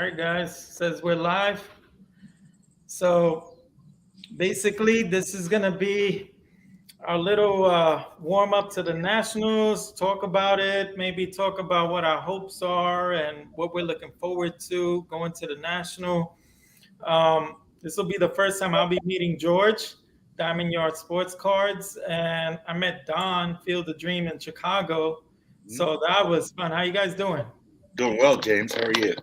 right, guys. Says we're live. So basically, this is gonna be our little warm up to the Nationals. Talk about it. Maybe talk about what our hopes are and what we're looking forward to going to the National. This will be the first time I'll be meeting George, Diamond Yard Sports Cards, and I met Don, Field of Dream in Chicago. So that was fun. How you guys doing? Doing well, James. How are you?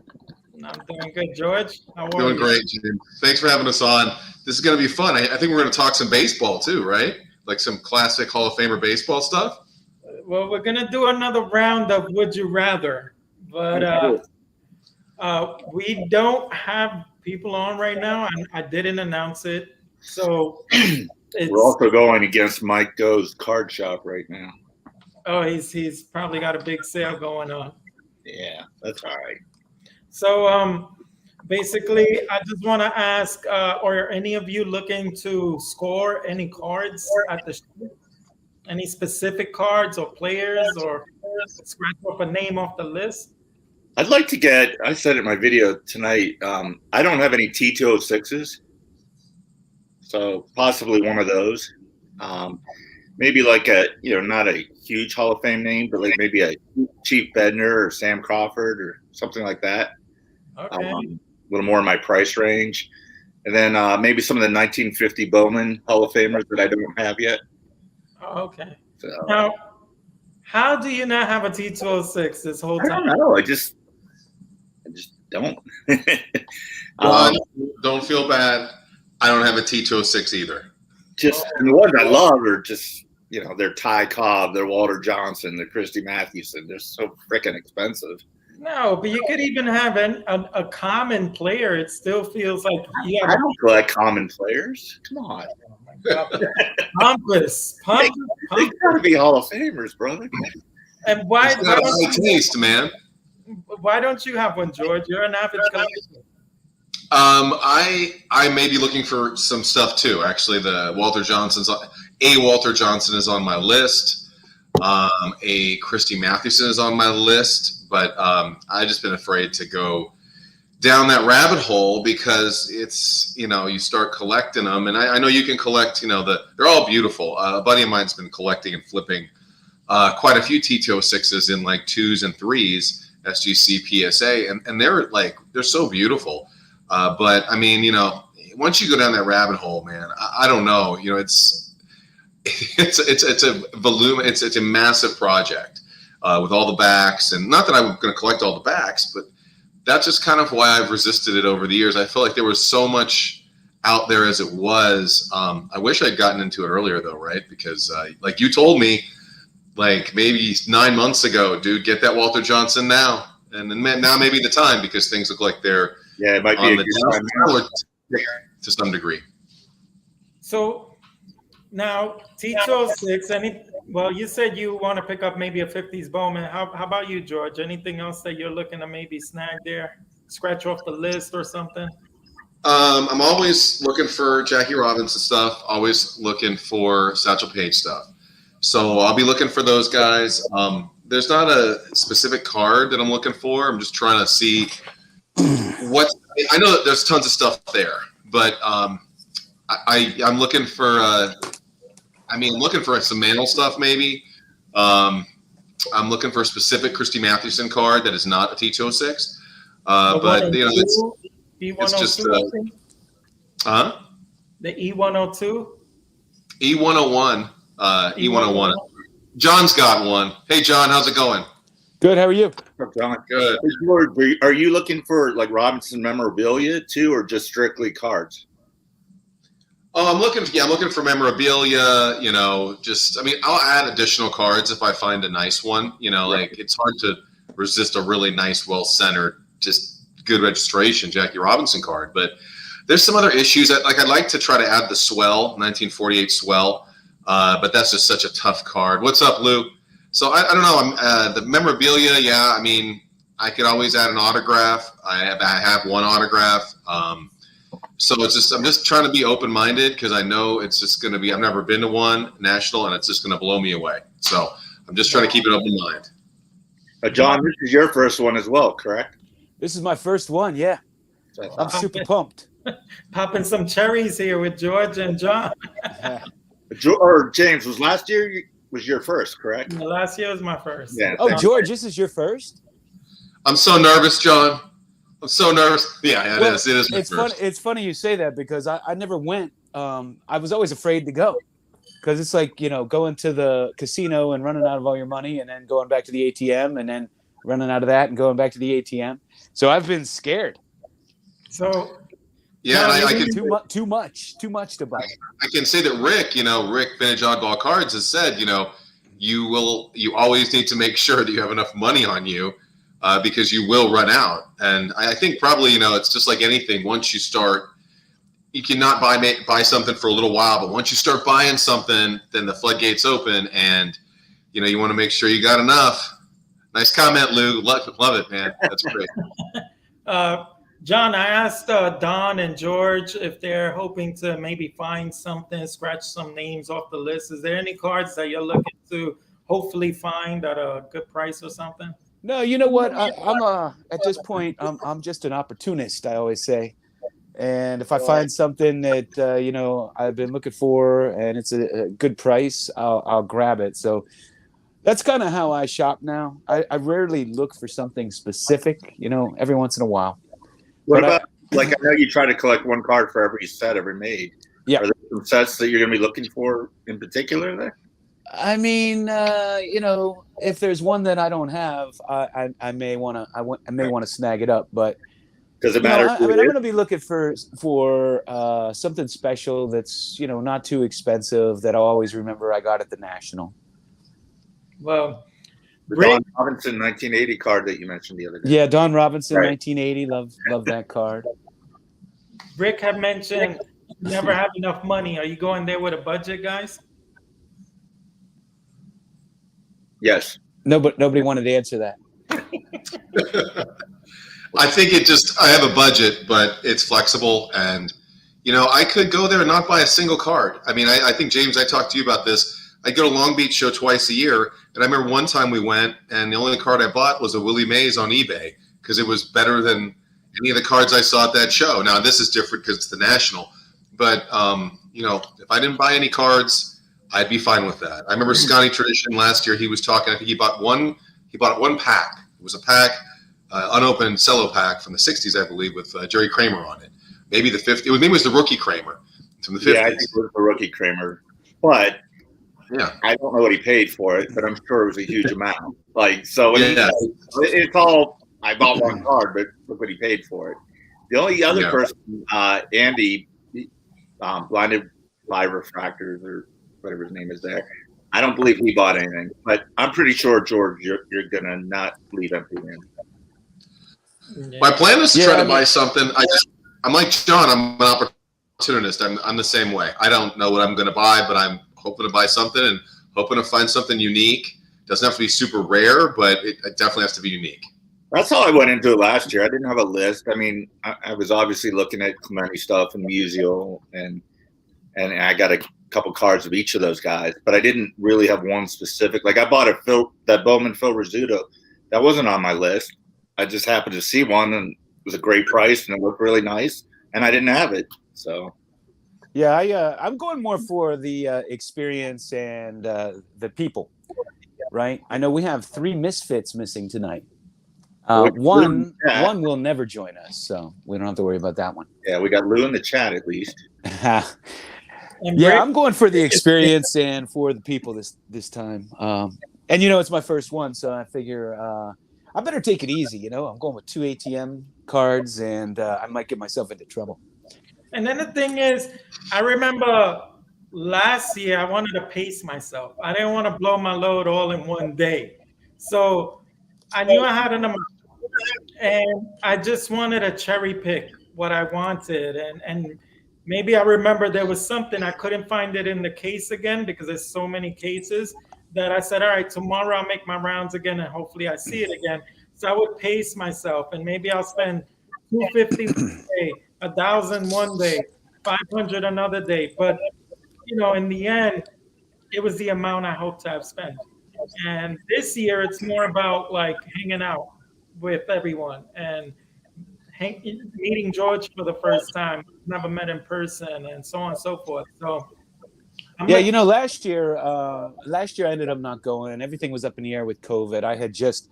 I'm doing good, George. How are Doing you? great, James. Thanks for having us on. This is going to be fun. I think we're going to talk some baseball too, right? Like some classic Hall of Famer baseball stuff. Well, we're gonna do another round of Would You Rather, but we don't have people on right now. I didn't announce it, so it's. We're also going against Mike Doe's card shop right now. Oh, he's probably got a big sale going on. Yeah, that's all right. So basically, I just want to ask, are any of you looking to score any cards at the show? Any specific cards or players or scratch off a name off the list? I'd like to get, I said it in my video tonight, I don't have any T206s, so possibly one of those. Maybe like a, not a huge Hall of Fame name, but like maybe a Chief Bednar or Sam Crawford or something like that. Okay. A little more in my price range. And then maybe some of the 1950 Bowman Hall of Famers that I don't have yet. Okay. So, Now, how do you not have a T206 this whole I don't time? know. I just don't. Don't feel bad. I don't have a T206 either. And the ones I love are just, they're Ty Cobb, they're Walter Johnson, they're Christy Mathewson. They're so freaking expensive. No, but you could even have a common player. It still feels like you have I don't collect common players. Come on. Pompous. They gotta be Hall of Famers, brother. And why It's got a high taste, man. don't you have one, George? You're an average collector. I may be looking for some stuff too. Actually, Walter Johnson is on my list. A Christy Mathewson is on my list, but I just been afraid to go down that rabbit hole because it's, you start collecting them, and I know you can collect, they're all beautiful. A buddy of mine's been collecting and flipping quite a few T206s in like 2s and 3s, SGC, PSA, and they're so beautiful. But I mean, once you go down that rabbit hole, man, I don't know, it's a massive project with all the backs, and not that I'm going to collect all the backs, but that's just kind of why I've resisted it over the years. I feel like there was so much out there as it was. I wish I'd gotten into it earlier though, right? Because like you told me, like maybe 9 months ago, dude, get that Walter Johnson now. And then now maybe the time, because things look like they're it might be on a the good time to some degree. So now T206, you said you want to pick up maybe a 50s Bowman. How about you, George? Anything else that you're looking to maybe snag there? Scratch off the list or something? I'm always looking for Jackie Robinson stuff, always looking for Satchel Paige stuff. So I'll be looking for those guys. There's not a specific card that I'm looking for. I'm just trying to see what – I know that there's tons of stuff there, but I'm looking for I'm looking for some Mantle stuff maybe. I'm looking for a specific Christy Mathewson card that is not a T206. But, it's just the E102? E101. E101. John's got one. Hey, John, how's it going? Good. How are you? Good. Are you looking for like Robinson memorabilia too, or just strictly cards? Oh, I'm looking for memorabilia, I'll add additional cards if I find a nice one, like it's hard to resist a really nice, well-centered, just good registration Jackie Robinson card. But there's some other issues I'd like to try to add the Swell, 1948 Swell, but that's just such a tough card. What's up, Lou? So I don't know. The memorabilia, I could always add an autograph. I have one autograph. So I'm just trying to be open-minded because I know it's just going to be. I've never been to one national, and it's just going to blow me away. So I'm just trying to keep an open mind. John, this is your first one as well, correct? This is my first one. Yeah, So I I'm thought- super pumped. Popping some cherries here with George and John. Or James, was last year was your first, correct? Last year was my first. Yeah. Oh, George, this is your first? I'm so nervous, John. I'm so nervous. Yeah, Well, it is my It's first. funny. It's funny you say that because I never went. I was always afraid to go because it's like going to the casino and running out of all your money, and then going back to the ATM, and then running out of that and going back to the ATM. So I've been scared. So Yeah, and I can Too much to buy. I can say that Rick Vintage Oddball Cards has said, you always need to make sure that you have enough money on you because you will run out. And I think probably, it's just like anything. Once you start, you cannot buy something for a little while, but once you start buying something, then the floodgates open, and you want to make sure you got enough. Nice comment, Lou. Love it, man. That's great. John, I asked Don and George if they're hoping to maybe find something, scratch some names off the list. Is there any cards that you're looking to hopefully find at a good price or something? No, you know what? I'm at this point, I'm just an opportunist. I always say, and if I find something that I've been looking for and it's a good price, I'll grab it. So that's kind of how I shop now. I rarely look for something specific. Every once in a while. What But about I know you try to collect one card for every set ever made. Yeah. Are there some sets that you're going to be looking for in particular there? I mean, if there's one that I don't have, I may want to snag it up. But Does it matter? I'm going to be looking for something special that's not too expensive that I'll always remember I got at the National. Well, The Rick, Don Robinson 1980 card that you mentioned the other day. Yeah, Don Robinson, Right. 1980. Love that card. Rick had mentioned you never have enough money. Are you going there with a budget, guys? Yes. No, but nobody wanted to answer that. I think I have a budget, but it's flexible. And, I could go there and not buy a single card. I mean, I think, James, I talked to you about this. I go to Long Beach show twice a year. And I remember one time we went and the only card I bought was a Willie Mays on eBay because it was better than any of the cards I saw at that show. Now, this is different because it's the National. But, if I didn't buy any cards, I'd be fine with that. I remember Scotty Tradition last year. He was talking. I think he bought one pack. It was a pack, unopened cello pack from the '60s, I believe, with Jerry Kramer on it. Maybe the '50s. Maybe it was the rookie Kramer from the '50s. Yeah, I think it was the rookie Kramer. But Yeah. I don't know what he paid for it, but I'm sure it was a huge amount. It's all, I bought one card, but look what he paid for it. The only other person, Andy, blinded by refractors or whatever his name is there. I don't believe he bought anything, but I'm pretty sure, George, you're going to not leave empty-handed. My plan is to try to buy something. I'm like John. I'm an opportunist. I'm the same way. I don't know what I'm going to buy, but I'm hoping to buy something and hoping to find something unique. Doesn't have to be super rare, but it definitely has to be unique. That's how I went into it last year. I didn't have a list. I mean, I was obviously looking at Clemente stuff and Musial, and I got a couple cards of each of those guys, but I didn't really have one specific. Like I bought that Bowman Phil Rizzuto. That wasn't on my list. I just happened to see one, and it was a great price, and it looked really nice, and I didn't have it. So, yeah, I'm going more for the experience and the people, right? I know we have 3 misfits missing tonight. One will never join us, so we don't have to worry about that one. Yeah, we got Lou in the chat at least. Yeah, I'm going for the experience and for the people this time. And it's my first one, so I figure I better take it easy. I'm going with 2 ATM cards, and I might get myself into trouble. And then the thing is, I remember last year I wanted to pace myself. I didn't want to blow my load all in one day. So I knew I had an amount, and I just wanted to cherry pick what I wanted. And maybe I remember there was something, I couldn't find it in the case again because there's so many cases that I said, all right, tomorrow I'll make my rounds again and hopefully I see it again. So I would pace myself, and maybe I'll spend $250 one day, $1,000 one day, $500 another day. But, in the end, it was the amount I hoped to have spent. And this year, it's more about like hanging out with everyone and meeting George for the first time. Never met in person, and so on and so forth. So, yeah, last year I ended up not going. Everything was up in the air with COVID. I had just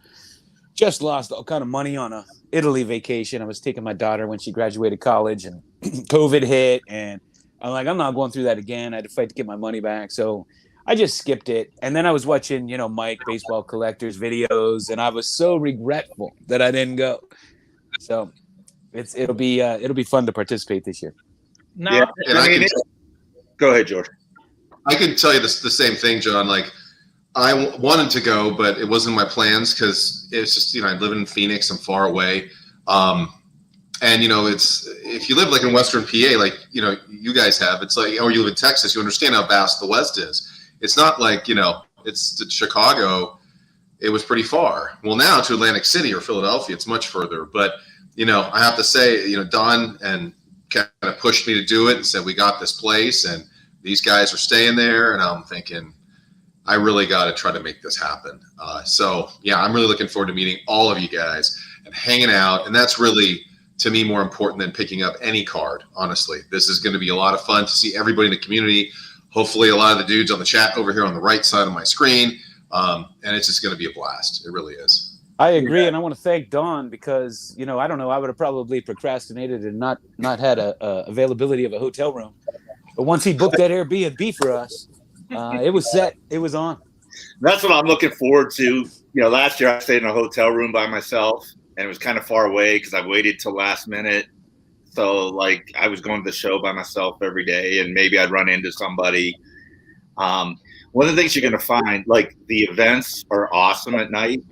lost all kind of money on a Italy vacation. I was taking my daughter when she graduated college, and COVID hit, and I'm like, I'm not going through that again. I had to fight to get my money back, so I just skipped it. And then I was watching, Mike Baseball Collector's videos, and I was so regretful that I didn't go. So it'll be fun to participate this year. Now, yeah, go ahead, George. I can tell you the same thing, John. Like, I wanted to go, but it wasn't in my plans because it's just, I live in Phoenix. I'm far away. And, it's, if you live like in Western PA, like, you guys have, it's like, or you live in Texas, you understand how vast the West is. It's not like, it's to Chicago. It was pretty far. Well, now to Atlantic City or Philadelphia, it's much further. But, I have to say, Don and kind of pushed me to do it and said, we got this place and these guys are staying there. And I'm thinking, I really got to try to make this happen. So, yeah, I'm really looking forward to meeting all of you guys and hanging out. And that's really, to me, more important than picking up any card, honestly. This is going to be a lot of fun to see everybody in the community. Hopefully a lot of the dudes on the chat over here on the right side of my screen. And it's just going to be a blast. It really is. I agree. And I want to thank Don because, I don't know, I would have probably procrastinated and not had a availability of a hotel room. But once he booked that Airbnb for us, it was set. It was on. That's what I'm looking forward to. Last year I stayed in a hotel room by myself, and it was kind of far away because I waited till last minute. So, like, I was going to the show by myself every day, and maybe I'd run into somebody. One of the things you're going to find, like, the events are awesome at night,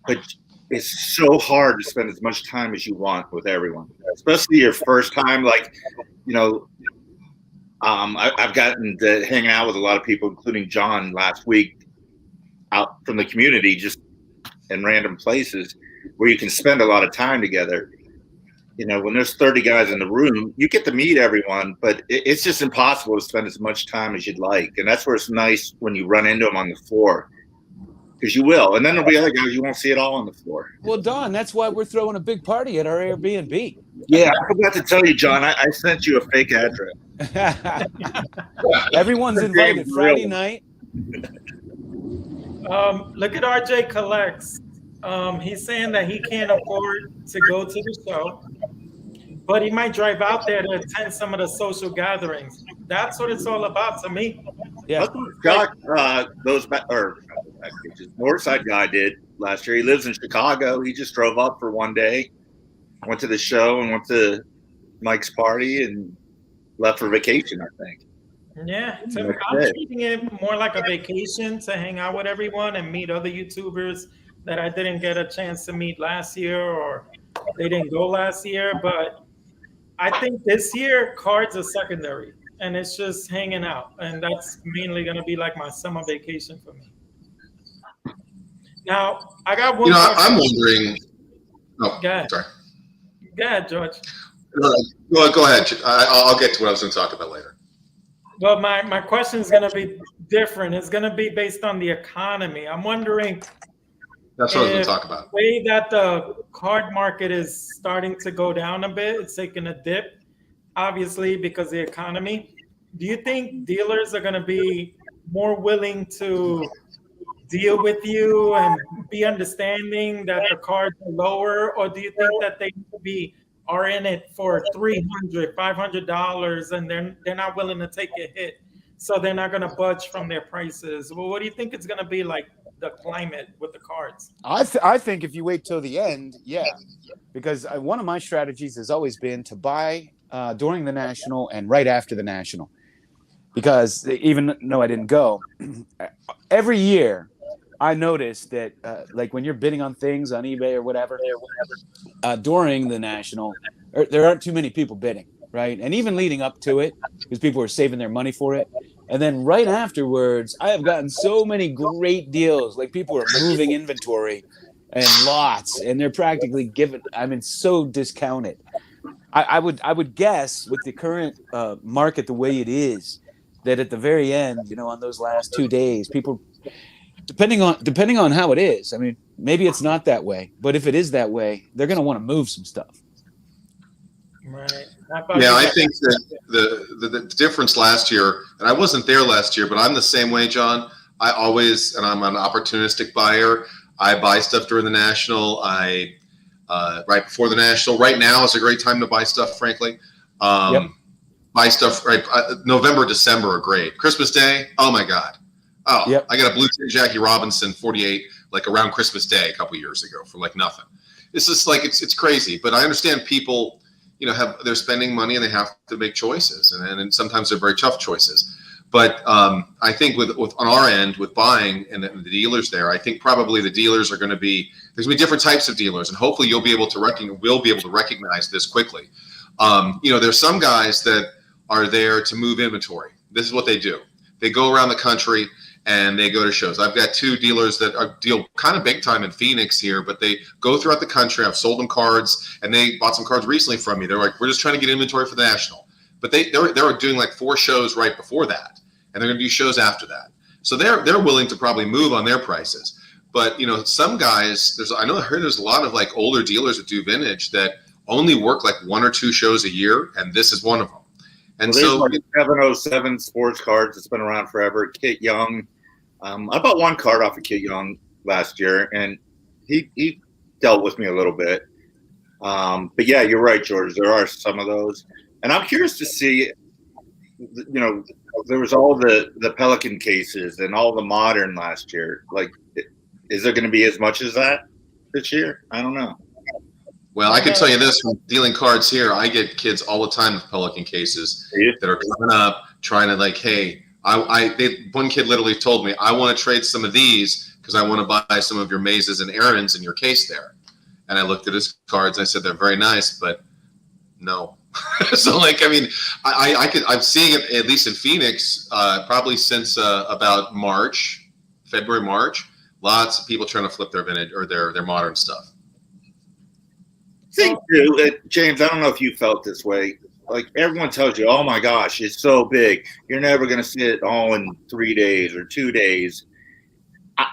but it's so hard to spend as much time as you want with everyone, especially your first time. Like, I've gotten to hang out with a lot of people, including John last week, out from the community, just in random places where you can spend a lot of time together. When there's 30 guys in the room, you get to meet everyone, but it's just impossible to spend as much time as you'd like. And that's where it's nice when you run into them on the floor, because you will. And then there'll be other guys you won't see at all on the floor. Well, Don, that's why we're throwing a big party at our Airbnb. Yeah, I forgot to tell you, John, I sent you a fake address. Everyone's invited Friday night. Look at RJ Collects. He's saying that he can't afford to go to the show, but he might drive out there to attend some of the social gatherings. That's what it's all about to me. Yeah. Northside guy did last year. He lives in Chicago. He just drove up for one day, went to the show and went to Mike's party and left for vacation, I think. Yeah, so I'm treating it more like a vacation to hang out with everyone and meet other YouTubers that I didn't get a chance to meet last year, or they didn't go last year. But I think this year cards are secondary, and it's just hanging out, and that's mainly going to be like my summer vacation for me. Now, I got one. I'm wondering. Oh, go ahead. Sorry. Go ahead, George. Well, go ahead. I'll get to what I was going to talk about later. Well, my question is going to be different. It's going to be based on the economy. I'm wondering. That's what I was going to talk about. The way that the card market is starting to go down a bit, it's taking a dip, obviously, because of the economy. Do you think dealers are going to be more willing to deal with you and be understanding that the cards are lower? Or do you think that they are in it for $300, $500 and they're not willing to take a hit? So they're not going to budge from their prices. Well, what do you think it's going to be like the climate with the cards? I think if you wait till the end, yeah, because one of my strategies has always been to buy during the National and right after the National, because even though I didn't go, every year I noticed that like when you're bidding on things on eBay or whatever, during the National, there aren't too many people bidding, right? And even leading up to it, because people are saving their money for it. And then right afterwards, I have gotten so many great deals. Like people are moving inventory and lots, and they're practically so discounted. I would guess with the current market the way it is, that at the very end, on those last 2 days, people, depending on how it is, maybe it's not that way, but if it is that way, they're going to want to move some stuff. Right. How about Yeah, you I guys? think that the difference last year, and I wasn't there last year, but I'm the same way, John. I always, and I'm an opportunistic buyer. I buy stuff during the national. Right before the national. Right now is a great time to buy stuff, frankly. Yep. Buy stuff right. November, December are great. Christmas Day, oh my God. Oh, Yep. I got a blue Jackie Robinson 48 like around Christmas Day a couple years ago for like nothing. It's just like it's crazy, but I understand people, they're spending money and they have to make choices, and sometimes they're very tough choices. But I think with on our end with buying and the dealers there, I think probably the dealers are going to be there's going to be different types of dealers, and hopefully we'll be able to recognize this quickly. There's some guys that are there to move inventory. This is what they do. They go around the country and they go to shows. I've got two dealers that deal kind of big time in Phoenix here, but they go throughout the country. I've sold them cards, and they bought some cards recently from me. They're like, we're just trying to get inventory for the national. But they're doing like 4 shows right before that, and they're going to do shows after that. So they're willing to probably move on their prices. But some guys, I heard there's a lot of like older dealers that do vintage that only work like 1 or 2 shows a year, and this is one of them. And Well, so there's like 707 sports cards that's been around forever. Kit Young. I bought 1 card off of Kit Young last year, and he dealt with me a little bit. But yeah, you're right, George. There are some of those, and I'm curious to see. There was all the Pelican cases and all the modern last year. Like, is there going to be as much as that this year? I don't know. Well, I can tell you this, from dealing cards here, I get kids all the time with Pelican cases that are coming up trying to like, hey, one kid literally told me, I want to trade some of these because I want to buy some of your mazes and errands in your case there. And I looked at his cards and I said, they're very nice, but no. So like, I mean, I'm seeing it at least in Phoenix, probably since about February, March, lots of people trying to flip their vintage or their modern stuff. Think too, James, I don't know if you felt this way. Like, everyone tells you, oh my gosh, it's so big. You're never going to see it all in 3 days or 2 days.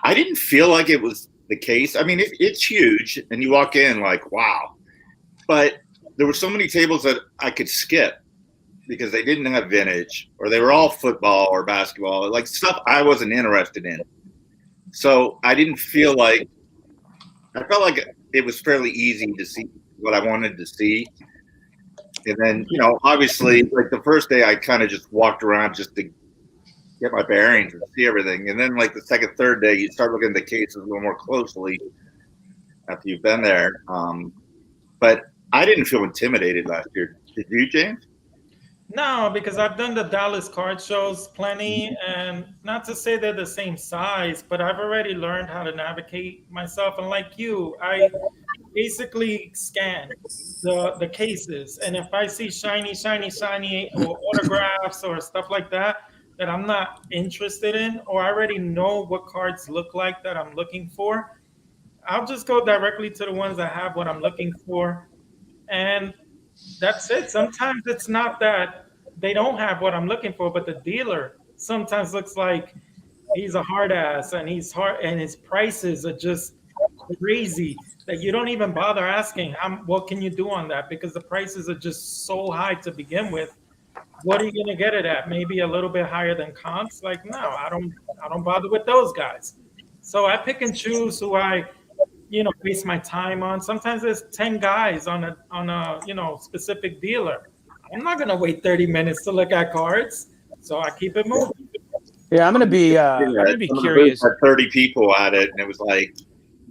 I didn't feel like it was the case. I mean, it's huge, and you walk in like, wow. But there were so many tables that I could skip because they didn't have vintage, or they were all football or basketball, like stuff I wasn't interested in. So I didn't feel like – I felt like it was fairly easy to see what I wanted to see. And then, obviously, like the first day I kind of just walked around just to get my bearings and see everything. And then like the second, third day, you start looking at the cases a little more closely after you've been there. But I didn't feel intimidated last year. Did you, James? No, because I've done the Dallas card shows plenty, and not to say they're the same size, but I've already learned how to navigate myself. And like you, I basically scan the cases, and if I see shiny or autographs or stuff like that I'm not interested in, or I already know what cards look like that I'm looking for, I'll just go directly to the ones that have what I'm looking for, and that's it. Sometimes it's not that they don't have what I'm looking for, but the dealer sometimes looks like he's a hard ass, and he's hard, and his prices are just crazy that you don't even bother asking what can you do on that, because the prices are just so high to begin with. What are you gonna get it at? Maybe a little bit higher than comps? Like, no, I don't bother with those guys. So I pick and choose who I waste my time on. Sometimes there's 10 guys on a specific dealer. I'm not gonna wait 30 minutes to look at cards, so I keep it moving. Yeah, I'm gonna be curious. Had 30 people at it, and it was like,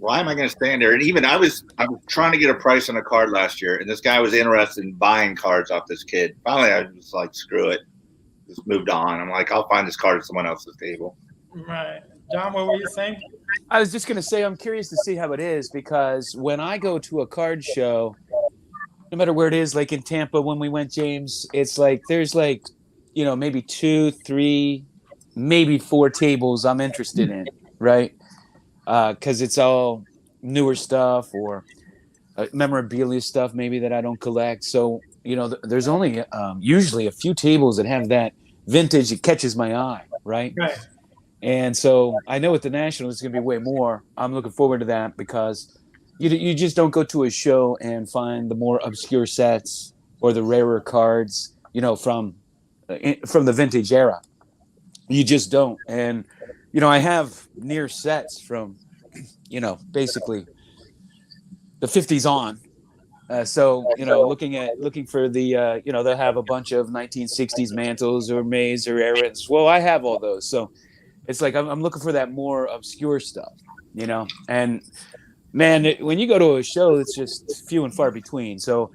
why am I going to stand there? And even I was trying to get a price on a card last year, and this guy was interested in buying cards off this kid. Finally, I was like, screw it, just moved on. I'm like, I'll find this card at someone else's table. Right, John, what were you saying? I was just going to say, I'm curious to see how it is, because when I go to a card show, no matter where it is, like in Tampa when we went, James, it's like there's like, maybe 2, 3, maybe 4 tables I'm interested in, right? Because it's all newer stuff or memorabilia stuff maybe that I don't collect. So, there's only usually a few tables that have that vintage that catches my eye, right? Right. And so I know at the National it's going to be way more. I'm looking forward to that, because you just don't go to a show and find the more obscure sets or the rarer cards, from the vintage era. You just don't. And, I have near sets from, basically the 50s on. Looking for the, they'll have a bunch of 1960s mantles or Mays or Errants. Well, I have all those. So it's like I'm looking for that more obscure stuff, and man, when you go to a show, it's just few and far between. So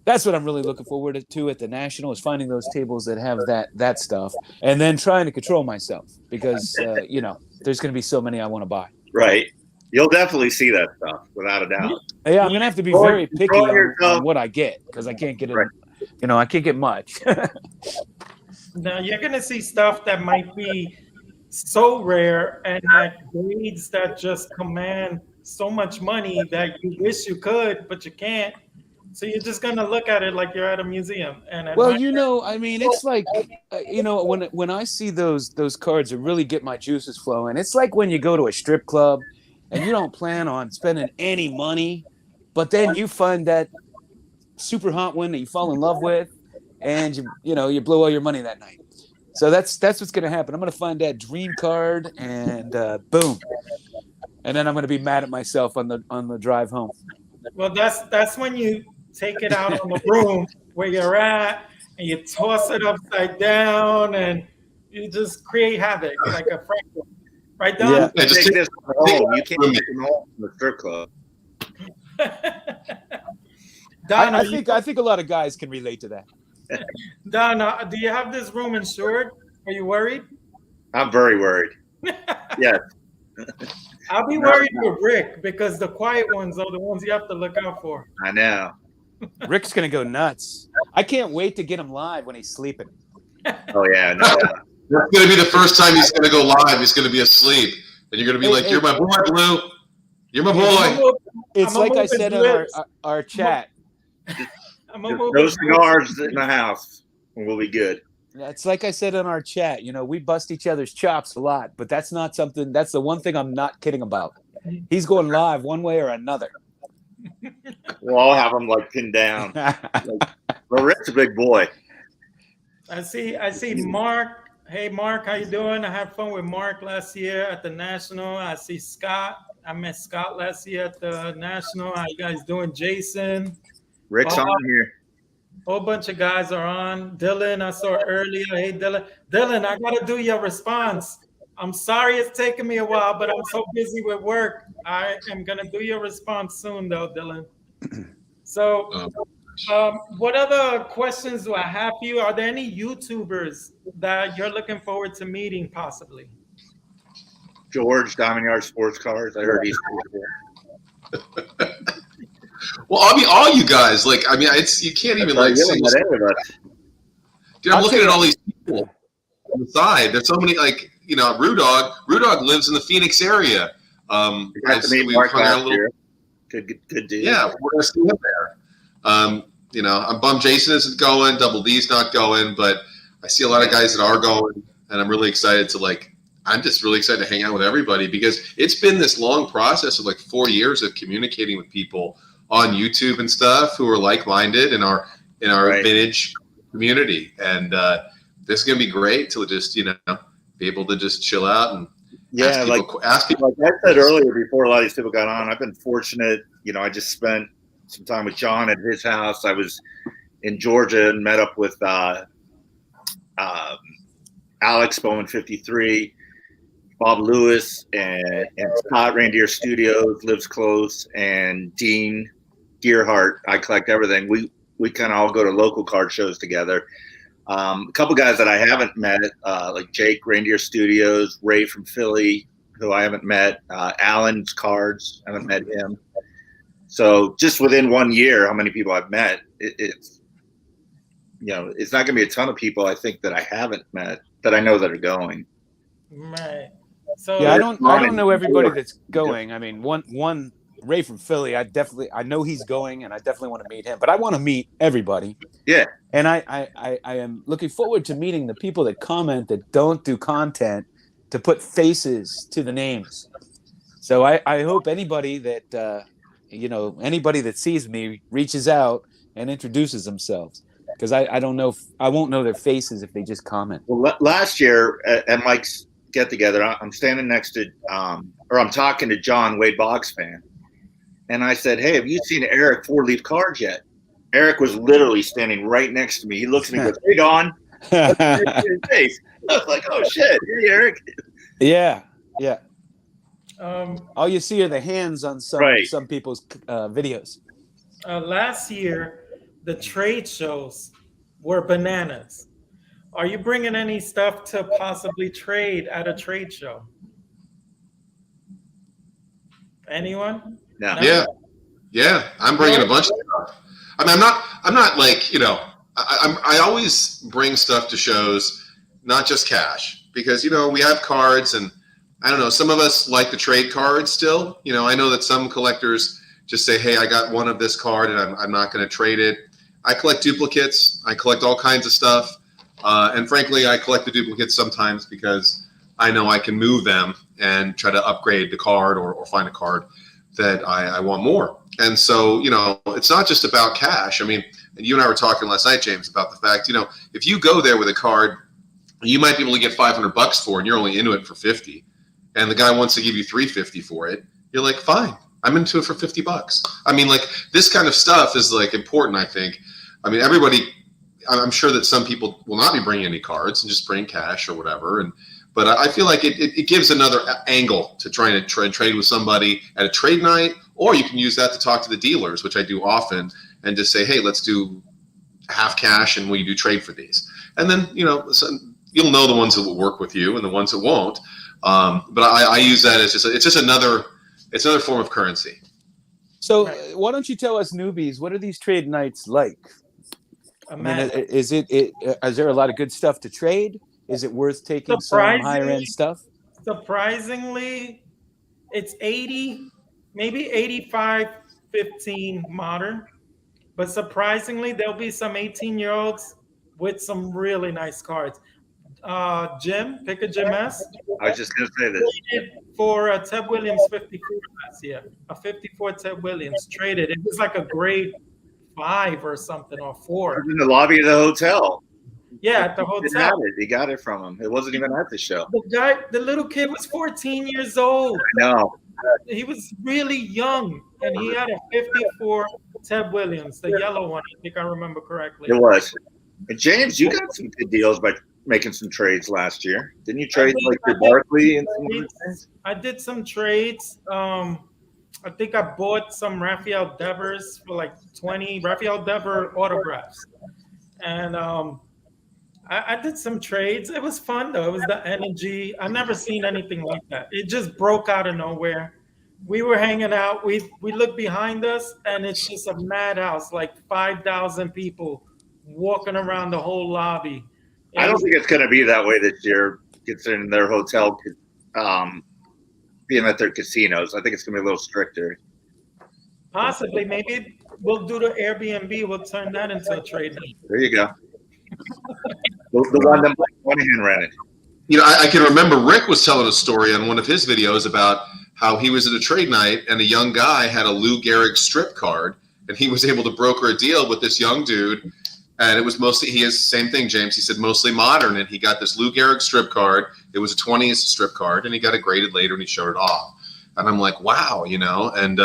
that's what I'm really looking forward to at the National, is finding those tables that have that stuff, and then trying to control myself because there's going to be so many I want to buy. Right. You'll definitely see that stuff without a doubt. Yeah, I'm going to have to be very picky on what I get, because I can't get it. Right. I can't get much. Now you're going to see stuff that might be so rare and at grades that just command so much money that you wish you could, but you can't. So you're just gonna look at it like you're at a museum. And it's like, when I see those cards, that really get my juices flowing. It's like when you go to a strip club and you don't plan on spending any money, but then you find that super hot one that you fall in love with, and you blow all your money that night. So that's what's gonna happen. I'm gonna find that dream card, and boom, and then I'm gonna be mad at myself on the drive home. Well, that's when you take it out on the room where you're at, and you toss it upside down, and you just create havoc like a Franklin. Right, Don? Yeah, just take this home. You can't take it home from the strip club. Don, I think a lot of guys can relate to that. Don, do you have this room insured? Are you worried? I'm very worried. Yes. I'll be worried for Rick, because the quiet ones are the ones you have to look out for. I know. Rick's going to go nuts. I can't wait to get him live when he's sleeping. Oh, yeah. No. That's going to be the first time he's going to go live. He's going to be asleep. And you're going to be like, you're my boy, Blue. You're my boy. It's like I said in our chat. No cigars in the house, and we'll be good. It's like I said in our chat. We bust each other's chops a lot, but that's the one thing I'm not kidding about. He's going live one way or another. We'll all have him pinned down. Well, Rick's a big boy. I see Mark. Hey, Mark, how you doing? I had fun with Mark last year at the National. I see Scott. I met Scott last year at the National. How you guys doing? Jason. Rick's on here. Whole bunch of guys are on. Dylan, I saw earlier. Hey, Dylan. Dylan, I got to do your response. I'm sorry it's taking me a while, but I'm so busy with work. I am going to do your response soon, though, Dylan. So what other questions do I have for you? Are there any YouTubers that you're looking forward to meeting, possibly? George, Diamond Yard Sports Cars. I heard he's cool. Well, all you guys, it's you can't even Dude, I'm looking at all these people on the side. There's so many, Rudog. Rudog lives in the Phoenix area. Got to meet Mark last year. Good dude. Yeah, we're gonna see him there. I'm bummed Jason isn't going. Double D's not going, but I see a lot of guys that are going, and I'm really excited to I'm just really excited to hang out with everybody, because it's been this long process of 4 years of communicating with people on YouTube and stuff who are like-minded in our vintage community, and this is gonna be great to just be able to just chill out and ask people. Like I said earlier, before a lot of these people got on, I've been fortunate. I just spent some time with John at his house. I was in Georgia and met up with Alex Bowman 53, Bob Lewis, and Scott Reindeer Studios lives close, and Dean Gearhart. I collect everything. We kind of all go to local card shows together. A couple guys that I haven't met, like Jake Reindeer Studios, Ray from Philly, who I haven't met, Alan's Cards, I haven't met him. So just within 1 year, how many people I've met, it's not going to be a ton of people I think that I haven't met that I know that are going. Right. So yeah, I don't know everybody that's going. I mean, one Ray from Philly, I know he's going, and I definitely want to meet him. But I want to meet everybody. Yeah. And I am looking forward to meeting the people that comment that don't do content to put faces to the names. So I hope anybody that anybody that sees me reaches out and introduces themselves, because I don't know I won't know their faces if they just comment. Well, last year at Mike's get together, I'm standing next to or I'm talking to John, Wade Boggs fan, and I said, "Hey, have you seen Eric 4-leaf cards yet?" Eric was literally standing right next to me. He looks at me and goes, "Hey, Don." His face. I was like, "Oh shit, hey, Eric." Yeah. All you see are the hands on some people's videos. Last year, the trade shows were bananas. Are you bringing any stuff to possibly trade at a trade show? Anyone? No. Yeah. I'm bringing a bunch of stuff. I mean, I'm not like, you know, I always bring stuff to shows, not just cash, because, you know, we have cards, and I don't know, some of us like the trade cards still. You know, I know that some collectors just say, hey, I got one of this card and I'm not going to trade it. I collect duplicates. I collect all kinds of stuff. And frankly, I collect the duplicates sometimes because I know I can move them and try to upgrade the card or find a card that I want more. And so, you know, it's not just about cash. I mean, and you and I were talking last night, James, about the fact, you know, if you go there with a card, you might be able to get $500 for it, and you're only into it for 50, and the guy wants to give you $350 for it. You're like, fine, I'm into it for $50. I mean, like, this kind of stuff is like important, I think. I mean, everybody, I'm sure that some people will not be bringing any cards and just bring cash or whatever. But I feel like it gives another angle to trying to trade with somebody at a trade night, or you can use that to talk to the dealers, which I do often, and just say, hey, let's do half cash and will you do trade for these? And then, you know, you'll know the ones that will work with you and the ones that won't. But I use that as it's another form of currency. So why don't you tell us newbies, what are these trade nights like? I mean, is there a lot of good stuff to trade? Is it worth taking some higher end stuff? Surprisingly, it's 80, maybe 85, 15 modern. But surprisingly, there'll be some 18-year-olds with some really nice cards. Jim, pick a Jim S. I was just going to say this. For a Ted Williams 54 last year, a 54 Ted Williams traded. It was like a grade 5 or something, or 4. It was in the lobby of the hotel. Yeah, at the hotel. He got it from him. It wasn't even at the show. The little kid was 14 years old. No. He was really young, and he had a 54 Ted Williams, the yellow one, I think I remember correctly. It was. And James, you got some good deals by making some trades last year. Didn't you trade like your Barkley and some other things? I did some trades. I think I bought some Rafael Devers for like 20 Rafael Devers autographs. And I did some trades. It was fun, though. It was the energy. I've never seen anything like that. It just broke out of nowhere. We were hanging out. We looked behind us, and it's just a madhouse, like 5,000 people walking around the whole lobby. I don't think it's going to be that way this year, considering their hotel being at their casinos. I think it's going to be a little stricter. Possibly. Maybe we'll do the Airbnb. We'll turn that into a trade. There you go. The one that Mike Monahan rented. You know, I can remember Rick was telling a story on one of his videos about how he was at a trade night and a young guy had a Lou Gehrig strip card, and he was able to broker a deal with this young dude. And it was mostly, he has the same thing, James. He said mostly modern, and he got this Lou Gehrig strip card. It was a 20s strip card, and he got it graded later, and he showed it off. And I'm like, wow, you know. And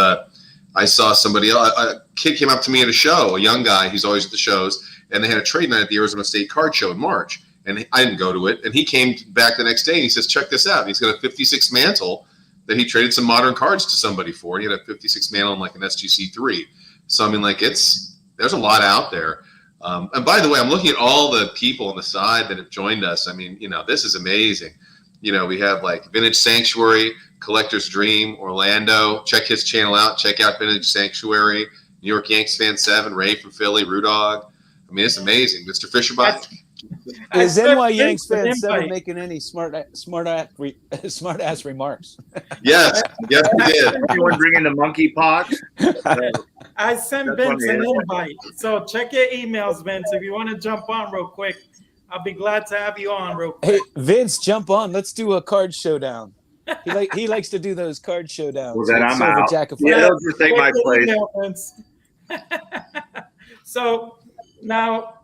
I saw somebody else, a kid came up to me at a show, a young guy who's always at the shows, and they had a trade night at the Arizona State Card Show in March. And I didn't go to it. And he came back the next day, and he says, check this out. And he's got a 56 mantle that he traded some modern cards to somebody for. He had a 56 mantle and like an SGC3. So, I mean, like, there's a lot out there. And by the way, I'm looking at all the people on the side that have joined us. I mean, you know, this is amazing. You know, we have like Vintage Sanctuary, Collector's Dream, Orlando. Check his channel out. Check out Vintage Sanctuary, New York Yanks Fan 7, Ray from Philly, Rudog. I mean, it's amazing. Mr. Fisherbach. Is NY Yanks Fan 7 making any smart ass remarks? Yes, we did. Anyone bringing the monkeypox? I sent Vince an invite. So check your emails, Vince. If you want to jump on real quick, I'll be glad to have you on real quick. Hey, Vince, jump on. Let's do a card showdown. He likes to do those card showdowns. Well, then I'm out. Jack of Yeah, they'll just take my place. So now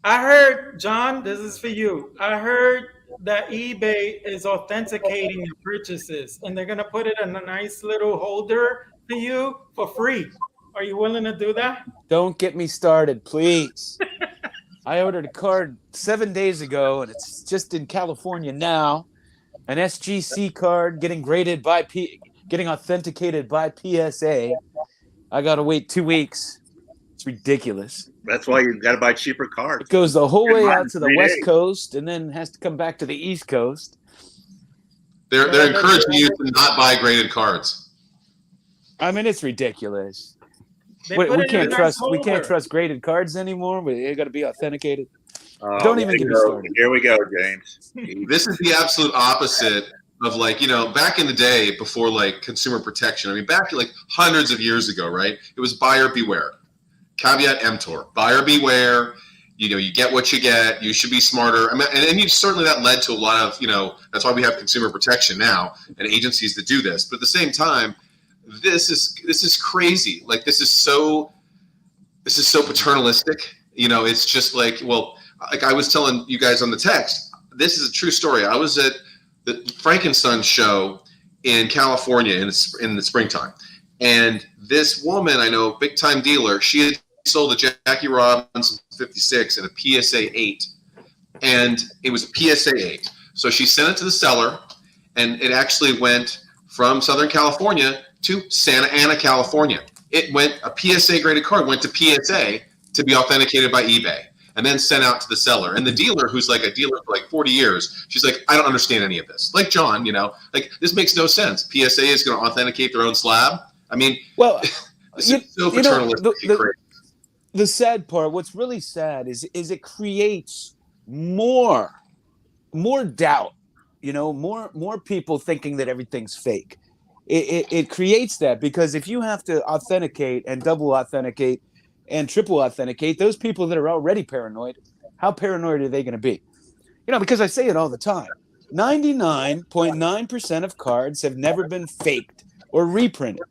I heard, John, this is for you. I heard that eBay is authenticating your purchases and they're going to put it in a nice little holder for you for free. Are you willing to do that? Don't get me started, please. I ordered a card 7 days ago, and it's just in California now. An SGC card getting getting authenticated by PSA. I got to wait 2 weeks. It's ridiculous. That's why you got to buy cheaper It cards. goes the whole way out to the 3 West days. Coast and then has to come back to the East Coast. They're encouraging you to not buy graded cards. I mean, it's ridiculous. They We put it in can't a nice trust. We holder. can't trust graded cards anymore. They got to be authenticated. Oh, Don't even get me started. Here we go, James. This is the absolute opposite of like, back in the day before like consumer protection. I mean, back like hundreds of years ago, right? It was buyer beware. Caveat emptor. Buyer beware. You get what you get. You should be smarter. I mean, and certainly that led to a lot of, that's why we have consumer protection now and agencies that do this. But at the same time, this is crazy. Like this is so paternalistic. It's just like, well, like I was telling you guys on the text, this is a true story. I was at the Frankenstein show in California in the springtime. And this woman, I know, big time dealer, she had sold a Jackie Robinson 56 and a PSA 8. And it was a PSA 8. So she sent it to the seller, and it actually went from Southern California to Santa Ana, California. A PSA graded card went to PSA to be authenticated by eBay and then sent out to the seller. And the dealer, who's like a dealer for like 40 years, she's like, I don't understand any of this. Like John, like this makes no sense. PSA is going to authenticate their own slab. I mean, well, this is so paternalistic. The sad part, what's really sad is it creates more doubt, more people thinking that everything's fake. It creates that, because if you have to authenticate and double authenticate and triple authenticate, those people that are already paranoid, how paranoid are they going to be? Because I say it all the time. 99.9% of cards have never been faked or reprinted.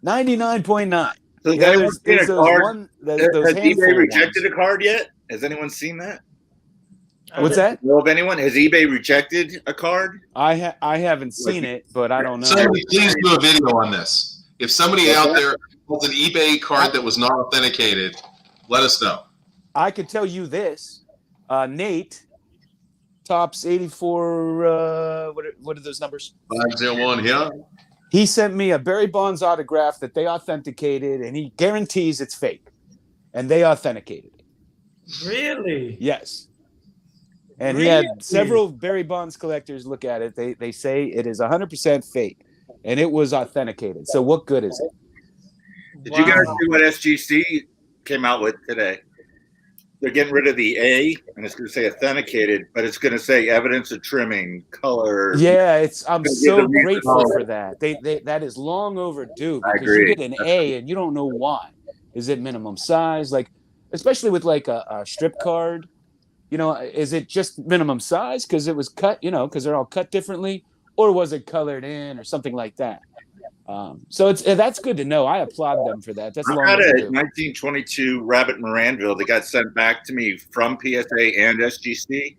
99.9. So Has eBay rejected a card yet? Has anyone seen that? What's that? Know of anyone? Has eBay rejected a card? I haven't seen it, but I don't know. Somebody please do a video on this. If somebody out there holds an eBay card that was not authenticated, let us know. I could tell you this. Nate, Tops 84, what are those numbers? 501 here. He sent me a Barry Bonds autograph that they authenticated, and he guarantees it's fake. And they authenticated it. Really? Yes. And he had several Barry Bonds collectors look at it. They say it is 100% fake, and it was authenticated. So what good is it? Did you guys see what SGC came out with today? They're getting rid of the A, and it's going to say authenticated, but it's going to say evidence of trimming, color. Yeah, I'm so grateful for that. That is long overdue, because you get an A and you don't know why. Is it minimum size? Like, especially with like a strip card, is it just minimum size because it was cut, because they're all cut differently, or was it colored in or something like that? So that's good to know. I applaud them for that. That's I had a 1922 Rabbit Moranville that got sent back to me from PSA and SGC,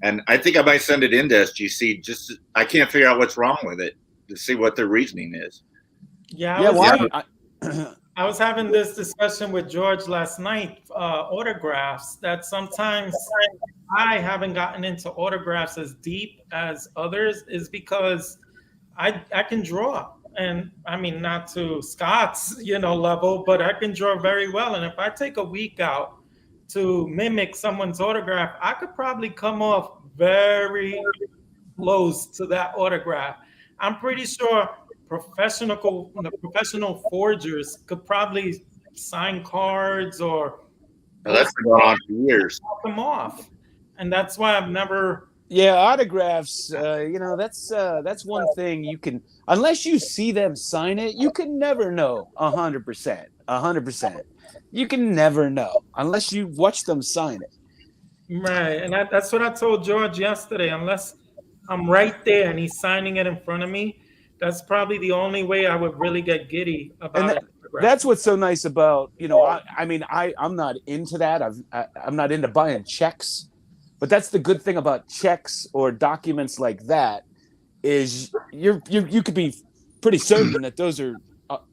and I think I might send it into SGC. I can't figure out what's wrong with it to see what their reasoning is. I was having this discussion with George last night. Autographs, that sometimes I haven't gotten into autographs as deep as others is because I can draw. And I mean, not to Scott's, level, but I can draw very well. And if I take a week out to mimic someone's autograph, I could probably come off very close to that autograph. I'm pretty sure professional forgers could probably sign cards or that's been going on for years. Them off. And that's why I've never. Yeah, autographs, that's one thing you can, unless you see them sign it, you can never know 100%. You can never know unless you watch them sign it. Right, and that's what I told George yesterday. Unless I'm right there and he's signing it in front of me, that's probably the only way I would really get giddy about it. That's what's so nice about, I'm not into that. I'm not into buying checks, but that's the good thing about checks or documents like that is you could be pretty certain that those are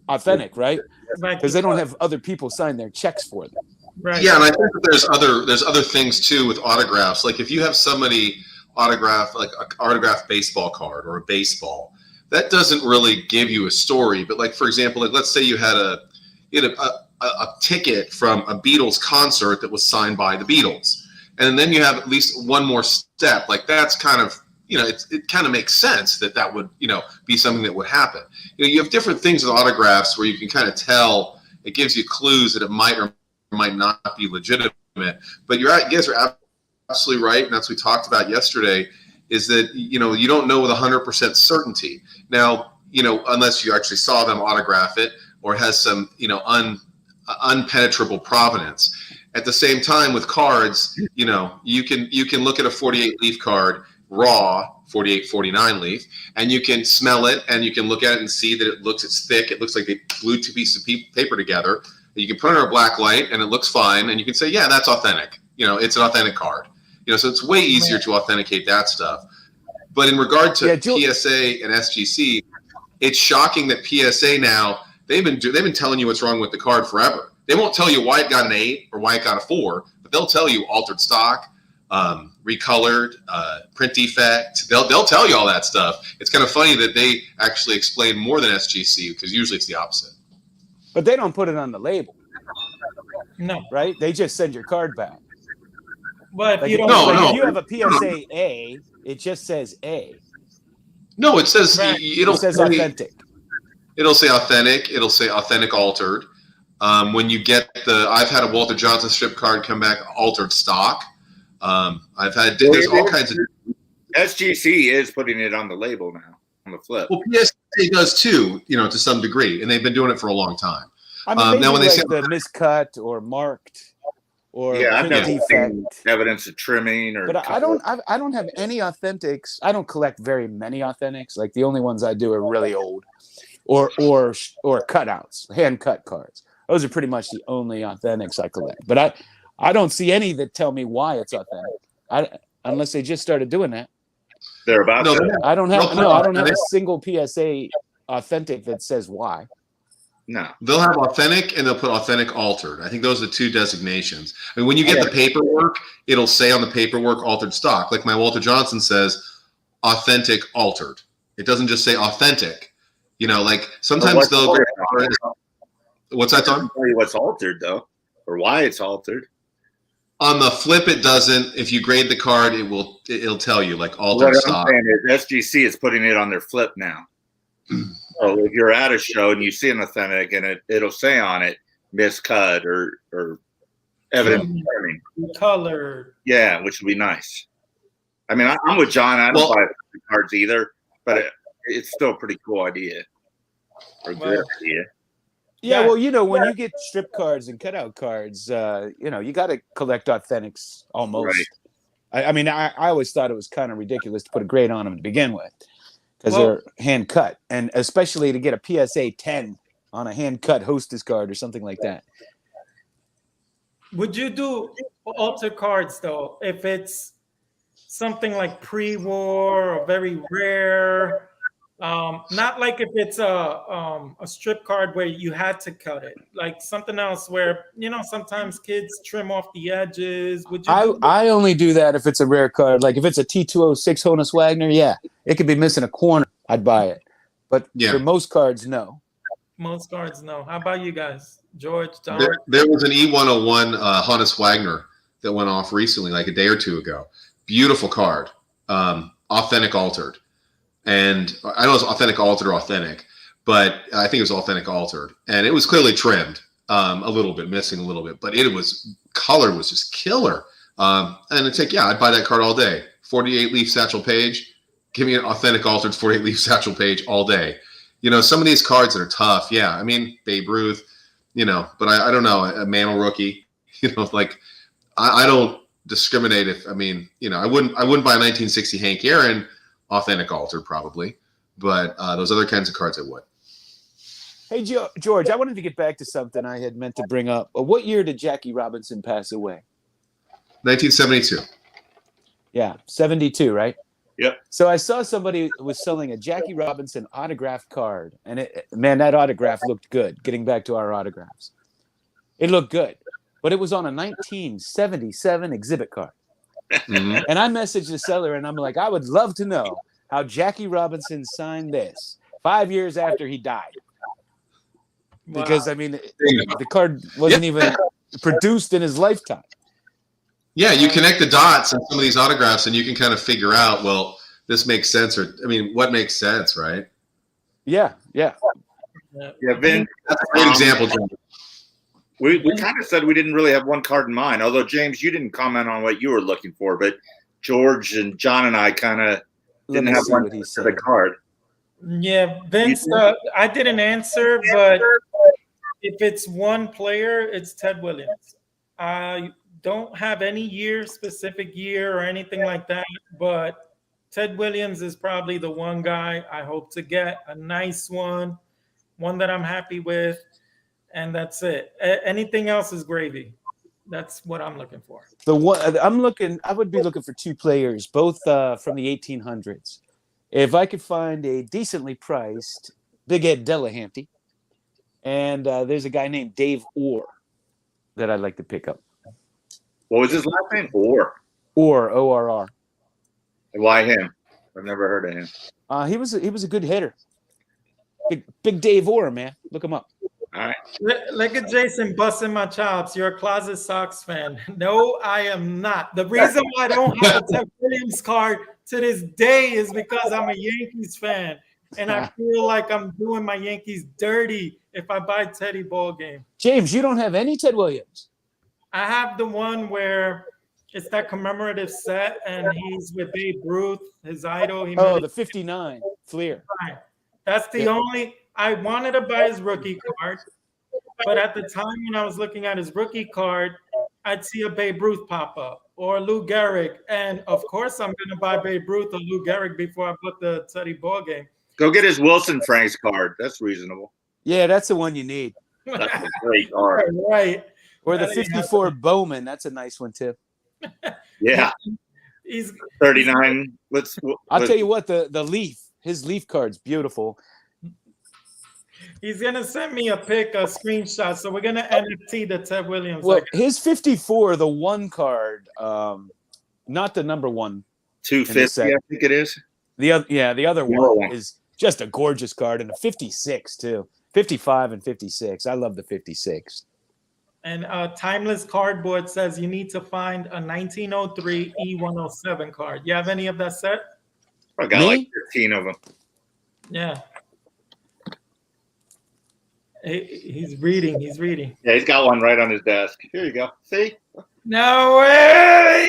authentic, right? Because they don't have other people sign their checks for them. Right. Yeah, and I think that there's other things too with autographs. Like if you have somebody autograph like an autographed baseball card or a baseball, that doesn't really give you a story. But like for example, like let's say you had a ticket from a Beatles concert that was signed by the Beatles, and then you have at least one more step. Like that's kind of it kind of makes sense that would be something that would happen. You have different things with autographs where you can kind of tell. It gives you clues that it might or might not be legitimate. But you guys are absolutely right, and that's what we talked about yesterday. Is that you don't know with 100% certainty. Now unless you actually saw them autograph it or has some unpenetrable provenance. At the same time with cards, you can look at a 48 leaf card raw, 48, 49 leaf, and you can smell it and you can look at it and see that it's thick. It looks like they glued two pieces of paper together. You can put it under a black light and it looks fine, and you can say, yeah, that's authentic. It's an authentic card. So it's way easier to authenticate that stuff. But in regard to PSA and SGC, it's shocking that PSA now they've been telling you what's wrong with the card forever. They won't tell you why it got an 8 or why it got a 4, but they'll tell you altered stock, recolored, print defect. They'll tell you all that stuff. It's kind of funny that they actually explain more than SGC because usually it's the opposite. But they don't put it on the label. No. Right? They just send your card back. But if you don't. If you have a PSA A, it just says A. No, it says it says authentic. It'll say authentic. It'll say authentic altered. When you get I've had a Walter Johnson strip card come back altered stock. There's all kinds of. SGC is putting it on the label now on the flip. Well, PSA does too, to some degree, and they've been doing it for a long time. I mean, now when they say the miscut or marked or I've never defect seen evidence of trimming or. But I don't have any authentics. I don't collect very many authentics. Like the only ones I do are really old, or cutouts, hand cut cards. Those are pretty much the only authentics I collect. But I don't see any that tell me why it's authentic. Unless they just started doing that. They're about to. I don't have a single PSA authentic that says why. No. They'll have authentic and they'll put authentic altered. I think those are the two designations. I mean, when you get the paperwork, it'll say on the paperwork altered stock. Like my Walter Johnson says, authentic altered. It doesn't just say authentic. Like sometimes they'll go. What's that, Tom? Tell you what's altered though, or why it's altered. On the flip, it doesn't. If you grade the card, it'll tell you like altered stock. What I'm saying is SGC is putting it on their flip now. So if you're at a show and you see an authentic and it'll say on it miscut or evidence color. Yeah, which would be nice. I mean, I'm with John. I don't buy cards either, but it's still a pretty cool idea. Or good idea. Yeah, well, when you get strip cards and cutout cards, you got to collect authentics almost. Right. I mean, I always thought it was kind of ridiculous to put a grade on them to begin with because they're hand cut, and especially to get a PSA 10 on a hand cut hostess card or something like that. Would you do alter cards though if it's something like pre-war or very rare? Not like if it's a strip card where you had to cut it, like something else where sometimes kids trim off the edges. Would you? I only do that if it's a rare card, like if it's a T206 Honus Wagner. Yeah, it could be missing a corner. I'd buy it, but for most cards, no. Most cards, no. How about you guys, George? John? There was an E101 Honus Wagner that went off recently, like a day or two ago. Beautiful card, authentic altered. And I know it's authentic altered or authentic, but I think it was authentic altered. And it was clearly trimmed a little bit, missing a little bit. But color was just killer. And it's like, I'd buy that card all day. 48 leaf satchel page. Give me an authentic altered 48 leaf satchel page all day. Some of these cards that are tough. Yeah, I mean, Babe Ruth, but I don't know, a Mantle rookie. I don't discriminate I wouldn't buy a 1960 Hank Aaron authentic altered probably, but those other kinds of cards I would. Hey, George, I wanted to get back to something I had meant to bring up. What year did Jackie Robinson pass away? 1972. Yeah, 72, right? Yep. So I saw somebody was selling a Jackie Robinson autograph card, and man, that autograph looked good. Getting back to our autographs, it looked good, but it was on a 1977 exhibit card. Mhm. And I messaged the seller, and I'm like, I would love to know how Jackie Robinson signed this 5 years after he died, because I mean, the card wasn't even produced in his lifetime. Yeah, you connect the dots in some of these autographs, and you can kind of figure out, well, this makes sense, or I mean, what makes sense, right? Yeah. Yeah, Vin. That's a great example, John. We kind of said we didn't really have one card in mind. Although James, you didn't comment on what you were looking for, but George and John and I kind of didn't have one for the card. Yeah, Vince, I didn't answer, but if it's one player, it's Ted Williams. I don't have any specific year or anything like that, but Ted Williams is probably the one guy I hope to get, a nice one that I'm happy with, and that's it. Anything else is gravy. That's what I'm looking for. I would be looking for two players, both from the 1800s. If I could find a decently priced Big Ed Delahanty, and there's a guy named Dave Orr that I'd like to pick up. What was his last name? Orr. Orr, O-R-R. Why him? I've never heard of him. He was a good hitter. Big Dave Orr, man. Look him up. All right. Look at Jason busting my chops. You're a closet Sox fan. No, I am not. The reason why I don't have a Ted Williams card to this day is because I'm a Yankees fan, and I feel like I'm doing my Yankees dirty if I buy Teddy ball game. James, you don't have any Ted Williams? I have the one where it's that commemorative set, and he's with Babe Ruth, his idol. The 59 Fleer. That's the only. I wanted to buy his rookie card, but at the time when I was looking at his rookie card, I'd see a Babe Ruth pop up or Lou Gehrig, and of course I'm going to buy Babe Ruth or Lou Gehrig before I put the Teddy ball game. Go get his Wilson Franks card. That's reasonable. Yeah, that's the one you need. That's a great card. Right. Or the 54 Bowman. That's a nice one too. Yeah. He's 39. I'll tell you what, the Leaf, his Leaf card's beautiful. He's gonna send me a screenshot. So we're gonna NFT the Ted Williams. Well, his 54, the one card, not the number one. 250, I think it is. The other one is just a gorgeous card, and a 56 too. 55 and 56. I love the 56. And Timeless Cardboard says you need to find a 1903 E107 card. You have any of that set? I got like 15 of them. Yeah. He's reading. Yeah, he's got one right on his desk. Here you go. See? No way!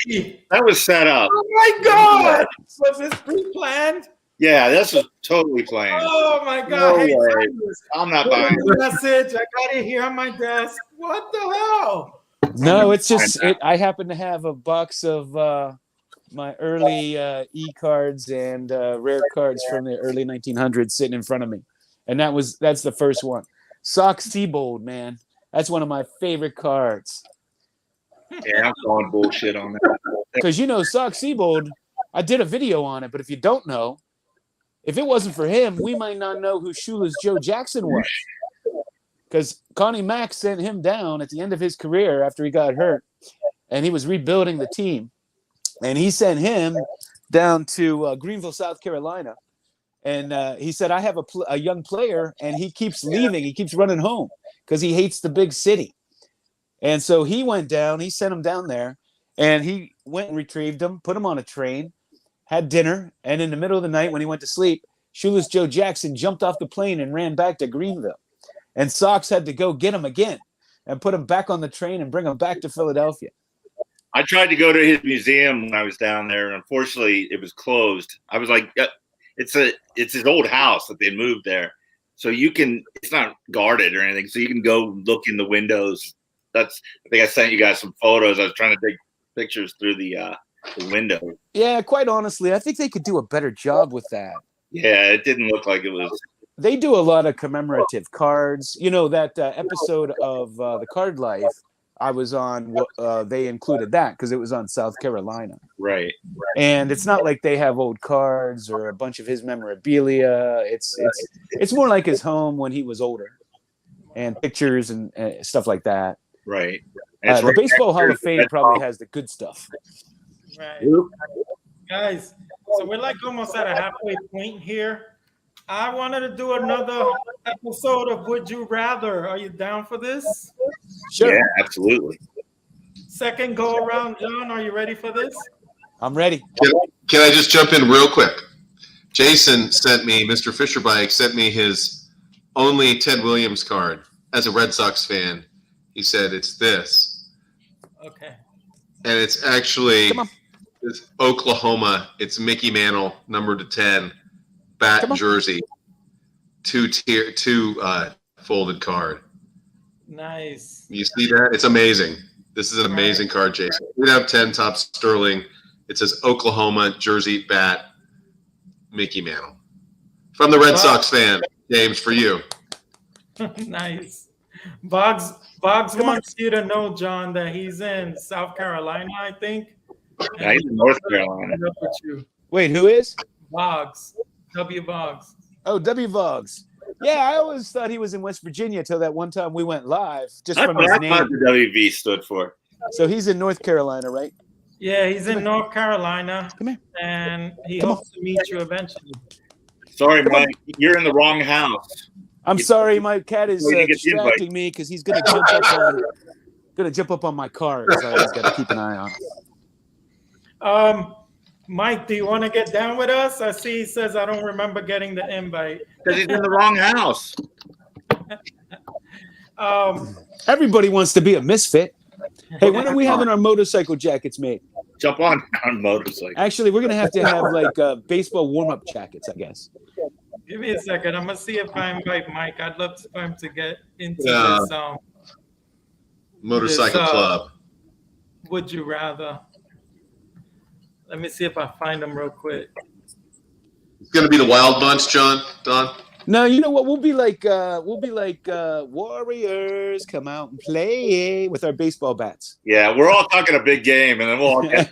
That was set up. Oh my God! Was this pre-planned? Yeah, this was totally planned. Oh my God! No hey, way. I'm not buying it. Message. I got it here on my desk. What the hell? No, it's just I happen to have a box of my early e-cards and rare cards from the early 1900s sitting in front of me, and that's the first one. Sock Seabold, man, that's one of my favorite cards. Yeah, I'm calling bullshit on that. Because Sock Seabold, I did a video on it, but if you don't know, if it wasn't for him, we might not know who Shoeless Joe Jackson was. Because Connie Mack sent him down at the end of his career after he got hurt, and he was rebuilding the team. And he sent him down to Greenville, South Carolina. And he said, I have a young player, and he keeps leaving. He keeps running home because he hates the big city. And so he went down. He sent him down there, and he went and retrieved him, put him on a train, had dinner, and in the middle of the night when he went to sleep, Shoeless Joe Jackson jumped off the plane and ran back to Greenville. And Sox had to go get him again and put him back on the train and bring him back to Philadelphia. I tried to go to his museum when I was down there, and unfortunately it was closed. I was like, it's his old house that they moved there. So it's not guarded or anything. So you can go look in the windows. I think I sent you guys some photos. I was trying to take pictures through the window. Yeah, quite honestly, I think they could do a better job with that. Yeah, it didn't look like it was they do a lot of commemorative cards. You know, that episode of The Card Life I was on, they included that because it was on South Carolina. Right. And it's not like they have old cards or a bunch of his memorabilia. It's more like his home when he was older, and pictures and stuff like that. Right. The Baseball Hall of Fame probably has the good stuff. Right. Guys, so we're like almost at a halfway point here. I wanted to do another episode of Would You Rather. Are you down for this? Sure. Yeah, absolutely. Second go around, John. Are you ready for this? I'm ready. Can I just jump in real quick? Jason sent me, Mr. Fisherbike sent me his only Ted Williams card as a Red Sox fan. He said it's this. Okay. And it's actually it's Oklahoma. It's Mickey Mantle, number to 10, bat jersey, two folded card. Nice. You see that? It's amazing. This is an amazing card, Jason. 3/10 top sterling. It says Oklahoma jersey bat, Mickey Mantle. From the Red Sox fan, James, for you. Nice. Boggs wants you to know, John, that he's in South Carolina, I think. Yeah, he's in North Carolina. Wait, who is? Boggs. W. Boggs. Oh, W. Boggs. Yeah, I always thought he was in West Virginia till that one time we went live, just from his That's name. what the WV stood for. So he's in North Carolina, right? Yeah, he's in North Carolina. Come here. And he hopes to meet you eventually. Sorry, Mike. You're in the wrong house. I'm sorry, my cat is distracting me because he's gonna jump up on my car. So I just got to keep an eye on. Mike, do you want to get down with us? I see he says I don't remember getting the invite. Because he's in the wrong house. Everybody wants to be a misfit. Hey, when are we having our motorcycle jackets made? Jump on motorcycle. Actually, we're gonna have like baseball warm-up jackets, I guess. Give me a second. I'm gonna see if I invite Mike. I'd love for him to get into this Motorcycle club. Would you rather? Let me see if I find him real quick. It's gonna be the Wild Bunch, Don. No, you know what? We'll be like Warriors, come out and play with our baseball bats. Yeah, we're all talking a big game, and then we'll all get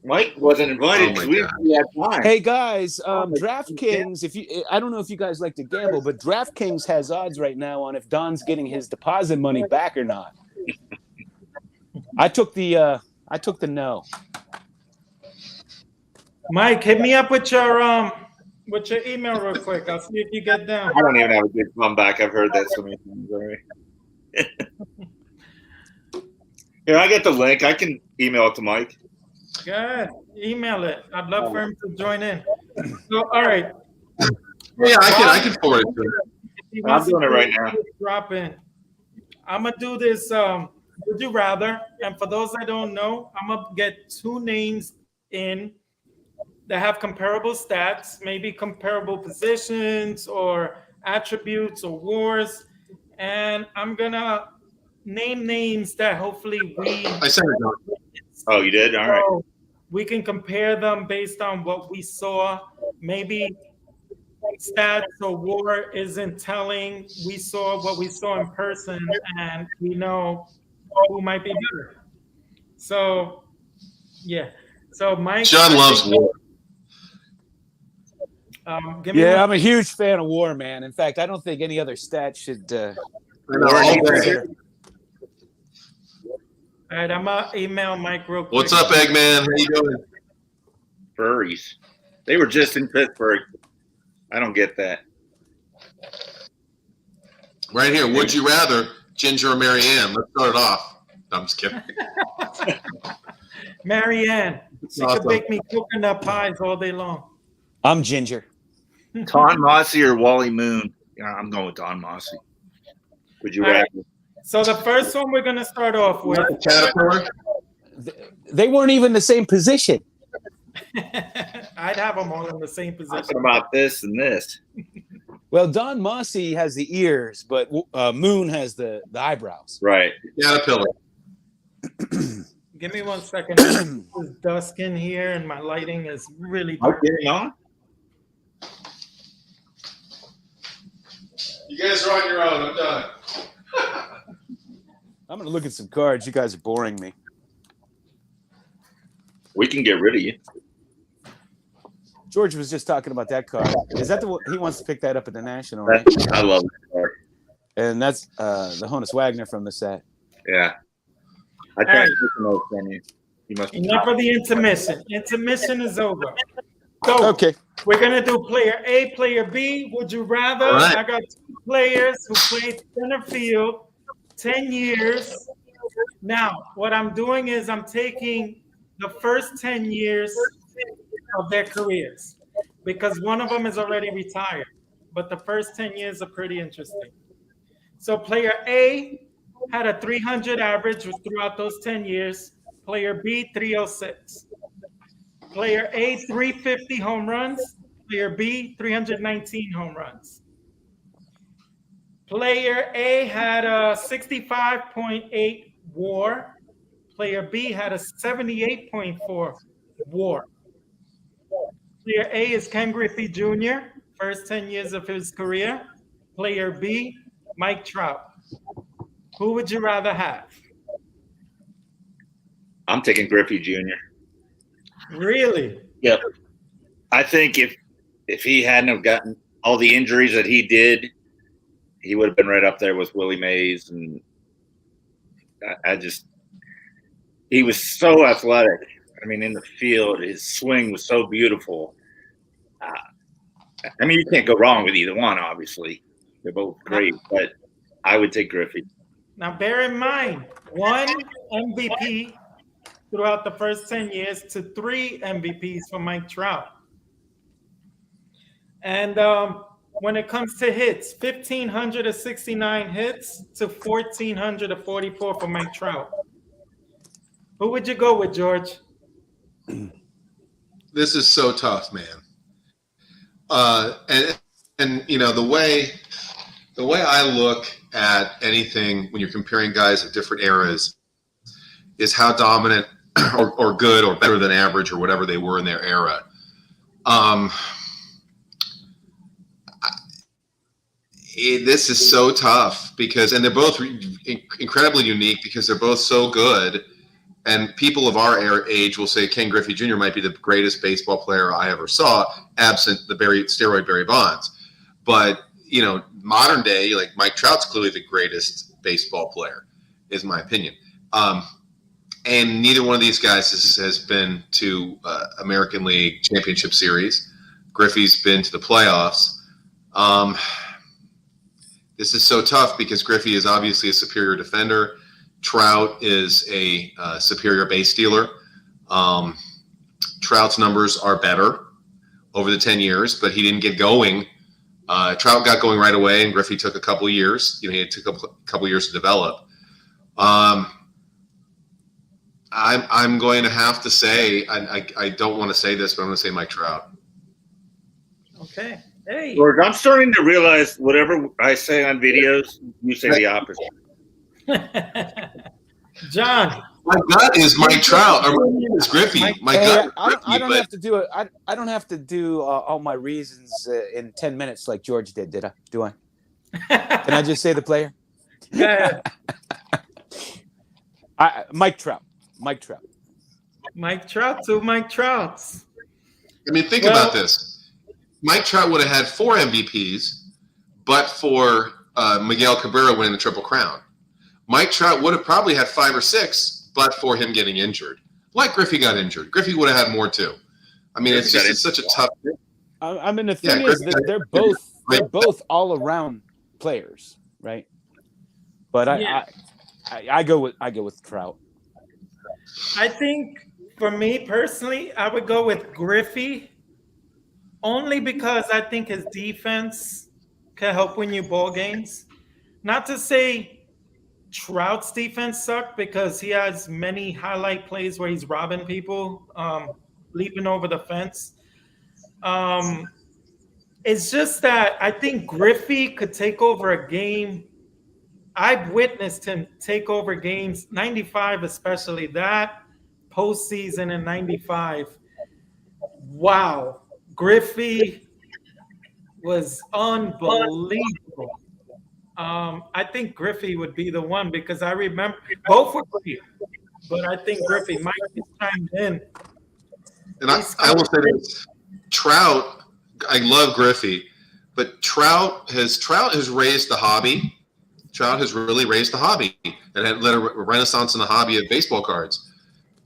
Mike wasn't invited because we had time. Hey guys, DraftKings. I don't know if you guys like to gamble, but DraftKings has odds right now on if Don's getting his deposit money back or not. I took the no. Mike, hit me up with your email real quick. I'll see if you get down. I don't even have a good comeback. I've heard that so many times already. Here, I get the link. I can email it to Mike. Good. Email it. I'd love for him to join in. So, all right. Yeah, I can forward it to him. I'm doing it right now. Drop in. I'm gonna do this. Would you rather? And for those that don't know, I'm gonna get two names in that have comparable stats, maybe comparable positions or attributes or wars, and I'm gonna name names that hopefully I sent it down. Oh, you did? All right. So we can compare them based on what we saw. Maybe stats or war isn't telling. We saw what we saw in person, and we know who might be better. So, yeah. So Mike. John loves war. I'm a huge fan of war, man. In fact, I don't think any other stat should. All right, I'm gonna email Mike real quick. What's up, Eggman? How you doing? Furries. They were just in Pittsburgh. I don't get that. Right here. Would you rather Ginger or Marianne? Let's start it off. No, I'm just kidding. Marianne. She could bake me coconut pies all day long. I'm Ginger. Don Mossy or Wally Moon? Yeah, I'm going with Don Mossy. Would you rather? So the first one we're going to start off with. Caterpillar? They weren't even the same position. I'd have them all in the same position. Talking about this and this. Well, Don Mossy has the ears, but Moon has the eyebrows. Right. Caterpillar. Give me 1 second. There's dusk in here, and my lighting is really dark. Getting on? You guys are on your own. I'm done. I'm gonna look at some cards. You guys are boring me. We can get rid of you. George was just talking about that card. Is that the one he wants to pick that up at the National? Right? I love that card. And that's the Honus Wagner from the set. Yeah. I tried to take notes from you. You must Enough of the intermission. Intermission is over. So Okay. we're gonna do player A, player B. Would you rather? Right. I got two players who played center field 10 years. Now, what I'm doing is I'm taking the first 10 years of their careers because one of them is already retired, but the first 10 years are pretty interesting. So player A had a 300 average throughout those 10 years. Player B, 306. Player A, 350 home runs. Player B, 319 home runs. Player A had a 65.8 WAR. Player B had a 78.4 WAR. Player A is Ken Griffey Jr., first 10 years of his career. Player B, Mike Trout. Who would you rather have? I'm taking Griffey Jr. Really? Yep. I think if he hadn't have gotten all the injuries that he did, he would have been right up there with Willie Mays. And he was so athletic. I mean, in the field, his swing was so beautiful. I mean, you can't go wrong with either one, obviously. They're both great, but I would take Griffey. Now, bear in mind, one MVP throughout the first 10 years to 3 MVPs for Mike Trout. And when it comes to hits, 1,569 hits to 1,444 for Mike Trout. Who would you go with, George? This is so tough, man. And you know, the way I look at anything when you're comparing guys of different eras is how dominant or good or better than average or whatever they were in their era. This is so tough because, and they're both incredibly unique because they're both so good. And people of our age will say Ken Griffey Jr. might be the greatest baseball player I ever saw, absent the steroid Barry Bonds. But, you know, modern day, like Mike Trout's clearly the greatest baseball player, is my opinion. And neither one of these guys has been to American League Championship Series. Griffey's been to the playoffs. This is so tough because Griffey is obviously a superior defender. Trout is a superior base stealer. Trout's numbers are better over the 10 years, but he didn't get going. Trout got going right away, and Griffey took a couple years. You know, it took a couple years to develop. I'm going to have to say, I don't want to say this, but I'm going to say Mike Trout. Okay. Hey. George, I'm starting to realize whatever I say on videos, you say the opposite. John. My gut is Mike Trout, or it's Griffey. My gut. I don't have to do it. I don't have to do all my reasons in 10 minutes like George did. Did I? Do I? Can I just say the player? Yeah. Mike Trout. Mike Trout. Mike Trout to Mike Trouts. I mean, think about this. Mike Trout would have had 4 MVPs, but for Miguel Cabrera winning the Triple Crown. Mike Trout would have probably had 5 or 6, but for him getting injured. Like Griffey got injured. Griffey would have had more too. I mean, it's such a tough thing. I mean, the thing is that they're both all around players, right? But I go with Trout. I think for me personally, I would go with Griffey only because I think his defense can help win you ball games. Not to say Trout's defense sucked because he has many highlight plays where he's robbing people, leaping over the fence. It's just that I think Griffey could take over a game. I've witnessed him take over games, 95 especially, that postseason in 95. Wow. Griffey was unbelievable. I think Griffey would be the one because I remember both were great, but I think Griffey might have chimed in. And I will say this: Trout. I love Griffey, but Trout has raised the hobby. Trout has really raised the hobby and had led a renaissance in the hobby of baseball cards.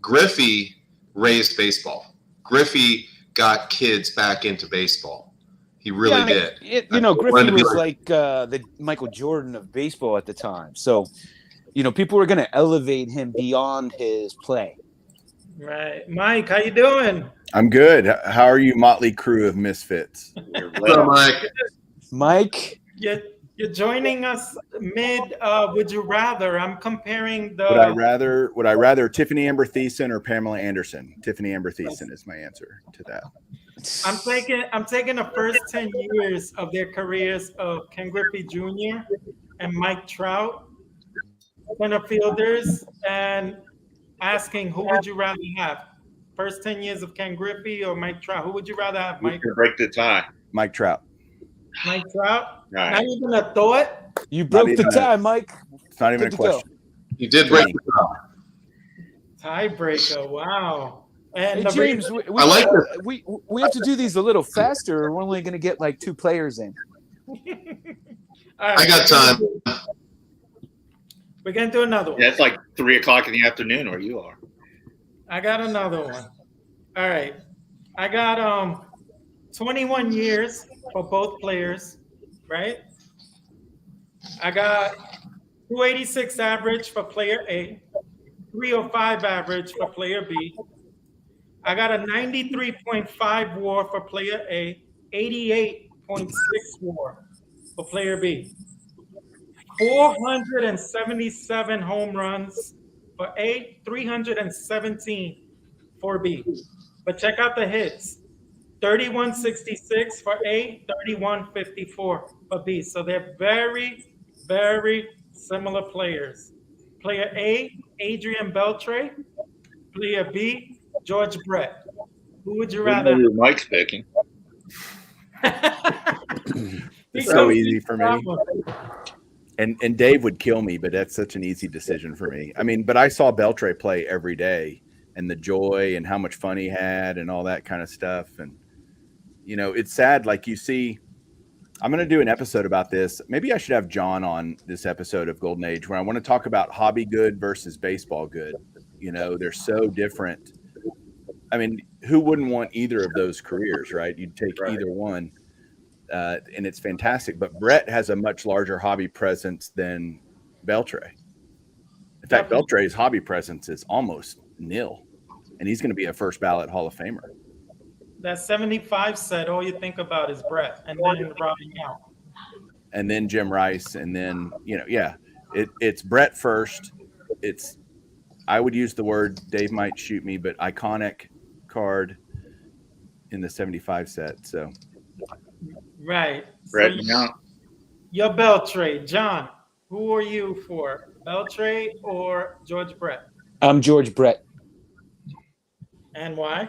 Griffey raised baseball. Griffey got kids back into baseball. He really did. Griffey was like the Michael Jordan of baseball at the time. So, people were going to elevate him beyond his play. Right. Mike, how you doing? I'm good. How are you, motley crew of misfits? So, Mike? You're joining us mid Would You Rather. I'm comparing the... Would I rather Tiffany Amber Thiessen or Pamela Anderson? Tiffany Amber Thiessen is my answer to that. I'm taking the first 10 years of their careers of Ken Griffey Jr. and Mike Trout, center fielders, and asking who would you rather have? First 10 years of Ken Griffey or Mike Trout? Who would you rather have, Mike? Break the tie. Mike Trout. Mike Trout? Right. Not even a thought? You broke the tie, Mike. It's not even a question. You did break the tie. Tiebreaker, wow. And hey, James, we have to do these a little faster. We're only going to get like 2 players in. Right, I got time. We're going to do another one. Yeah, it's like 3:00 in the afternoon where you are. I got another one. All right. I got 21 years for both players, right? I got 286 average for player A, 305 average for player B. I got a 93.5 WAR for player A, 88.6 WAR for player B. 477 home runs for A, 317 for B. But check out the hits. 3166 for A, 3154 for B. So they're very, very similar players. Player A, Adrian Beltre. Player B, George Brett. Who would you rather? Mike's picking. It's so easy for me. And Dave would kill me, but that's such an easy decision for me. I mean, but I saw Beltre play every day and the joy and how much fun he had and all that kind of stuff. And, it's sad. Like you see, I'm going to do an episode about this. Maybe I should have John on this episode of Golden Age where I want to talk about hobby good versus baseball good. They're so different. I mean, who wouldn't want either of those careers, right? You'd take either one. And it's fantastic. But Brett has a much larger hobby presence than Beltre. In fact, Beltre's hobby presence is almost nil. And he's going to be a first ballot Hall of Famer. That 75 set, all you think about is Brett and then Robbie out. And then Jim Rice. And then, it's Brett first. I would use the word, Dave might shoot me, but iconic card in the 75 set. So. Right. Brett, You're Beltre. John, who are you for? Beltre or George Brett? I'm George Brett. And why?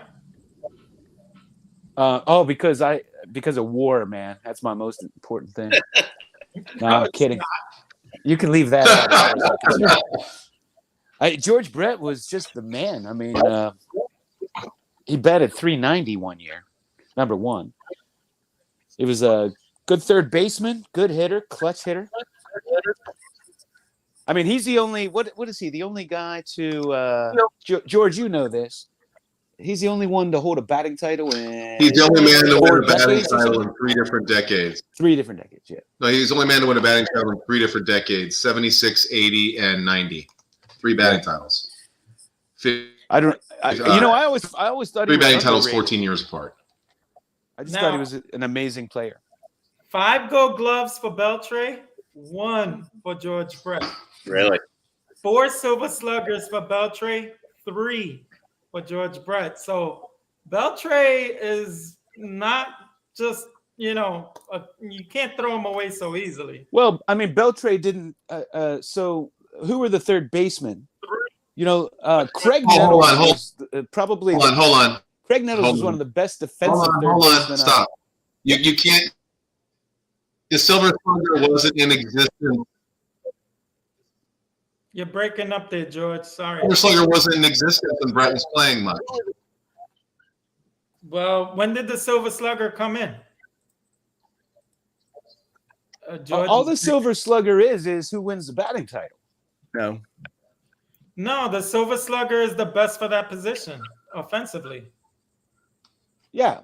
Because of war, man. That's my most important thing. No, I'm kidding. You can leave that out. George Brett was just the man. I mean, he batted 390 one year, number one. He was a good third baseman, good hitter, clutch hitter. I mean, he's the only what is he? The only guy to George, you know this. He's the only one to hold a batting title in. He's the only man to win a batting title in 3 different decades. 3 different decades, yeah. No, he's the only man to win a batting title in 3 different decades: 76, 80, and 90. 3 batting titles. I always thought 3 batting titles 14 years apart. I just thought he was an amazing player. 5 Gold Gloves for Beltre, 1 for George Brett. Really? 4 Silver Sluggers for Beltre, 3 for George Brett. So Beltre is not just, you can't throw him away so easily. Well, I mean, Beltre didn't. So who were the third basemen? Craig Nettles was probably. Hold on. Craig Nettles was one of the best defensive third basemen. Stop. You can't. The Silver Slugger wasn't in existence. You're breaking up there, George. Sorry. Silver Slugger wasn't in existence when Brett was playing much. Well, when did the Silver Slugger come in? George All the Silver Slugger is who wins the batting title. No. No, the Silver Slugger is the best for that position offensively. Yeah.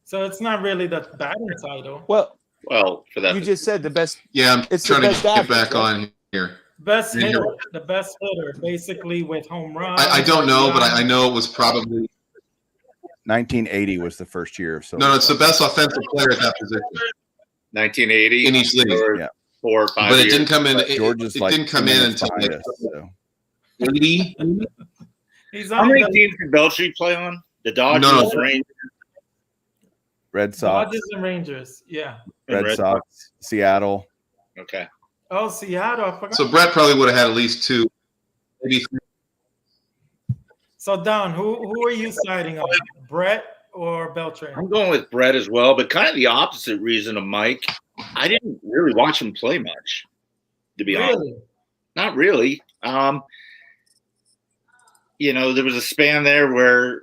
So it's not really the batting title. Well, for that. you just said the best. Yeah, I'm It's the trying to best get average, back right? on here. Best hitter, the best hitter, basically with home runs. I don't know, but I know it was probably 1980 was the first year of Silver. no. It's the best offensive player at that position 1980 in each league. or Yeah. 4 or 5 But it years. didn't come in. George It is like didn't come 2 in minutes until behind like us, so. 80. He's How on many the teams did Beltre play on? The Dodgers, No. Rangers, Red Sox, Dodgers and Rangers. Yeah. and Red Sox, Seattle. Okay. Oh, Seattle. I forgot. So Brett probably would have had at least 2, maybe 3. So Don, who are you siding on? Brett or Beltre? I'm going with Brett as well, but kind of the opposite reason of Mike. I didn't really watch him play much, to be honest. Really? Not really. There was a span there where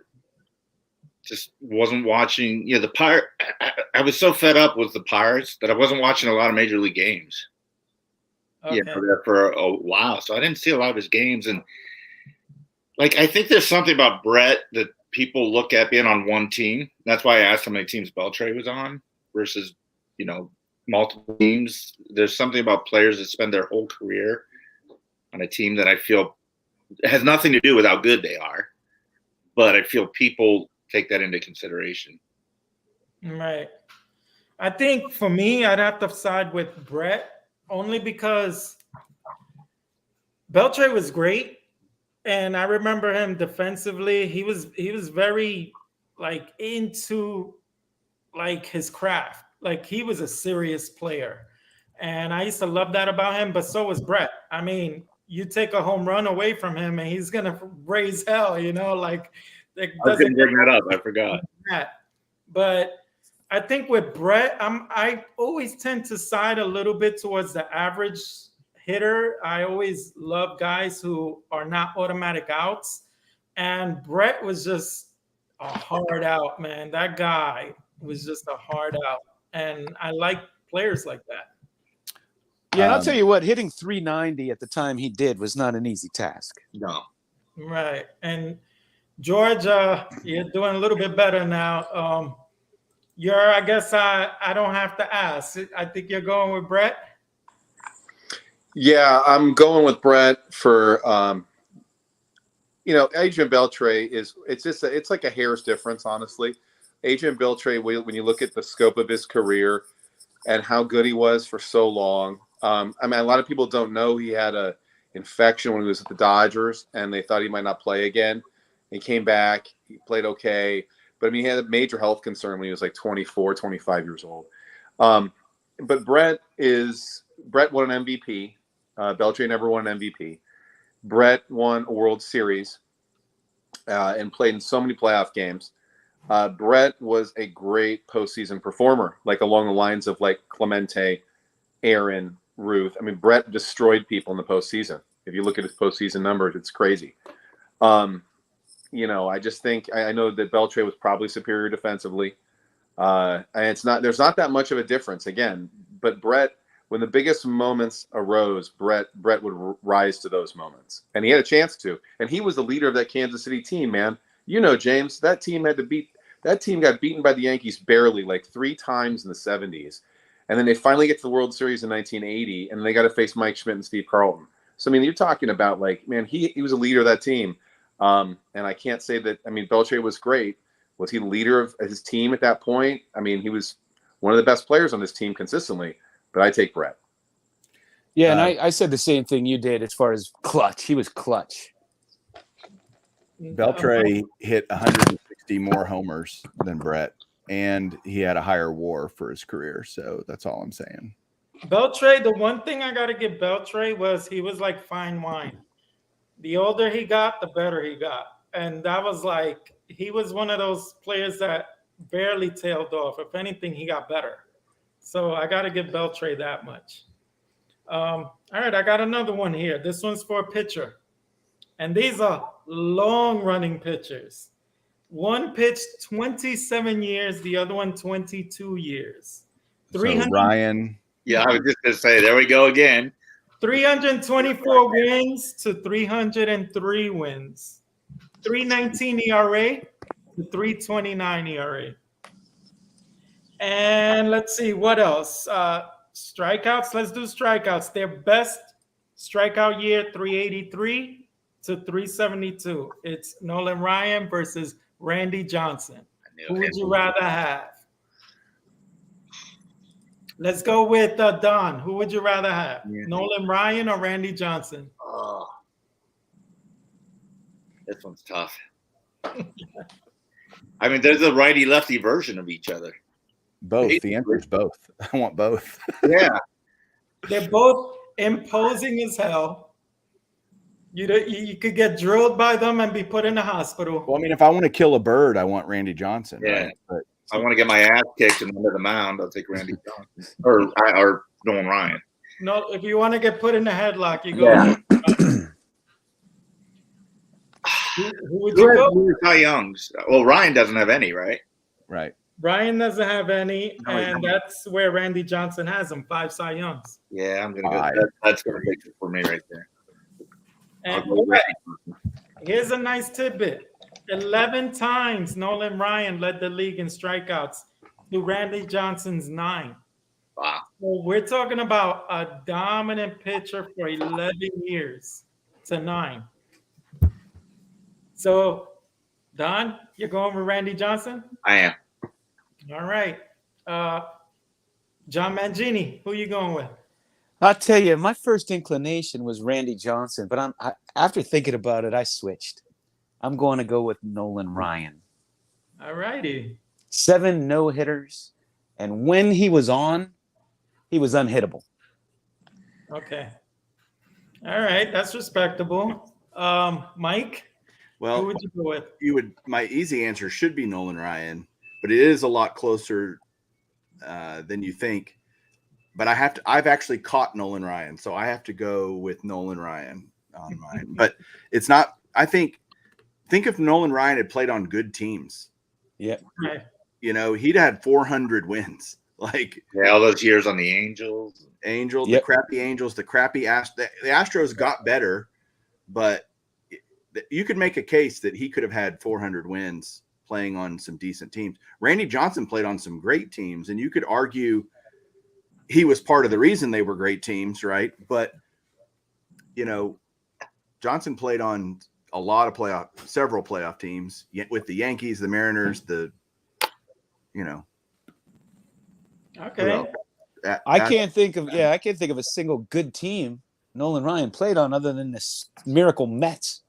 just wasn't watching. The Pirate. I was so fed up with the Pirates that I wasn't watching a lot of Major League games. Okay. There for a while, so I didn't see a lot of his games. And I think there's something about Brett that people look at being on one team. That's why I asked how many teams Beltre was on versus, multiple teams. There's something about players that spend their whole career on a team that I feel has nothing to do with how good they are, but I feel people take that into consideration. Right. I think for me, I'd have to side with Brett only because Beltre was great. And I remember him defensively. He was very into his craft. He was a serious player. And I used to love that about him, but so was Brett. I mean, you take a home run away from him and he's going to raise hell, I was going to bring that up. I forgot. But I think with Brett, I always tend to side a little bit towards the average hitter. I always love guys who are not automatic outs. And Brett was just a hard out, man. That guy was just a hard out. And I like players like that. Yeah, and I'll tell you what, hitting 390 at the time he did was not an easy task. No. Right. And George, you're doing a little bit better now. I guess I don't have to ask. I think you're going with Brett. Yeah, I'm going with Brett for Adrian Beltre it's like a hair's difference, honestly. Adrian Beltre, when you look at the scope of his career and how good he was for so long, a lot of people don't know he had a infection when he was at the Dodgers, and they thought he might not play again. He came back, he played okay, but he had a major health concern when he was 24, 25 years old. But Brett won an MVP. Beltre never won an MVP. Brett won a World Series and played in so many playoff games. Brett was a great postseason performer, along the lines of Clemente, Aaron, Ruth. Brett destroyed people in the postseason. If you look at his postseason numbers, it's crazy. I just think I know that Beltre was probably superior defensively. And there's not that much of a difference again, but Brett, when the biggest moments arose, Brett would rise to those moments, and he had a chance to. And he was the leader of that Kansas City team, man. James, that team got beaten by the Yankees barely 3 times in the 70s. And then they finally get to the World Series in 1980, and they got to face Mike Schmidt and Steve Carlton. So, you're talking about he was a leader of that team. And I can't say that, Beltre was great. Was he the leader of his team at that point? He was one of the best players on this team consistently, but I take Brett. Yeah, and I said the same thing you did as far as clutch. He was clutch. Beltre hit 160 more homers than Brett, and he had a higher WAR for his career. So that's all I'm saying. Beltre, the one thing I got to give Beltre was he was like fine wine. The older he got, the better he got. And that was he was one of those players that barely tailed off. If anything, he got better. So I got to give Beltre that much. All right, I got another one here. This one's for a pitcher. And these are long-running pitchers. One pitched 27 years, the other one 22 years. So Ryan. Yeah, I was just going to say, there we go again. 324 wins to 303 wins. 319 ERA to 329 ERA. And let's see, what else? Strikeouts, let's do strikeouts. Their best strikeout year, 383 to 372. It's Nolan Ryan versus Randy Johnson. Who would you rather have? Let's go with Don. Who would you rather have? Yeah. Nolan Ryan or Randy Johnson? Oh, this one's tough. I mean, there's a righty-lefty version of each other. Both. The answer is both. I want both. Yeah. They're both imposing as hell. You could get drilled by them and be put in the hospital. Well, I mean, if I want to kill a bird, I want Randy Johnson. Yeah. Right? But If I want to get my ass kicked and under the mound, I'll take Randy Johnson or Nolan Ryan. No, if you want to get put in the headlock, you go. Yeah. Who would you go? Cy Youngs. Well, Ryan doesn't have any, right? right. Ryan doesn't have any, No, he and doesn't. that's where Randy Johnson has him, 5 Cy Youngs. Yeah, I'm gonna go. Five. That's gonna be it for me right there. I'll And go with here's a nice tidbit. 11 times Nolan Ryan led the league in strikeouts to Randy Johnson's 9. Wow. So we're talking about a dominant pitcher for 11 years to 9. So, Don, you're going with Randy Johnson? I am. All right. John Mangini, who you going with? I'll tell you, my first inclination was Randy Johnson, but after thinking about it, I switched. I'm going to go with Nolan Ryan. All righty. 7 no-hitters, and when he was on, he was unhittable. Okay. All right, that's respectable. Mike, who Well, would you go with? my easy answer should be Nolan Ryan, but it is a lot closer than you think. But I've actually caught Nolan Ryan, so I have to go with Nolan Ryan on mine. But it's not. I think if Nolan Ryan had played on good teams, Yeah. Right. He'd had 400 wins. Like Yeah, all those years on the Angels. Angels, Yep. the crappy Angels, the crappy the Astros got better, but you could make a case that he could have had 400 wins playing on some decent teams. Randy Johnson played on some great teams, and you could argue he was part of the reason they were great teams, right? But Johnson played on a lot of several playoff teams with the Yankees, the Mariners, Okay. I can't think of a single good team Nolan Ryan played on other than this miracle Mets.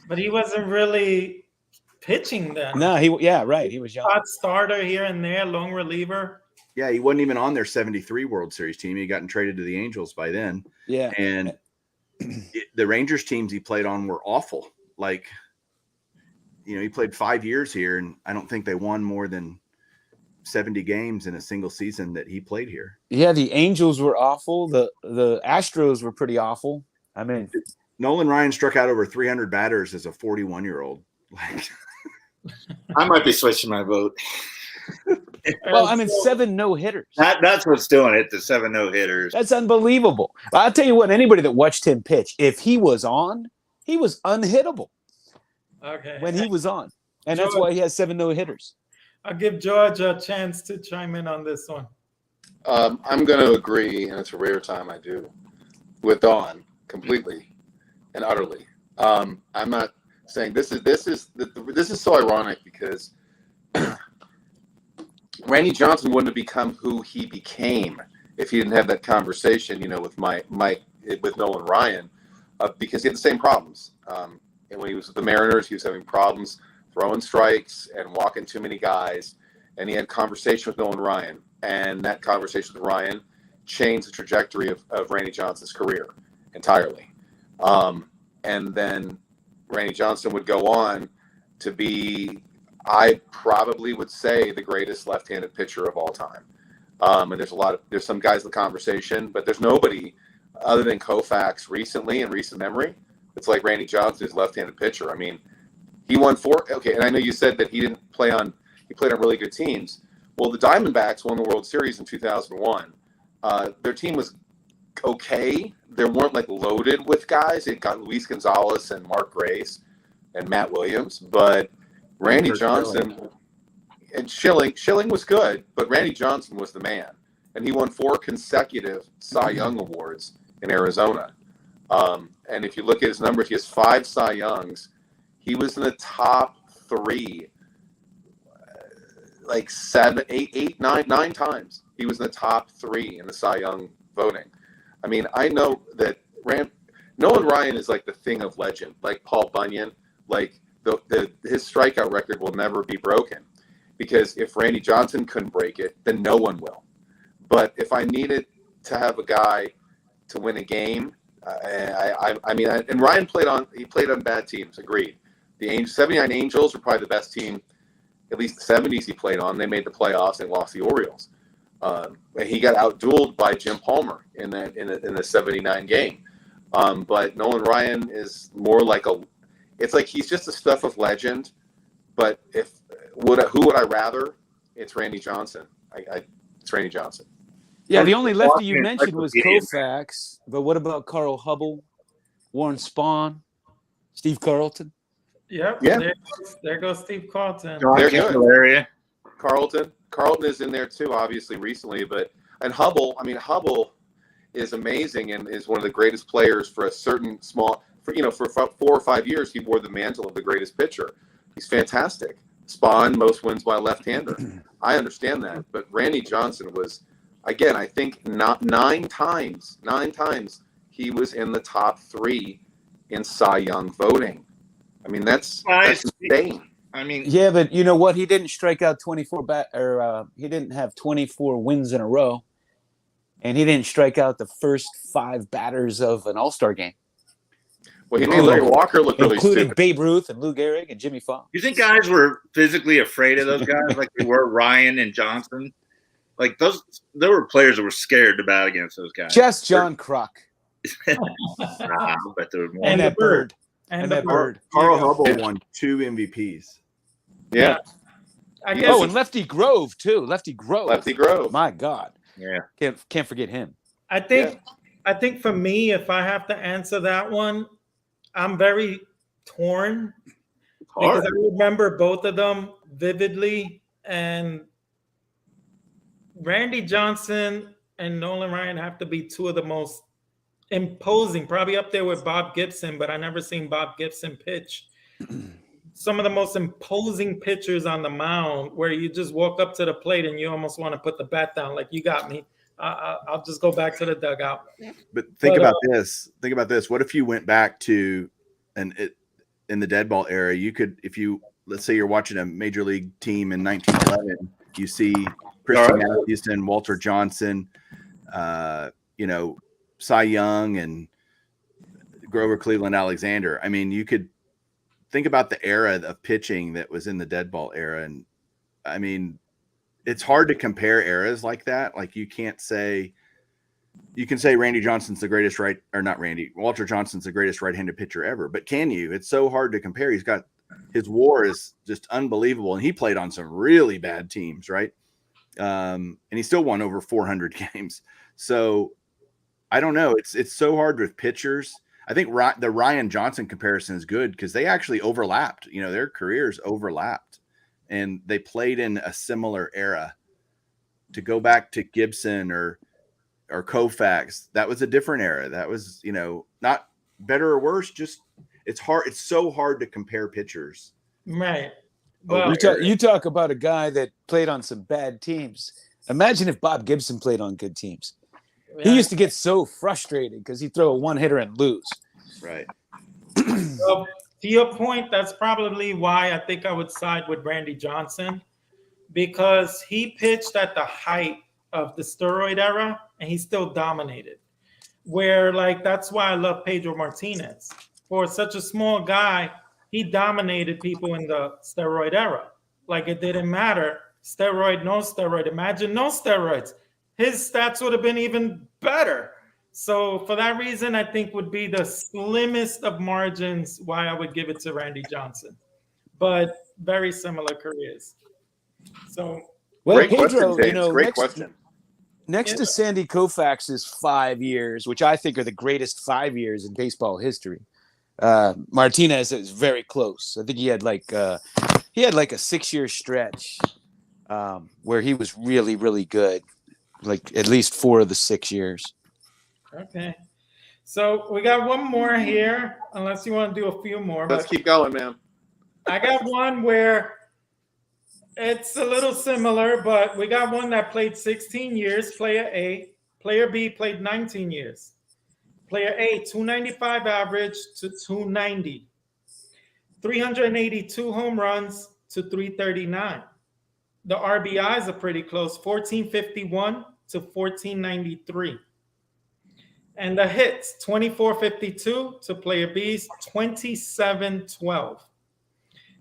But he wasn't really pitching then. No, he was young. Hot starter here and there, long reliever. Yeah, he wasn't even on their 73 World Series team. He gotten traded to the Angels by then. Yeah. And the Rangers teams he played on were awful. Like, he played 5 years here, and I don't think they won more than 70 games in a single season that he played here. Yeah, the Angels were awful. The Astros were pretty awful. I mean, Nolan Ryan struck out over 300 batters as a 41-year-old. Like, I might be switching my vote. well, I mean, 7 no-hitters. That's what's doing it. The 7 no-hitters. That's unbelievable. I'll tell you what, anybody that watched him pitch, if he was on, he was unhittable Okay. when he was on. And that's George. why he has 7 no-hitters. I'll give George a chance to chime in on this one. I'm going to agree, and it's a rare time I do, with Dawn completely and utterly. I'm not saying this is so ironic because Randy Johnson wouldn't have become who he became if he didn't have that conversation, with with Nolan Ryan, because he had the same problems. And when he was with the Mariners, he was having problems throwing strikes and walking too many guys. And he had conversation with Nolan Ryan, and that conversation with Ryan changed the trajectory of Randy Johnson's career entirely. And then Randy Johnson would go on to be, I probably would say, the greatest left-handed pitcher of all time. And there's some guys in the conversation, but there's nobody other than Koufax recently in recent memory. It's like Randy Johnson is left-handed pitcher. I mean, he won 4. Okay, and I know you said that he played on really good teams. Well, the Diamondbacks won the World Series in 2001. Their team was okay. They weren't like loaded with guys. It got Luis Gonzalez and Mark Grace and Matt Williams, but Randy Johnson and Schilling was good, but Randy Johnson was the man, and he won 4 consecutive Cy Young awards in Arizona. And if you look at his numbers, he has 5 Cy Youngs. He was in the top 3, like 7, 8, 9 times. He was in the top 3 in the Cy Young voting. I mean, I know that Nolan Ryan is like the thing of legend, like Paul Bunyan. Like his strikeout record will never be broken, because if Randy Johnson couldn't break it, then no one will. But if I needed to have a guy to win a game, and Ryan played on bad teams. Agreed. The 79 Angels were probably the best team, at least the 70s he played on. They made the playoffs and lost the Orioles. And he got outdueled by Jim Palmer in the 79 game. But Nolan Ryan is more like it's like he's just a stuff of legend. But who would I rather? It's Randy Johnson. It's Randy Johnson. Yeah, the only lefty you mentioned was Koufax, but what about Carl Hubble, Warren Spahn, Steve Carlton? Yep. Yeah. There goes Steve Carlton. They're good. Area. Carlton is in there too, obviously recently, and Hubble is amazing and is one of the greatest players for a certain for 4 or 5 years he wore the mantle of the greatest pitcher. He's fantastic. Spahn, most wins by a left-hander. I understand that, but Randy Johnson was, again, I think not 9 times he was in the top 3 in Cy Young voting. I mean, that's insane. I mean, yeah, but you know what? He didn't strike out 24 he didn't have 24 wins in a row, and he didn't strike out the first 5 batters of an All-Star game. Well, he made Larry Walker look really including stupid. Babe Ruth and Lou Gehrig and Jimmy Foxx. you think guys were physically afraid of those guys like they were Ryan and Johnson? Like there were players that were scared to bat against those guys. Just John Kruk I bet there was more. and that bird. And that bird. Carl Hubble won 2 MVPs. Yeah. I guess Oh, and Lefty Grove too. Lefty Grove. My God. Yeah. Can't forget him. I think for me, if I have to answer that one, I'm very torn because I remember both of them vividly, and Randy Johnson and Nolan Ryan have to be 2 of the most imposing, probably up there with Bob Gibson, but I never seen Bob Gibson pitch. Some of the most imposing pitchers on the mound, where you just walk up to the plate and you almost want to put the bat down, like, you got me. I'll just go back to the dugout. But think about this. Think about this. What if you went back to in the dead ball era? You could, let's say you're watching a major league team in 1911, you see Christian Mathewson, Walter Johnson, Cy Young, and Grover Cleveland Alexander. I mean, you could think about the era of pitching that was in the dead ball era, and I mean, it's hard to compare eras like that. Like you can say Randy Johnson's the greatest Walter Johnson's the greatest right-handed pitcher ever, but can you? It's so hard to compare. His WAR is just unbelievable, and he played on some really bad teams, right? And he still won over 400 games. So I don't know. It's so hard with pitchers. I think the Ryan Johnson comparison is good because they actually overlapped. Their careers overlapped, and they played in a similar era. To go back to Gibson or Koufax, that was a different era. That was, not better or worse. Just it's hard. It's so hard to compare pitchers. Right. Well, you talk about a guy that played on some bad teams. Imagine if Bob Gibson played on good teams. He used to get so frustrated because he'd throw a one-hitter and lose. Right. Well, to your point, that's probably why I think I would side with Randy Johnson, because he pitched at the height of the steroid era and he still dominated. That's why I love Pedro Martinez. For such a small guy, he dominated people in the steroid era. Like, it didn't matter. Steroid, no steroid. Imagine no steroids. his stats would have been even better. So for that reason, I think would be the slimmest of margins why I would give it to Randy Johnson. But very similar careers. So Well, Great Pedro, question, James. Great question. Next to Sandy Koufax's 5 years, which I think are the greatest 5 years in baseball history, Martinez is very close. I think he had like a 6-year stretch where he was really, really good, like at least 4 of the 6 years. okay. So we got one more here, unless you want to do a few more. Let's but keep going, man. I got one where it's a little similar, but we got one that played 16 years, player A. Player B played 19 years. Player A, 295 average to 290. 382 home runs to 339. The RBIs are pretty close, 1451 to 1493. And the hits, 2452 to player B's 2712.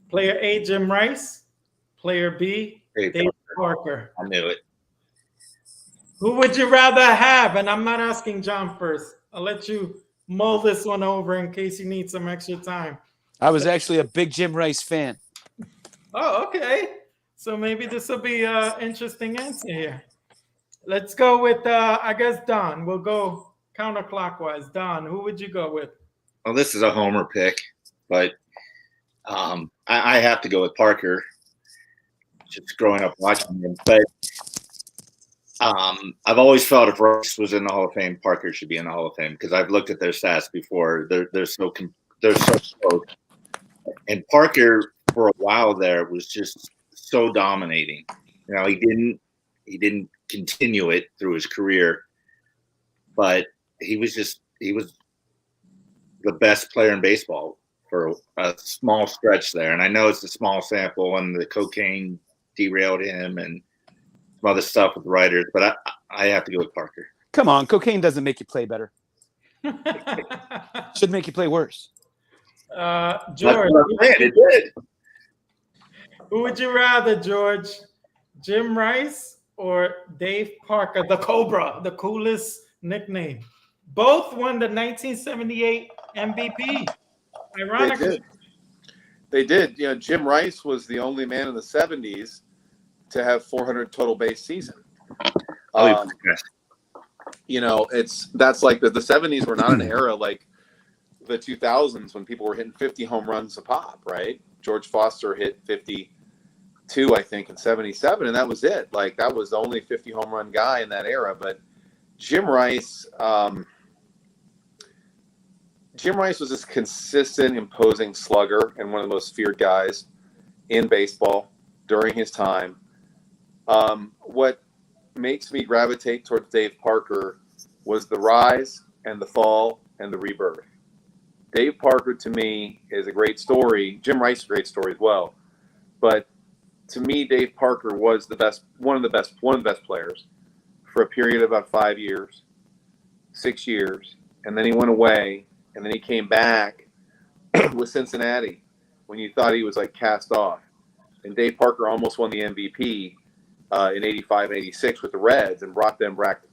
Player A, Jim Rice. Player B, Dave Parker. I knew it. Who would you rather have? And I'm not asking John first. I'll let you mull this one over in case you need some extra time. I was actually a big Jim Rice fan. Oh, okay. So maybe this will be an interesting answer here. Let's go with, I guess, Don. We'll go counterclockwise. Don, who would you go with? Well, this is a homer pick, but I have to go with Parker. Just growing up watching him, but I've always felt if Rice was in the Hall of Fame, Parker should be in the Hall of Fame because I've looked at their stats before. They're so close. And Parker for a while there was just so dominating. You know, he didn't continue it through his career, but he was the best player in baseball for a small stretch there. And I know it's a small sample and the cocaine derailed him and some other stuff with the writers, but I have to go with Parker. Come on, cocaine doesn't make you play better. Should make you play worse. George, It did. who would you rather, George? Jim Rice or Dave Parker, the Cobra, the coolest nickname? Both won the 1978 MVP. Ironically. They did. You know, Jim Rice was the only man in the 70s to have 400 total base season. You know, that's like the 70s were not an era like the 2000s when people were hitting 50 home runs a pop, right? George Foster hit 52, I think, in 77, and that was it. Like, that was the only 50 home run guy in that era. But Jim Rice was this consistent, imposing slugger and one of the most feared guys in baseball during his time. What makes me gravitate towards Dave Parker was the rise and the fall and the rebirth. Dave Parker, to me, is a great story. Jim Rice is a great story as well. But to me, Dave Parker was one of the best players for a period of about 5 years, 6 years, and then he went away. And then he came back with Cincinnati when you thought he was like cast off. And Dave Parker almost won the MVP in 85, 86 with the Reds and brought them back to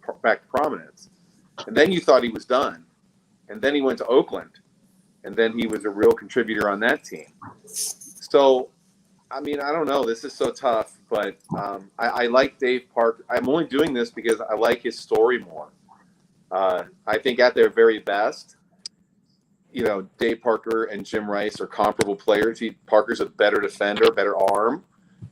prominence. And then you thought he was done. And then he went to Oakland. And then he was a real contributor on that team. So, I mean, I don't know. This is so tough. But I like Dave Parker. I'm only doing this because I like his story more. I think at their very best, you know, Dave Parker and Jim Rice are comparable players. Parker's a better defender, better arm.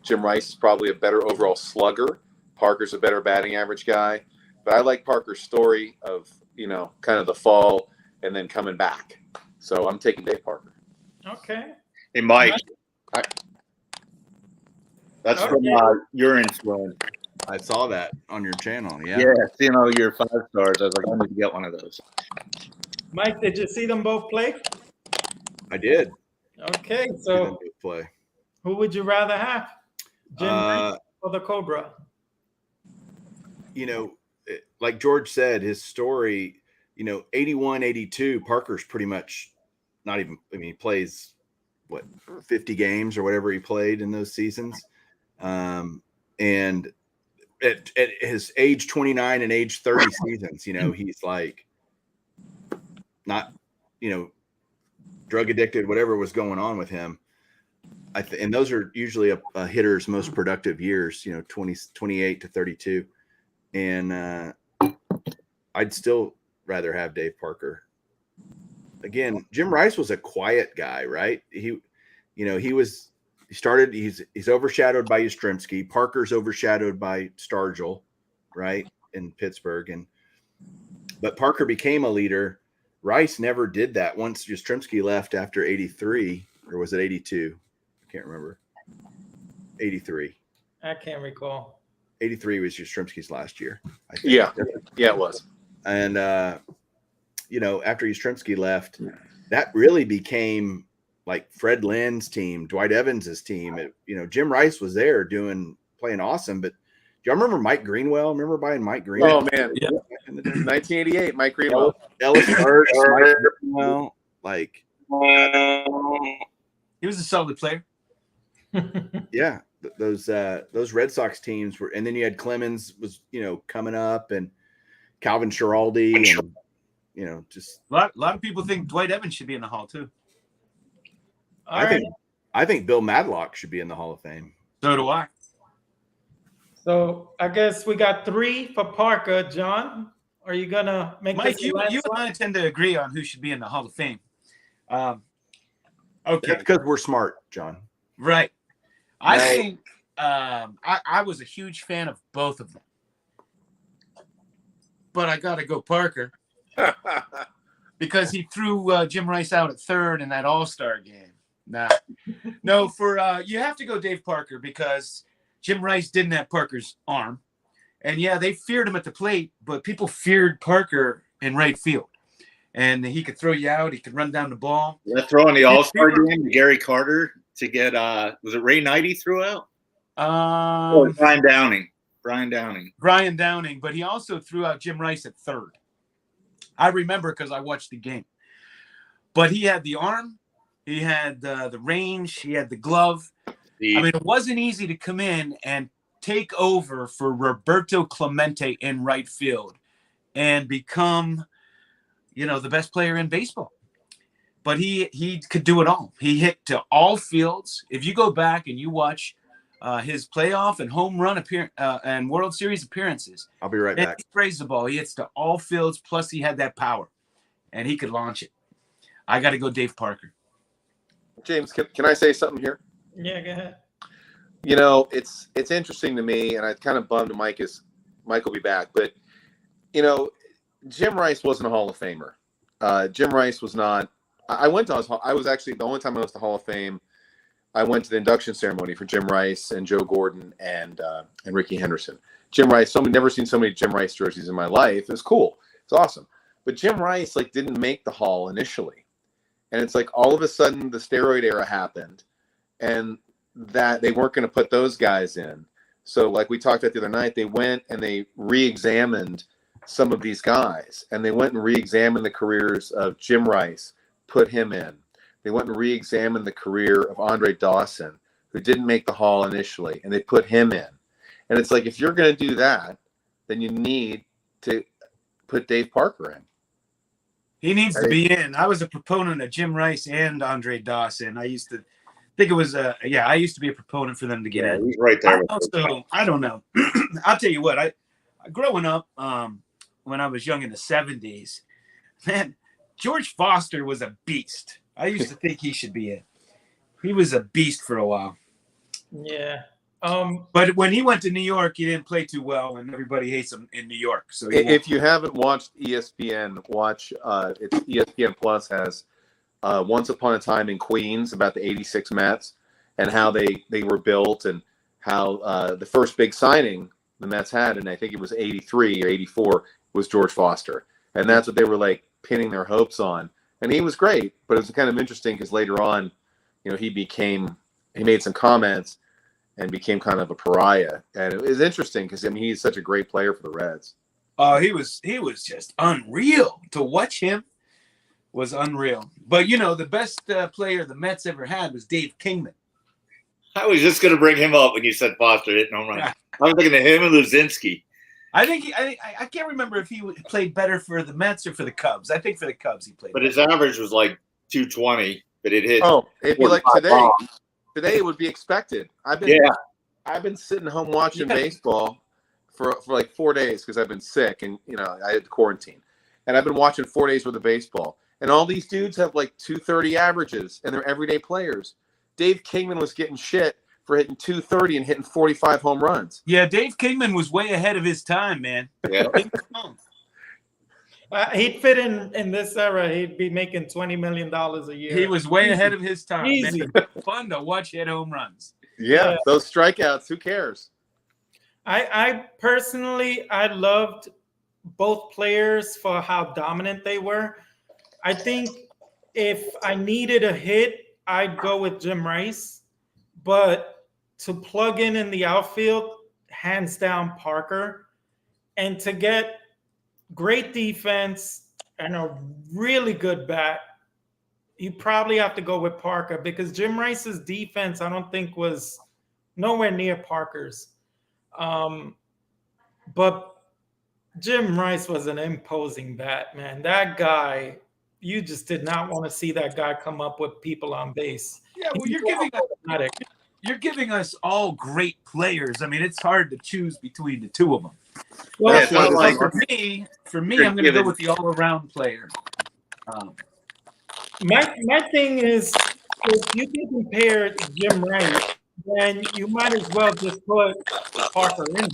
Jim Rice is probably a better overall slugger. Parker's a better batting average guy. But I like Parker's story of, you know, kind of the fall and then coming back. So I'm taking Dave Parker. Okay. Hey, Mike. That's from Urine Swilling. I saw that on your channel. Yeah. Yeah, seeing all your 5 stars, I was like, I need to get one of those. Mike, did you see them both play? I did. Okay, See them so both play. who would you rather have? Jim Rice or the Cobra? You know, like George said, his story, you know, 81, 82, Parker's pretty much not even, I mean, he plays, 50 games or whatever he played in those seasons. And at his age 29 and age 30 seasons, you know, he's like not, you know, drug addicted, whatever was going on with him. And those are usually a hitter's most productive years, you know, 28 to 32. And I'd still rather have Dave Parker. Again, Jim Rice was a quiet guy, right? He's overshadowed by Yastrzemski. Parker's overshadowed by Stargell, right, in Pittsburgh. But Parker became a leader. Rice never did that once Yastrzemski left after 83, or was it 82? I can't remember. 83. I can't recall. 83 was Yastrzemski's last year, I think. Yeah, it was. And, you know, after Yastrzemski left, that really became like Fred Lynn's team, Dwight Evans's team. You know, Jim Rice was there playing awesome. But do y'all remember Mike Greenwell? Remember buying Mike Greenwell? Oh, man. Yeah. 1988, Mike Greenwell. Ellis Burks, Mike Greenwell. Like, he was a solid player. yeah, those Red Sox teams were, and then you had Clemens was, you know, coming up, and Calvin Schiraldi, and you know, just A lot of people think Dwight Evans should be in the Hall too. I think Bill Madlock should be in the Hall of Fame. So do I. So I guess we got 3 for Parker. John, are you gonna make Mike, this you last and one? I tend to agree on who should be in the Hall of Fame. Okay, That's because we're smart, John. right. I think I was a huge fan of both of them, but I got to go Parker because he threw Jim Rice out at third in that All-Star game. Nah, no, you have to go Dave Parker because Jim Rice didn't have Parker's arm, and yeah, they feared him at the plate, but people feared Parker in right field, and he could throw you out. He could run down the ball. Yeah, throwing the All-Star game to Gary Carter to get was it Ray Knight he threw out? Brian Downing. Brian Downing, but he also threw out Jim Rice at third. I remember because I watched the game. But he had the arm, he had the range, he had the glove. I mean, it wasn't easy to come in and take over for Roberto Clemente in right field and become, you know, the best player in baseball. But he could do it all. He hit to all fields. If you go back and you watch his playoff and home run and World Series appearances, I'll be right back. He sprays the ball. He hits to all fields. Plus, he had that power, and he could launch it. I got to go Dave Parker. James, can I say something here? Yeah, go ahead. You know, it's interesting to me, and I kind of bummed Mike will be back, but you know, Jim Rice wasn't a Hall of Famer. Jim Rice was not. I was actually the only time I was to the Hall of Fame. I went to the induction ceremony for Jim Rice and Joe Gordon and Ricky Henderson. Jim Rice, never seen so many Jim Rice jerseys in my life. It was cool. It's awesome. But Jim Rice didn't make the Hall initially. And it's all of a sudden the steroid era happened and that they weren't going to put those guys in. So like we talked about the other night, they went and they re-examined some of these guys, and they went and re-examined the careers of Jim Rice, put him in. They went and re-examined the career of Andre Dawson, who didn't make the Hall initially, and they put him in. And it's if you're going to do that, then you need to put Dave Parker in. He needs to be in. I was a proponent of Jim Rice and Andre Dawson. I used to think it was I used to be a proponent for them to get in. He's right there. I don't know. I'll tell you what, growing up, when I was young in the 70s, man, George Foster was a beast. I used to think he should be in. He was a beast for a while. Yeah. But when he went to New York, he didn't play too well, and everybody hates him in New York. So if you haven't watched ESPN, watch. It's ESPN Plus has Once Upon a Time in Queens about the '86 Mets and how they were built and how the first big signing the Mets had, and I think it was '83 or '84, was George Foster, and that's what they were pinning their hopes on. And he was great, but it was kind of interesting because later on, he made some comments and became kind of a pariah. And it was interesting because he's such a great player for the Reds. He was just unreal. To watch him was unreal. But the best player the Mets ever had was Dave Kingman. I was just going to bring him up when you said Foster hitting home run. I was thinking of him and Luzinski. I can't remember if he played better for the Mets or for the Cubs. I think for the Cubs he played. But better. his average was like 220, but it hit. Oh, it'd be like 45 today. bombs. Today it would be expected. I've been sitting home watching baseball for like 4 days because I've been sick and I had to quarantine, and I've been watching 4 days worth of baseball. And all these dudes have like 230 averages, and they're everyday players. Dave Kingman was getting shit for hitting 230 and hitting 45 home runs. Yeah, Dave Kingman was way ahead of his time, man. Yeah. He'd fit in this era. He'd be making $20 million a year. He was way ahead of his time. Easy. Man. Fun to watch hit home runs. Yeah, those strikeouts. Who cares? I personally, I loved both players for how dominant they were. I think if I needed a hit, I'd go with Jim Rice. But to plug in the outfield, hands down Parker. And to get great defense and a really good bat, you probably have to go with Parker because Jim Rice's defense, I don't think was nowhere near Parker's. But Jim Rice was an imposing bat, man. That guy, you just did not want to see that guy come up with people on base. Yeah, well, you're giving us all great players. I mean, it's hard to choose between the two of them. Well, Yeah, so like- for me, I'm going to go with the all-around player. my thing is, if you can compare Jim Rice, then you might as well just put Parker in.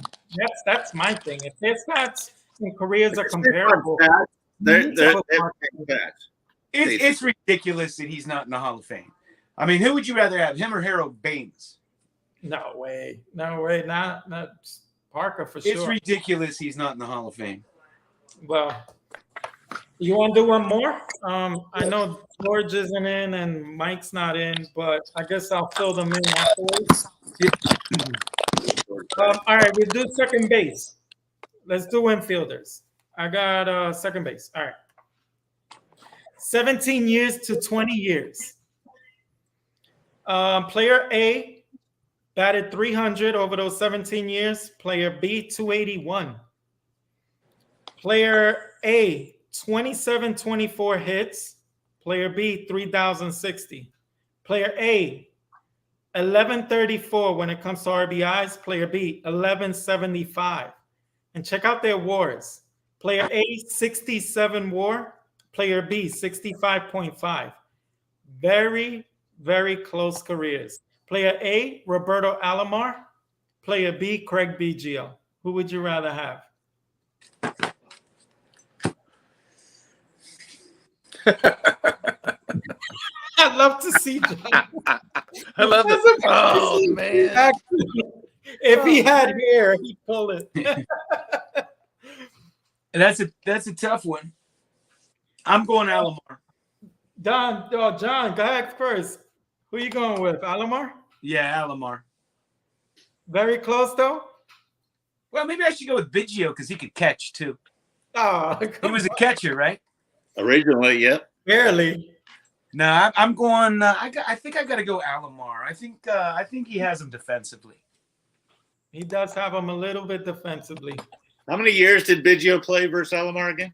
That's my thing. If their stats and careers are comparable, It's ridiculous that he's not in the Hall of Fame. I mean, who would you rather have, him or Harold Baines? no way, not Parker for It's sure. ridiculous he's not in the Hall of Fame. Well, you want to do one more? I know George isn't in and Mike's not in, but I guess I'll fill them in afterwards. All right, we'll do second base. Let's do infielders. I got second base. All right. 17 years to 20 years. Player A batted 300 over those 17 years. Player B, 281. Player A, 27-24 hits. Player B, 3,060. Player A, 1134 when it comes to RBIs. Player B, 1175. And check out their WARs. Player A, 67 WAR. Player B, 65.5. Very, very close careers. Player A, Roberto Alomar. Player B, Craig Biggio. Who would you rather have? I'd love to see John. I love it. Oh, man. If he had hair, he'd pull it. And that's a tough one. I'm going Alomar. John, go ahead first. Who you going with? Alomar? Yeah, Alomar. Very close, though? Well, maybe I should go with Biggio because he could catch, too. Oh, He was a catcher, right? Originally, yeah. barely. No, I'm going. I think I got to go Alomar. I think he has him defensively. He does have him a little bit defensively. How many years did Biggio play versus Alomar again?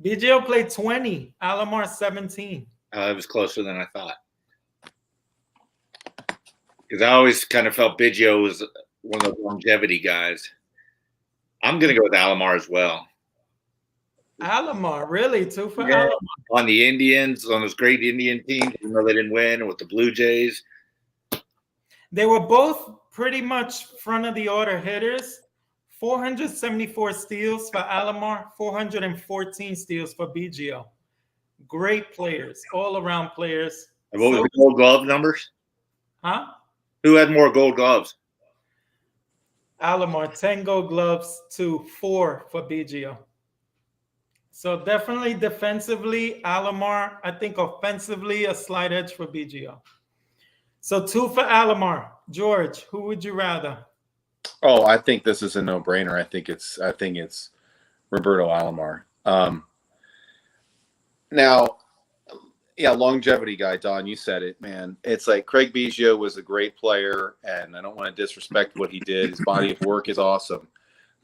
Biggio played 20, Alomar 17. It was closer than I thought. Because I always kind of felt Biggio was one of the longevity guys. I'm going to go with Alomar as well. Alomar, really? Two for Yeah. Alomar? On the Indians, on those great Indian teams, even though they didn't win, with the Blue Jays. They were both pretty much front of the order hitters. 474 steals for Alomar, 414 steals for Biggio. Great players, all-around players. And what was the Gold Glove numbers? Huh? Who had more Gold Gloves? Alomar, 10 gold gloves to 4 for Biggio. So definitely defensively, Alomar. I think offensively, a slight edge for Biggio. So 2 for Alomar. George, who would you rather? Oh, I think this is a no-brainer. I think it's Roberto Alomar. Now, Yeah, longevity guy, Don, you said it, man. It's like Craig Biggio was a great player, and I don't want to disrespect what he did. His body of work is awesome,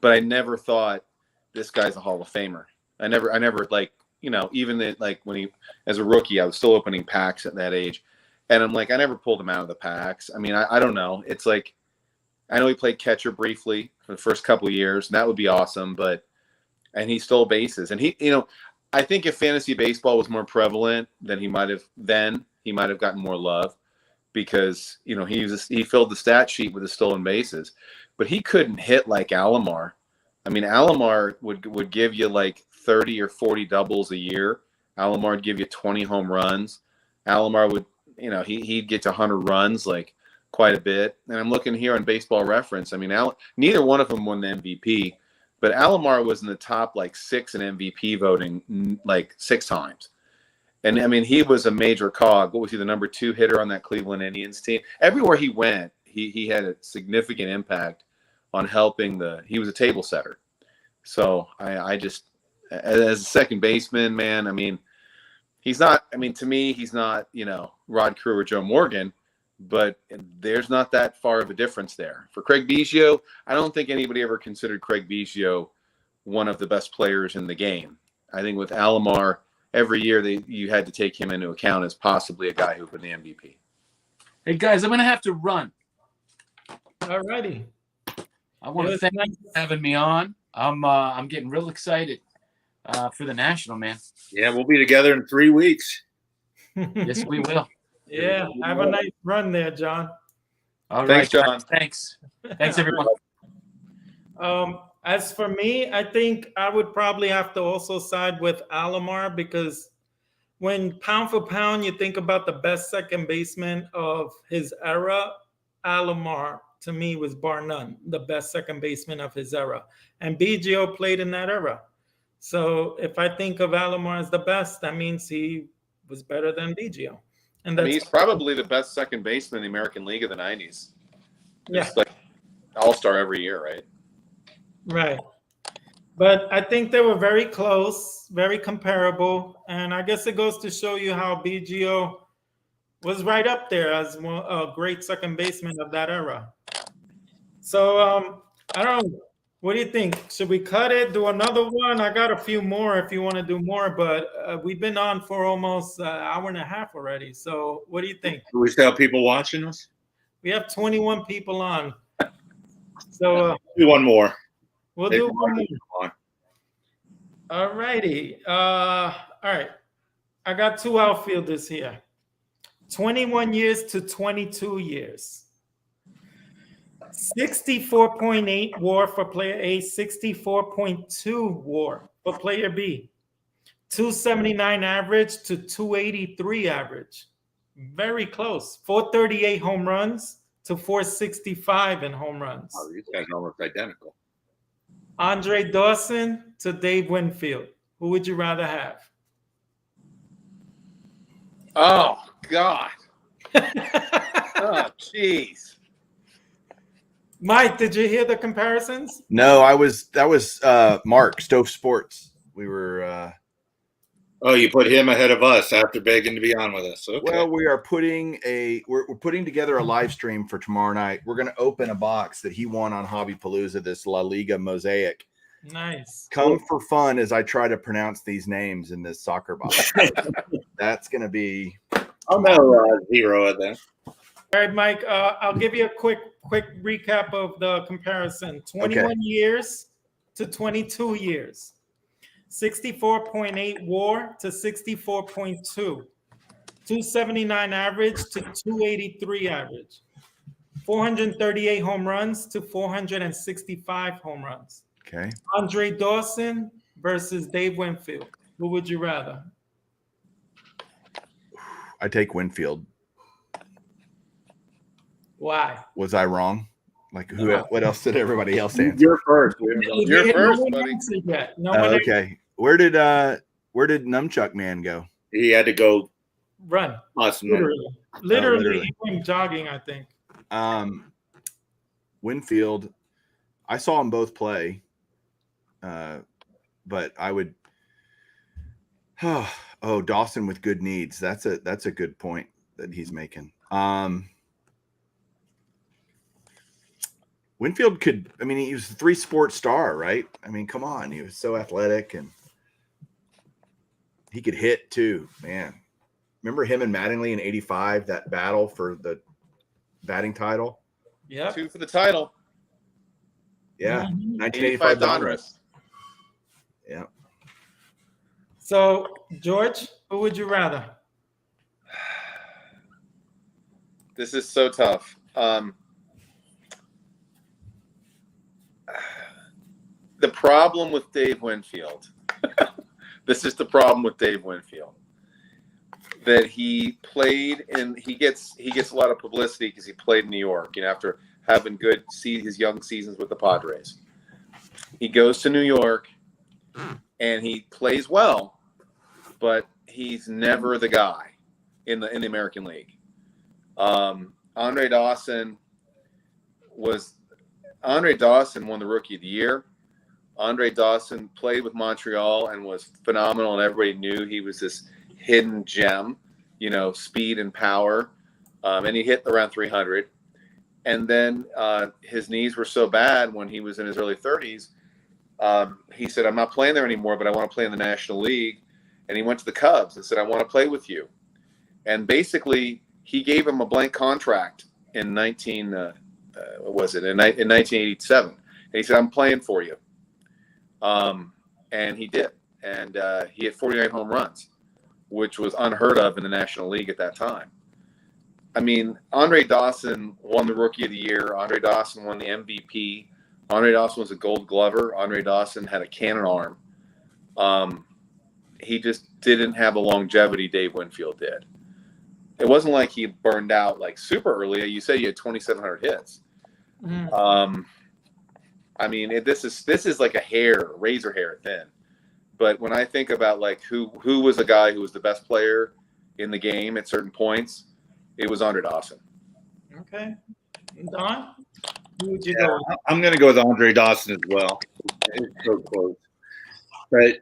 but I never thought this guy's a Hall of Famer. I never like, even like when he, as a rookie, I was still opening packs at that age, and I'm like, I never pulled him out of the packs. I mean, I don't know. It's like, I know he played catcher briefly for the first couple of years, and that would be awesome, and he stole bases, and he, I think if fantasy baseball was more prevalent, then he might have gotten more love because he filled the stat sheet with the stolen bases, but he couldn't hit like Alomar. I mean, Alomar would give you like 30 or 40 doubles a year. Alomar would give you 20 home runs. Alomar would, he'd get to 100 runs, like quite a bit. And I'm looking here on Baseball Reference. I mean, neither one of them won the MVP. But Alomar was in the top like 6 in MVP voting like 6 times. And I mean, he was a major cog. What was he, the number 2 hitter on that Cleveland Indians team? Everywhere he went, he had a significant impact on helping he was a table setter. So I just, as a second baseman, man, I mean, to me, he's not, Rod Crew or Joe Morgan, but there's not that far of a difference there. For Craig Biggio, I don't think anybody ever considered Craig Biggio one of the best players in the game. I think with Alomar, every year you had to take him into account as possibly a guy who would win the MVP. Hey, guys, I'm going to have to run. All righty. I want to thank you for having me on. I'm getting real excited for the National, man. Yeah, we'll be together in 3 weeks. Yes, we will. Yeah, have a nice run there, John. All Thanks, right, John. Thanks, everyone. As for me, I think I would probably have to also side with Alomar because when pound for pound you think about the best second baseman of his era, Alomar to me was bar none the best second baseman of his era, and Biggio played in that era. So if I think of Alomar as the best, that means he was better than Biggio. And he's probably the best second baseman in the American League of the 90s. Yeah. It's like all-star every year, right? Right. But I think they were very close, very comparable. And I guess it goes to show you how Biggio was right up there as a great second baseman of that era. So I don't know. What do you think? Should we cut it, do another one? I got a few more if you want to do more, but we've been on for almost an hour and a half already. So what do you think? Do we still have people watching us? We have 21 people on. So Do one more. we'll Maybe do one more. more. All righty. All right. I got 2 outfielders here. 21 years to 22 years. 64.8 WAR for player A, 64.2 WAR for player B. 279 average to 283 average. Very close. 438 home runs to 465 in home runs. Oh, these guys are almost identical. Andre Dawson to Dave Winfield. Who would you rather have? Oh, God. Oh, jeez. Mike, did you hear the comparisons? No, that was Mark Stove Sports. We were Oh, you put him ahead of us after begging to be on with us. Okay. well, we are we're putting together a live stream for tomorrow night. We're going to open a box that he won on Hobby Palooza, this La Liga Mosaic. Nice. Come for fun as I try to pronounce these names in this soccer box. That's going to be. I'll know zero of them. All right, Mike, I'll give you a quick recap of the comparison. 21 years to 22 years. 64.8 WAR to 64.2. 279 average to 283 average. 438 home runs to 465 home runs. Okay. Andre Dawson versus Dave Winfield. Who would you rather? I take Winfield. Why? Was I wrong? Like who? No. What else did everybody else answer? You're first. You're first, one buddy. answered yet. No one Okay. Where did Nunchuck Man go? He had to go run. awesome. Literally. literally. He went jogging, I think. Winfield. I saw them both play, but I would. Oh, Dawson with good needs. That's a good point that he's making. Winfield could, I mean, he was a 3-sport star, right? I mean, come on. He was so athletic and he could hit too, man. Remember him and Mattingly in 85, that battle for the batting title? Yeah. 2 for the title. Yeah. 1985 Donruss. Yeah. So, George, who would you rather? This is so tough. The problem with Dave Winfield, this is the problem with Dave Winfield, that he played and he gets a lot of publicity because he played in New York, after having his young seasons with the Padres. He goes to New York and he plays well, but he's never the guy in the American League. Andre Dawson won the Rookie of the Year. Andre Dawson played with Montreal and was phenomenal, and everybody knew he was this hidden gem, speed and power. And he hit around 300. And then his knees were so bad when he was in his early 30s. He said, I'm not playing there anymore, but I want to play in the National League. And he went to the Cubs and said, I want to play with you. And he gave him a blank contract in 1987. And he said, I'm playing for you. And he did. And he hit 49 home runs, which was unheard of in the National League at that time. I mean, Andre Dawson won the Rookie of the Year. Andre Dawson won the MVP. Andre Dawson was a Gold Glover. Andre Dawson had a cannon arm. He just didn't have the longevity Dave Winfield did. It wasn't like he burned out like super early. You said he had 2,700 hits. I mean, this is like a razor hair thin. But when I think about like who was the guy who was the best player in the game at certain points, it was Andre Dawson. Okay. Don, who would you go with? I'm going to go with Andre Dawson as well. It's so close. But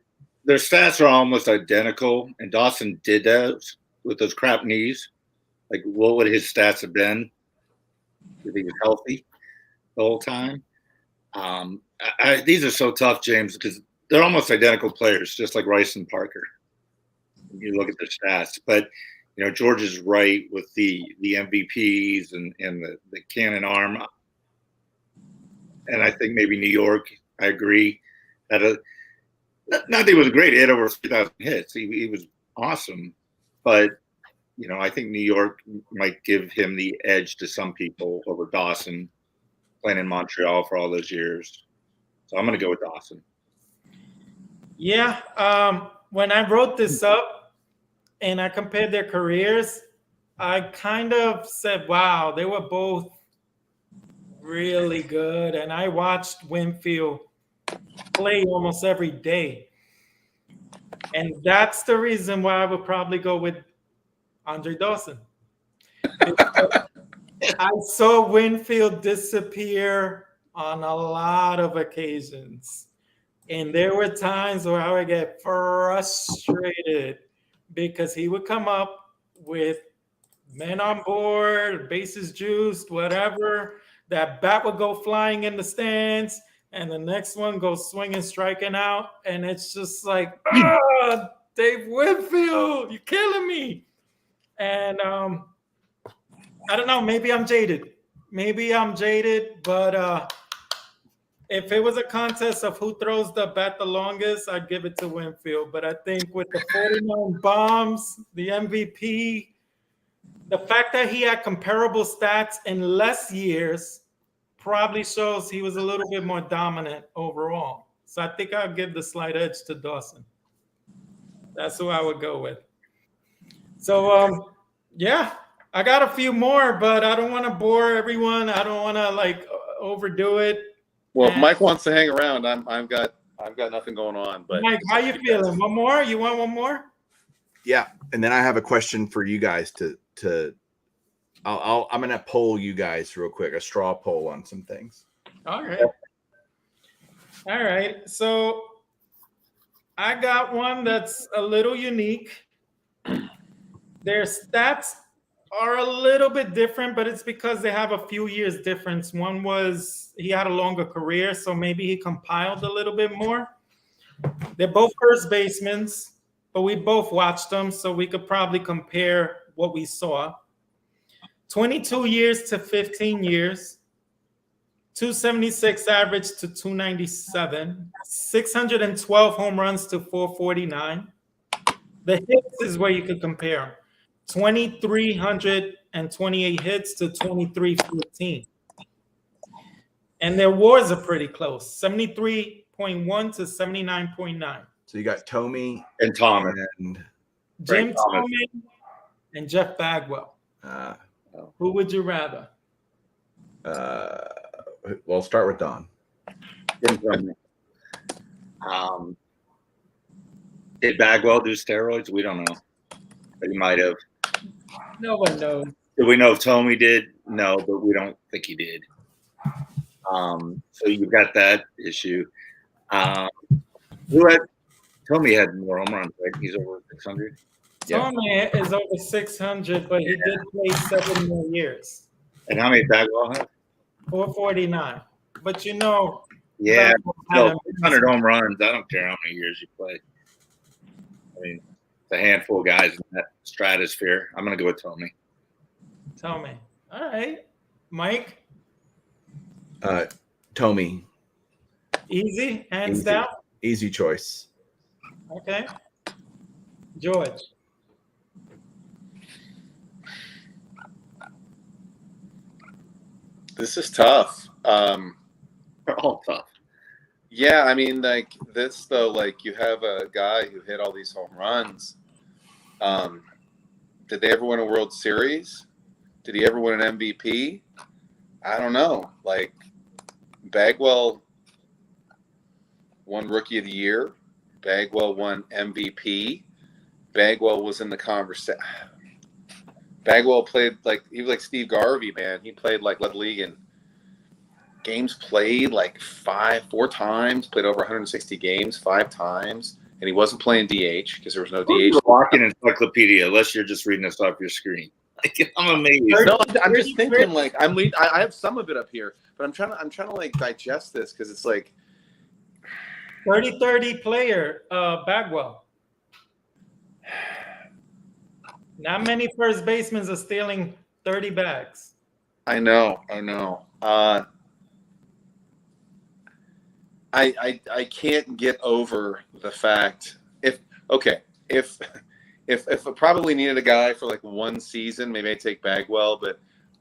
their stats are almost identical, and Dawson did those with those crap knees. Like, what would his stats have been if he was healthy the whole time? These are so tough, James, because they're almost identical players, just like Rice and Parker. You look at their stats, but George is right with the MVPs and the cannon arm, and I think maybe New York. I agree. Not that he was great; he had over 3,000 hits. He was awesome, but I think New York might give him the edge to some people over Dawson, playing in Montreal for all those years. So I'm going to go with Dawson. Yeah. When I wrote this up and I compared their careers, I kind of said, wow, they were both really good. And I watched Winfield play almost every day. And that's the reason why I would probably go with Andre Dawson. I saw Winfield disappear on a lot of occasions. And there were times where I would get frustrated because he would come up with men on board, bases juiced, whatever. That bat would go flying in the stands, and the next one goes swinging, striking out. And it's just like, Dave Winfield, you're killing me. And I don't know, maybe I'm jaded. But if it was a contest of who throws the bat the longest, I'd give it to Winfield. But I think with the 49 bombs, the MVP, the fact that he had comparable stats in less years probably shows he was a little bit more dominant overall. So I think I'll give the slight edge to Dawson. That's who I would go with. So, yeah, I got a few more, but I don't want to bore everyone. I don't want to overdo it. Well, if Mike wants to hang around, I've got nothing going on. But Mike, how you feeling? One more? You want one more? Yeah, and then I have a question for you guys I'm going to poll you guys real quick, a straw poll on some things. All right. So I got one that's a little unique. Their stats are a little bit different, but it's because they have a few years difference. One was he had a longer career, so maybe he compiled a little bit more. They're both first basemen, but we both watched them, so we could probably compare what we saw. 22 years to 15 years, 276 average to 297, 612 home runs to 449. The hits is where you could compare. 2,328 hits to 2,315. And their wars are pretty close, 73.1 to 79.9. So you got Thome And Thomas. and Jim Thomas. Thome and Jeff Bagwell. uh, Who would you rather? we'll start with Don. Did Bagwell do steroids? We don't know. But he might have. No one knows. Do we know if Thome did? No, but we don't think he did. So you've got that issue. Thome had more home runs, right? He's over 600. Yeah. Thome is over 600, but he did play 7 more years. And how many Bagwell have? 449. But you know, Yeah, Bagwell had no, a- 600 home runs. I don't care how many years you play. I mean, it's a handful of guys in that stratosphere. I'm going to go with Thome. Thome. All right. Mike, Thome, easy, hands Easy. down. easy choice. Okay. George. This is tough. They're all tough. Yeah, I mean, like this though, like you have a guy who hit all these home runs. Did they ever win a World Series? Did he ever win an MVP? I don't know. Like Bagwell won Rookie of the Year. Bagwell won MVP. Bagwell was in the conversation. Bagwell played like he was like Steve Garvey, man. He played like led the league in games played like 4 times. Played over 160 games 5 times, and he wasn't playing DH because there was no DH. Walking encyclopedia, unless you're just reading this off your scrreen. I'm amazed. No, I'm just thinking like I have some of it up here, but I'm trying to like digest this because it's like 30-30 player, Bagwell. Not many first basemen are stealing 30 bags. I know. I can't get over the fact if I probably needed a guy for like one season, maybe I'd take Bagwell, but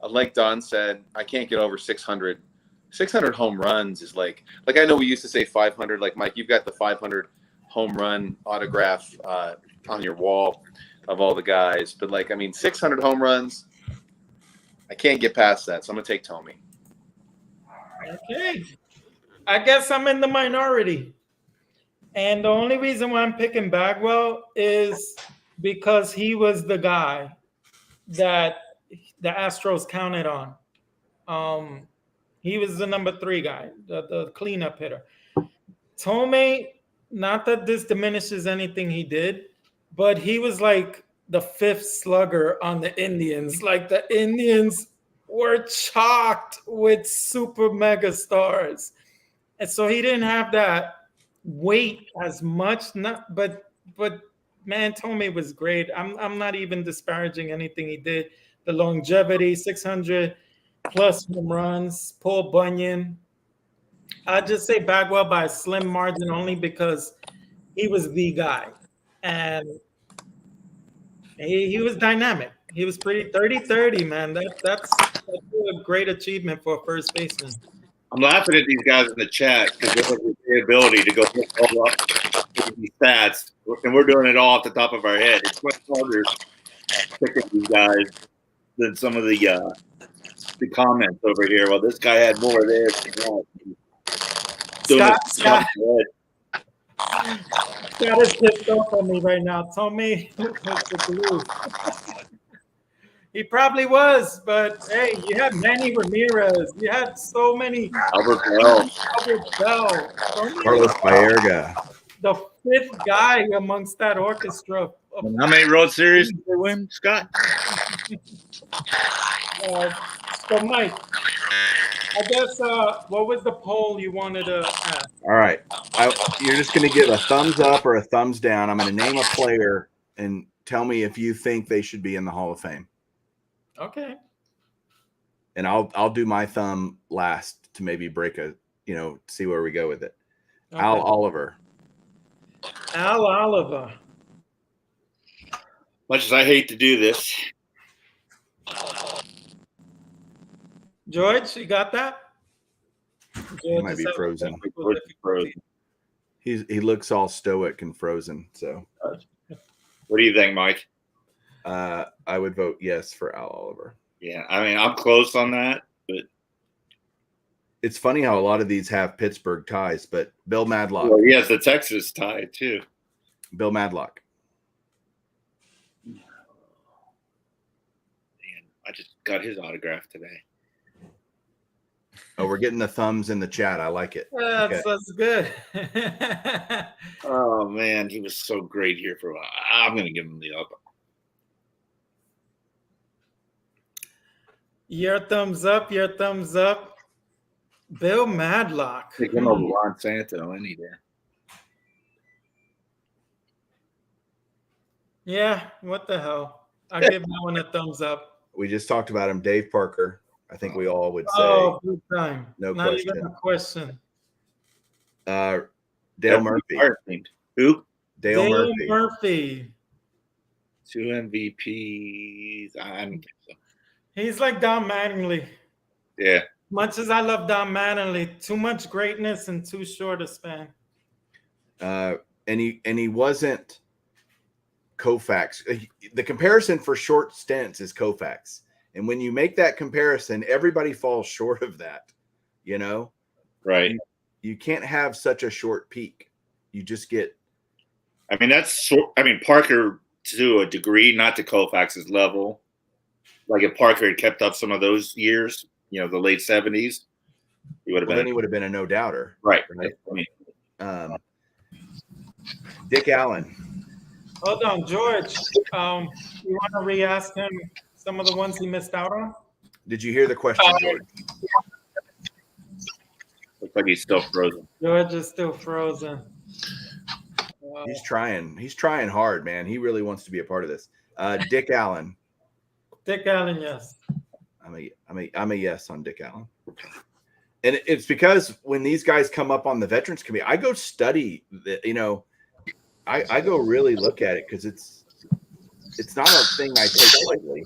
like Don said, I can't get over 600. 600 home runs is like I know we used to say 500. Like Mike, you've got the 500 home run autograph on your wall of all the guys, but like I mean 600 home runs, I can't get past that, so I'm gonna take Thome. Okay. I guess I'm in the minority. And the only reason why I'm picking Bagwell is because he was the guy that the Astros counted on. He was the number 3 guy, the cleanup hitter. Thome, not that this diminishes anything he did, but he was like the 5th slugger on the Indians. Like the Indians were chocked with super mega stars. And so he didn't have that weight as much. But man, Thome was great. I'm not even disparaging anything he did. The longevity, 600 plus home runs, Paul Bunyan. I'd just say Bagwell by a slim margin only because he was the guy. And he was dynamic. He was pretty 30-30, man. That's a great achievement for a first baseman. I'm laughing at these guys in the chat because they have the ability to go look all up these stats, and we're doing it all off the top of our head. It's much harder picking these guys than some of the comments over here. Well, this guy had more of this. Scott is pissed off on me right now. Thome was the glue. He probably was, but hey, you had Manny Ramirez. You had so many. Albert Bell. Albert Bell. Carlos Baerga. The fifth guy amongst that orchestra. And how many World Series did they win, Scott? So, Mike, I guess what was the poll you wanted to ask? All right. You're just going to give a thumbs up or a thumbs down. I'm going to name a player and tell me if you think they should be in the Hall of Fame. Okay. And I'll do my thumb last to maybe break see where we go with it. Okay. Al Oliver. Al Oliver. Much as I hate to do this, George, you got that? He might be frozen. He looks all stoic and frozen. So, what do you think, Mike? I would vote yes for Al Oliver. Yeah, I mean, I'm close on that, but it's funny how a lot of these have Pittsburgh ties, but Bill Madlock. Well, he has the Texas tie too. Bill Madlock. Man, I just got his autograph today. Oh, we're getting the thumbs in the chat. I like it. That's good. Oh man, he was so great here for a while. I'm gonna give him the up. Your thumbs up. Your thumbs up. Bill Madlock. Take him over Ron Santo any day. Yeah, what the hell? I'll give that one a thumbs up. We just talked about him. Dave Parker. I think we all would say. Oh, good time. No Not question. even a question. Dale Murphy. Who? Dale Murphy. 2 MVPs. I don't think so. He's like Don Mattingly. Yeah. Much as I love Don Mattingly, too much greatness in too short a span. And he wasn't Koufax. The comparison for short stints is Koufax. And when you make that comparison, everybody falls short of that, Right. You can't have such a short peak. You just get. I mean, Parker to a degree, not to Koufax's level. Like if Parker had kept up some of those years, the late 70s, he would have been. Then he would have been a no doubter. Right. I mean, Dick Allen. Hold on, George. You want to re-ask him some of the ones he missed out on? Did you hear the question, George? Looks like he's still frozen. George is still frozen. He's trying. He's trying hard, man. He really wants to be a part of this. Dick Allen. Dick Allen, yes. I'm a yes on Dick Allen. And it's because when these guys come up on the Veterans Committee, I go study that, I go really look at it because it's not a thing I take lightly.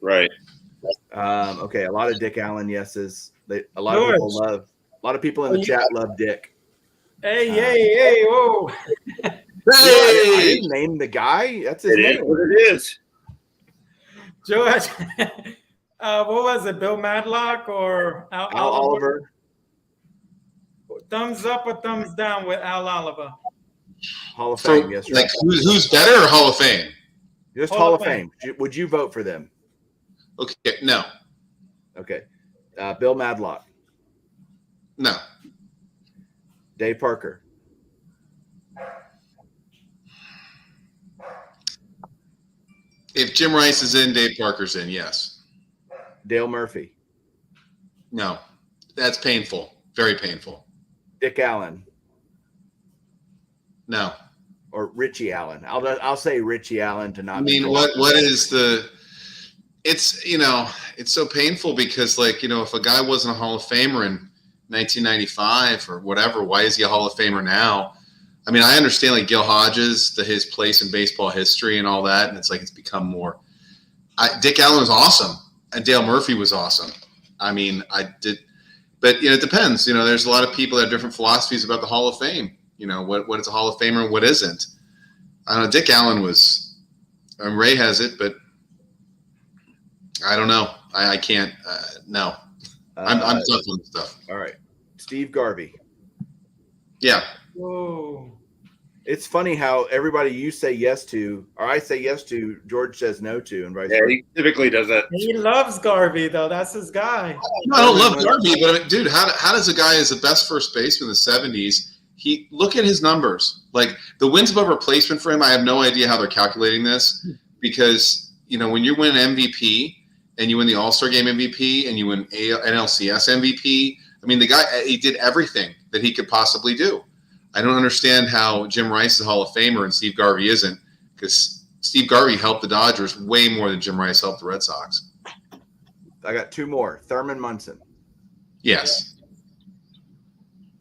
Right. Okay, a lot of Dick Allen yeses. A lot of people in the chat love Dick. Hey, whoa. I didn't name the guy. That's his name. What it is. George, what was it? Bill Madlock or Al Oliver? Thumbs up or thumbs down with Al Oliver? Hall of Fame, yes. Like who's better or Hall of Fame? Just Hall of Fame. Would you vote for them? Okay, no. Okay. Bill Madlock. No. Dave Parker. If Jim Rice is in, Dave Parker's in, yes. Dale Murphy. No. That's painful. Very painful. Dick Allen. No. Or Richie Allen. I'll say Richie Allen to not. I mean, what is the? It's it's so painful because if a guy wasn't a Hall of Famer in 1995 or whatever, why is he a Hall of Famer now? I mean, I understand like Gil Hodges, his place in baseball history and all that, and it's become more. Dick Allen was awesome, and Dale Murphy was awesome. I mean, but it depends. There's a lot of people that have different philosophies about the Hall of Fame. What is a Hall of Famer and what isn't. I don't know. Dick Allen was, Ray has it, but I don't know. I can't. No, I'm tough on this stuff. All right, Steve Garvey. Yeah. Whoa. It's funny how everybody you say yes to, or I say yes to, George says no to, and vice Yeah, versa. he typically does that. He loves Garvey, though. That's his guy. No, I don't love Garvey, but dude, how does a guy as the best first baseman in the 70s? look at his numbers. Like the wins above replacement for him, I have no idea how they're calculating this because, you know, when you win MVP and you win the All-Star Game MVP and you win NLCS MVP, I mean, the guy, he did everything that he could possibly do. I don't understand how Jim Rice is a Hall of Famer and Steve Garvey isn't, because Steve Garvey helped the Dodgers way more than Jim Rice helped the Red Sox. I got two more. Thurman Munson. Yes.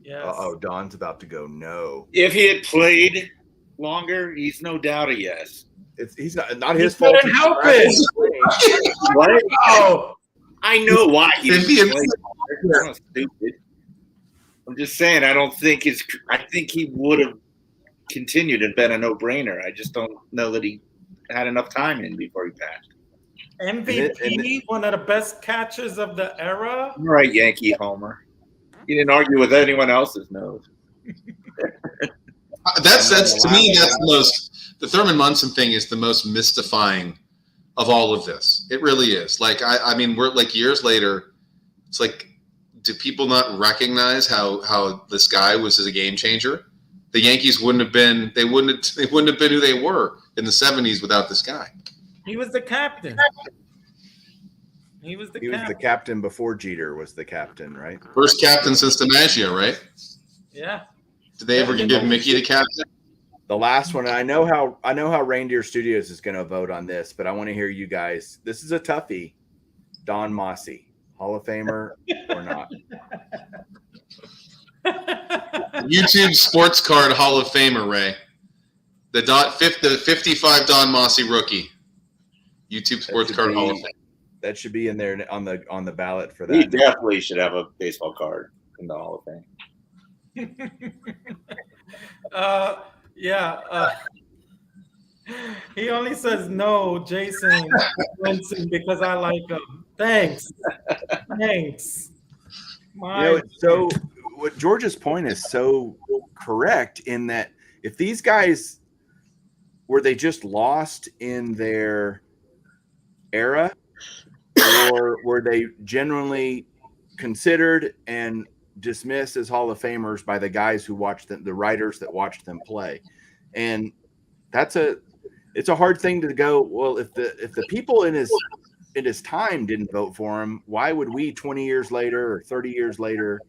Yes. Uh-oh, Don's about to go no. If he had played longer, he's no doubt a yes. He's not his He fault. couldn't help it. What? Oh, I know why he If didn't he had play longer. I'm not stupid. I'm just saying I think he would have continued and been a no-brainer. I just don't know that he had enough time in before he passed. MVP, one of the best catchers of the era. All right, Yankee Homer. He didn't argue with anyone else's nose. That's to me, that's the Thurman Munson thing is the most mystifying of all of this. It really is. Like, I mean, we're like years later, it's like, do people not recognize how this guy was a game changer? The Yankees wouldn't have been who they were in the 70s without this guy. He was the captain. He was the captain before Jeter was the captain, right? First captain since DiMaggio, right? Yeah. Did they ever give Mickey the captain? The last one, I know how Reindeer Studios is going to vote on this, but I want to hear you guys. This is a toughie. Don Mossy, Hall of Famer or not? YouTube Sports Card Hall of Famer, Ray. The 55 Don Mossy rookie. YouTube Sports Card Hall of Fame. That should be in there on the ballot for that. He definitely should have a baseball card in the Hall of Fame. He only says no, Jason Winston, because I like him. Thanks. What George's point is so correct in that if these guys were they just lost in their era, or were they genuinely considered and dismissed as Hall of Famers by the guys who watched them, the writers that watched them play? And it's a hard thing to go, well, if the people in his time didn't vote for him, why would we 20 years later or 30 years later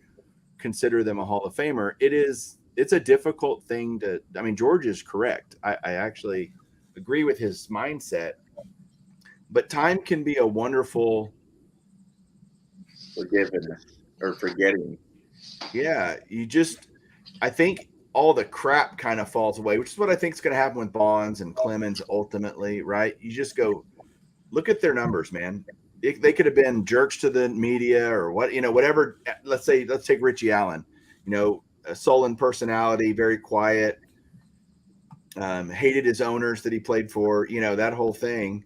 consider them a Hall of Famer? It's a difficult thing to, I mean, George is correct. I actually agree with his mindset, but time can be a wonderful forgiveness or forgetting. Yeah. I think all the crap kind of falls away, which is what I think is going to happen with Bonds and Clemens ultimately, right? You just go, look at their numbers, man. They could have been jerks to the media or whatever. Let's take Richie Allen, a sullen personality, very quiet, hated his owners that he played for, that whole thing.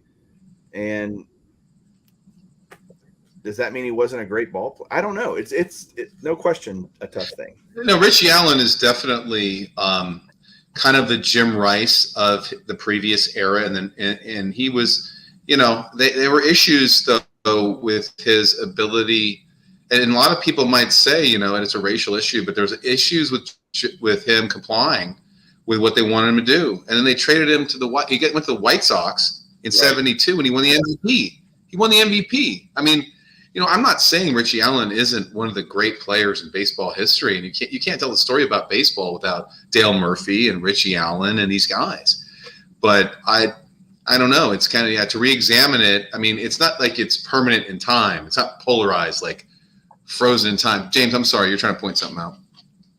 And does that mean he wasn't a great ball player? I don't know. It's no question a tough thing. No, Richie Allen is definitely kind of the Jim Rice of the previous era, and he was, there were issues though with his ability, and a lot of people might say, and it's a racial issue, but there's issues with him complying with what they wanted him to do, and then they traded him to went to the White Sox in '72, and he won the MVP. He won the MVP. I mean, I'm not saying Richie Allen isn't one of the great players in baseball history, and you can't tell the story about baseball without Dale Murphy and Richie Allen and these guys. But I don't know. It's kind of to re-examine it. I mean, it's not like it's permanent in time. It's not polarized, like frozen in time. James, I'm sorry, you're trying to point something out.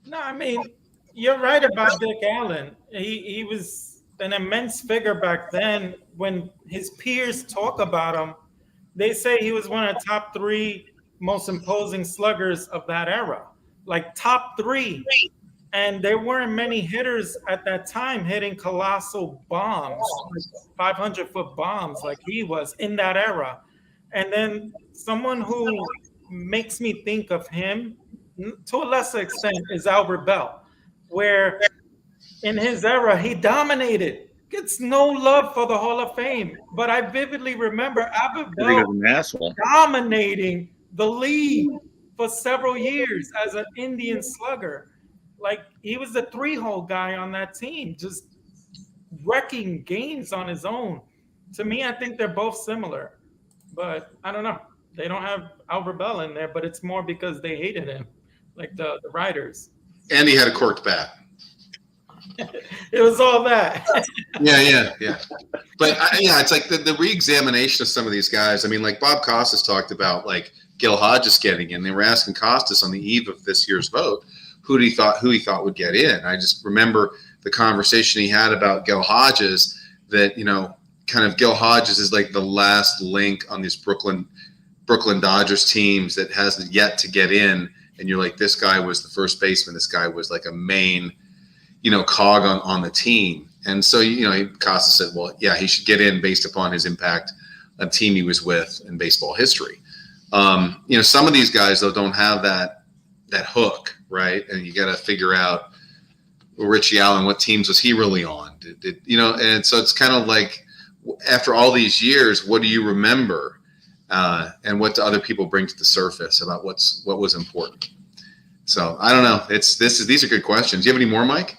No, I mean, you're right about Dick Allen. He was an immense figure back then. When his peers talk about him, they say he was one of the top 3 most imposing sluggers of that era, like top 3. And there weren't many hitters at that time hitting colossal bombs, 500-foot bombs like he was in that era. And then someone who makes me think of him to a lesser extent is Albert Bell, where in his era, he dominated. Gets no love for the Hall of Fame, but I vividly remember Albert Bell dominating the league for several years as an Indian slugger. Like he was the 3-hole guy on that team, just wrecking games on his own. To me, I think they're both similar, but I don't know. They don't have Albert Bell in there, but it's more because they hated him, like the writers. And he had a corked bat. It was all that. Yeah. But it's like the re-examination of some of these guys. I mean, like Bob Costas talked about, like Gil Hodges getting in. They were asking Costas on the eve of this year's vote who he thought would get in. I just remember the conversation he had about Gil Hodges, that, you know, kind of Gil Hodges is like the last link on these Brooklyn Dodgers teams that hasn't yet to get in. And you're like, this guy was the first baseman. This guy was like a main, you know, cog on the team. And so, you know, Costa said, well, yeah, he should get in based upon his impact on the team he was with in baseball history. You know, some of these guys, though, don't have that hook, right? And you got to figure out, well, Richie Allen, what teams was he really on? Did you know? And so it's kind of like, after all these years, what do you remember? And what do other people bring to the surface about what was important? So I don't know. These are good questions. Do you have any more, Mike?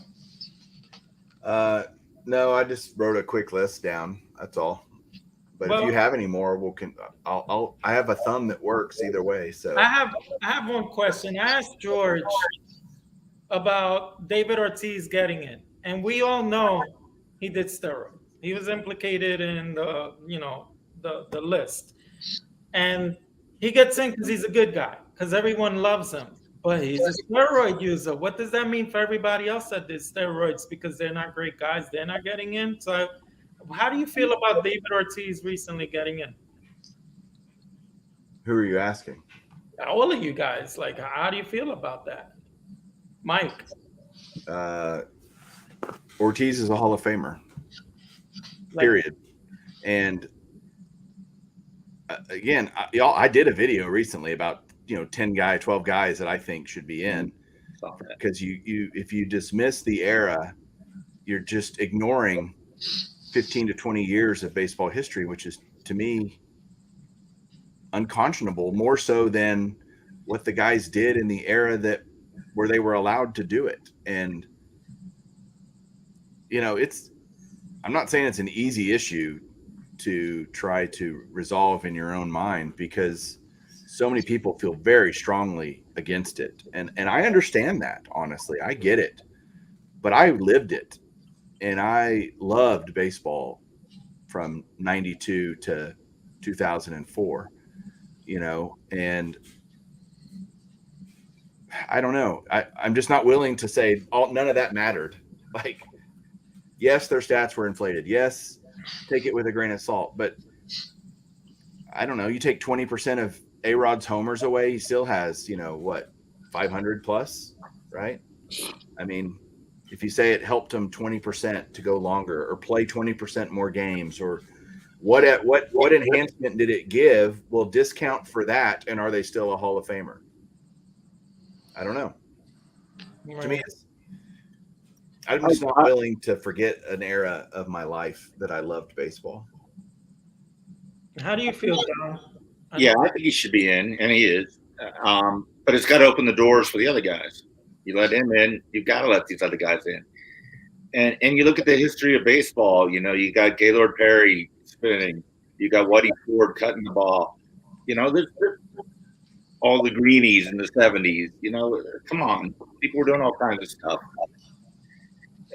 No, I just wrote a quick list down. That's all. But if you have any more, I have a thumb that works either way. So I have one question. I asked George about David Ortiz getting in, and we all know he did steroids. He was implicated in the list, and he gets in because he's a good guy, because everyone loves him. But he's a steroid user. What does that mean for everybody else that did steroids? Because they're not great guys, they're not getting in. So how do you feel about David Ortiz recently getting in? Who are you asking? All of you guys. Like, how do you feel about that? Mike. Ortiz is a Hall of Famer. Period. And again, I did a video recently about 12 guys that I think should be in, because you if you dismiss the era, you're just ignoring 15 to 20 years of baseball history, which is, to me, unconscionable, more so than what the guys did in the era where they were allowed to do it. And I'm not saying it's an easy issue to try to resolve in your own mind, because so many people feel very strongly against it. And I understand that, honestly. I get it. But I lived it. And I loved baseball from 92 to 2004, and I don't know. I'm just not willing to say none of that mattered. Like, yes, their stats were inflated. Yes, take it with a grain of salt. But I don't know. You take 20% of A-Rod's homers away, he still has, 500 plus, right? I mean, if you say it helped him 20% to go longer or play 20% more games, or what enhancement did it give? We'll discount for that. And are they still a Hall of Famer? I don't know. To me, I'm just not willing to forget an era of my life that I loved baseball. How do you feel, John? Yeah, I think he should be in, and he is. But it's got to open the doors for the other guys. You let him in, you've got to let these other guys in. And you look at the history of baseball, you got Gaylord Perry spinning, you got Whitey Ford cutting the ball. There's all the greenies in the 70s. Come on. People were doing all kinds of stuff.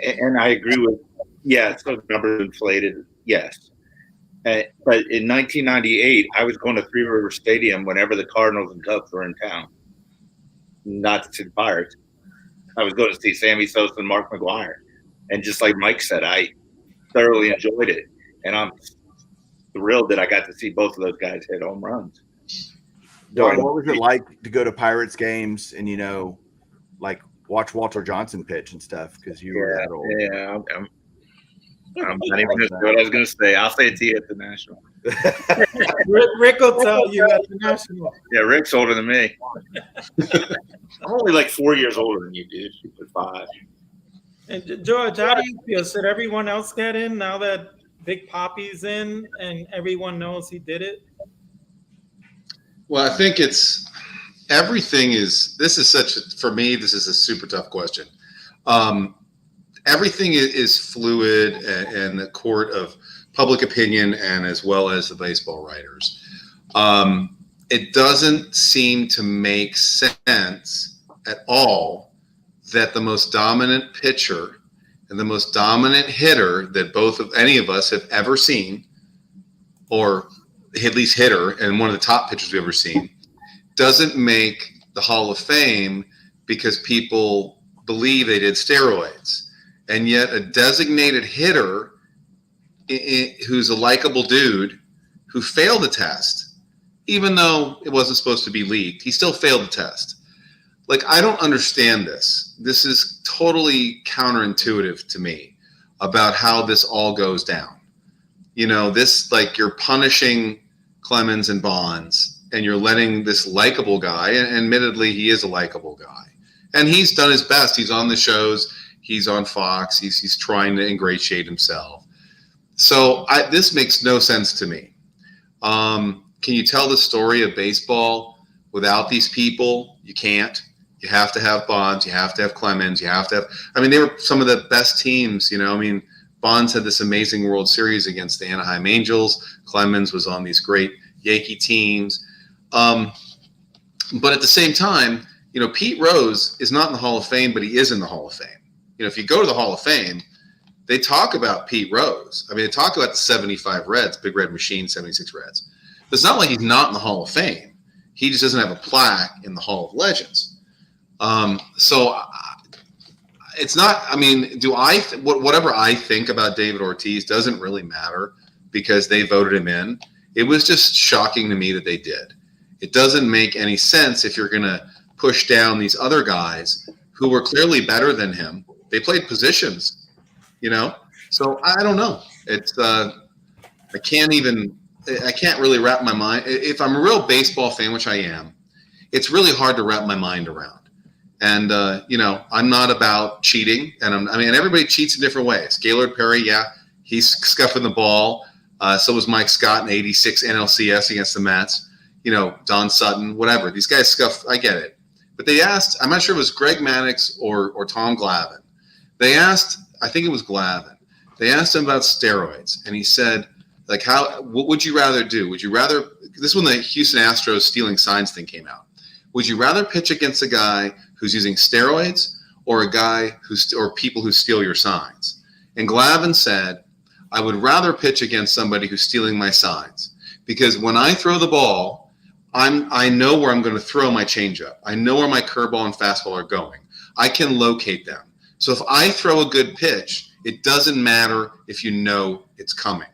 And I agree with, so the numbers inflated, yes. But in 1998, I was going to Three River Stadium whenever the Cardinals and Cubs were in town. Not to see the Pirates. I was going to see Sammy Sosa and Mark McGwire. And just like Mike said, I thoroughly enjoyed it. And I'm thrilled that I got to see both of those guys hit home runs. Don, what was it like to go to Pirates games and, like watch Walter Johnson pitch and stuff? Because you were that old. Yeah, I'm not even going to say what I was going to say. I'll say it to you at the National. Rick will tell you at the National. Yeah, Rick's older than me. I'm only like 4 years older than you, dude. You're 5. And George, how do you feel? Should everyone else get in now that Big Papi's in and everyone knows he did it? Well, I think for me, this is a super tough question. Everything is fluid and the court of public opinion and as well as the baseball writers. It doesn't seem to make sense at all that the most dominant pitcher and the most dominant hitter that both of any of us have ever seen, or at least hitter and one of the top pitchers we've ever seen, doesn't make the Hall of Fame because people believe they did steroids. And yet a designated hitter who's a likable dude who failed the test, even though it wasn't supposed to be leaked, he still failed the test. Like, I don't understand this. This is totally counterintuitive to me about how this all goes down. You know, this, like, you're punishing Clemens and Bonds, and you're letting this likable guy, and admittedly, he is a likable guy. And he's done his best. He's on the shows. He's on Fox. He's trying to ingratiate himself. So this makes no sense to me. Can you tell the story of baseball without these people? You can't. You have to have Bonds. You have to have Clemens. You have to have – I mean, they were some of the best teams, you know. I mean, Bonds had this amazing World Series against the Anaheim Angels. Clemens was on these great Yankee teams. But at the same time, you know, Pete Rose is not in the Hall of Fame, but he is in the Hall of Fame. You know, if you go to the Hall of Fame, they talk about Pete Rose. I mean, they talk about the 75 Reds, Big Red Machine, 76 Reds. It's not like he's not in the Hall of Fame. He just doesn't have a plaque in the Hall of Legends. So it's not, I mean, whatever I think about David Ortiz doesn't really matter because they voted him in. It was just shocking to me that they did. It doesn't make any sense if you're going to push down these other guys who were clearly better than him. They played positions, you know? So I don't know. It's, I can't really wrap my mind. If I'm a real baseball fan, which I am, it's really hard to wrap my mind around. And, you know, I'm not about cheating. And I mean, everybody cheats in different ways. Gaylord Perry, yeah, he's scuffing the ball. So was Mike Scott in '86 NLCS against the Mets. You know, Don Sutton, whatever. These guys scuff. I get it. But they asked, I'm not sure if it was Greg Maddux or Tom Glavine. They asked, I think it was Glavine. They asked him about steroids. And he said, like, what would you rather do? Would you rather, this is when the Houston Astros stealing signs thing came out. Would you rather pitch against a guy who's using steroids or a guy or people who steal your signs? And Glavine said, I would rather pitch against somebody who's stealing my signs because when I throw the ball, I know where I'm going to throw my changeup. I know where my curveball and fastball are going. I can locate them. So if I throw a good pitch, it doesn't matter if you know it's coming.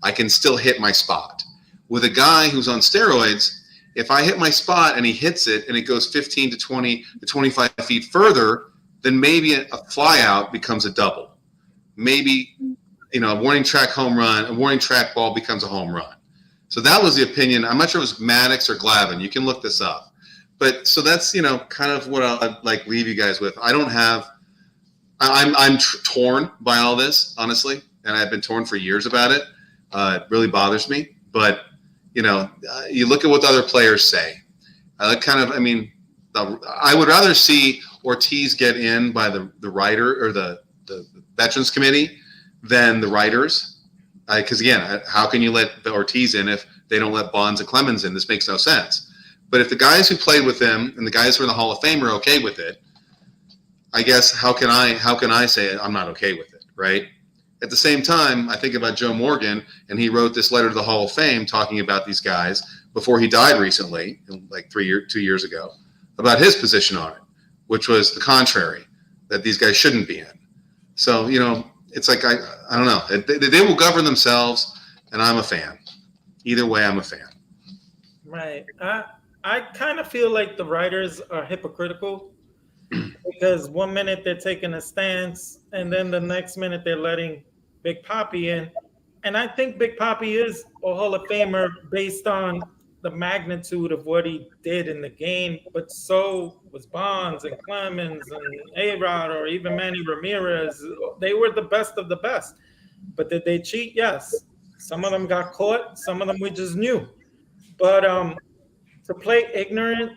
I can still hit my spot. With a guy who's on steroids, if I hit my spot and he hits it and it goes 15 to 20 to 25 feet further, then maybe a fly out becomes a double. Maybe, you know, a warning track home run, a warning track ball becomes a home run. So that was the opinion. I'm not sure it was Maddux or Glavine. You can look this up. But so that's, you know, kind of what I'd like leave you guys with. I'm torn by all this, honestly, and I've been torn for years about it. It really bothers me. But, you know, you look at what the other players say. I would rather see Ortiz get in by the writer or the Veterans Committee than the writers. Because, again, how can you let the Ortiz in if they don't let Bonds and Clemens in? This makes no sense. But if the guys who played with them and the guys who are in the Hall of Fame are okay with it, I guess how can I say I'm not okay with it, right? At the same time, I think about Joe Morgan, and he wrote this letter to the Hall of Fame talking about these guys before he died recently, like 2 years ago, about his position on it, which was the contrary, that these guys shouldn't be in. So, you know, it's like, I don't know. They will govern themselves, and I'm a fan. Either way, I'm a fan. Right. I kind of feel like the writers are hypocritical because 1 minute they're taking a stance, and then the next minute they're letting Big Papi in. And I think Big Papi is a Hall of Famer based on the magnitude of what he did in the game, but so was Bonds and Clemens and A-Rod or even Manny Ramirez. They were the best of the best. But did they cheat? Yes. Some of them got caught. Some of them we just knew. But to play ignorant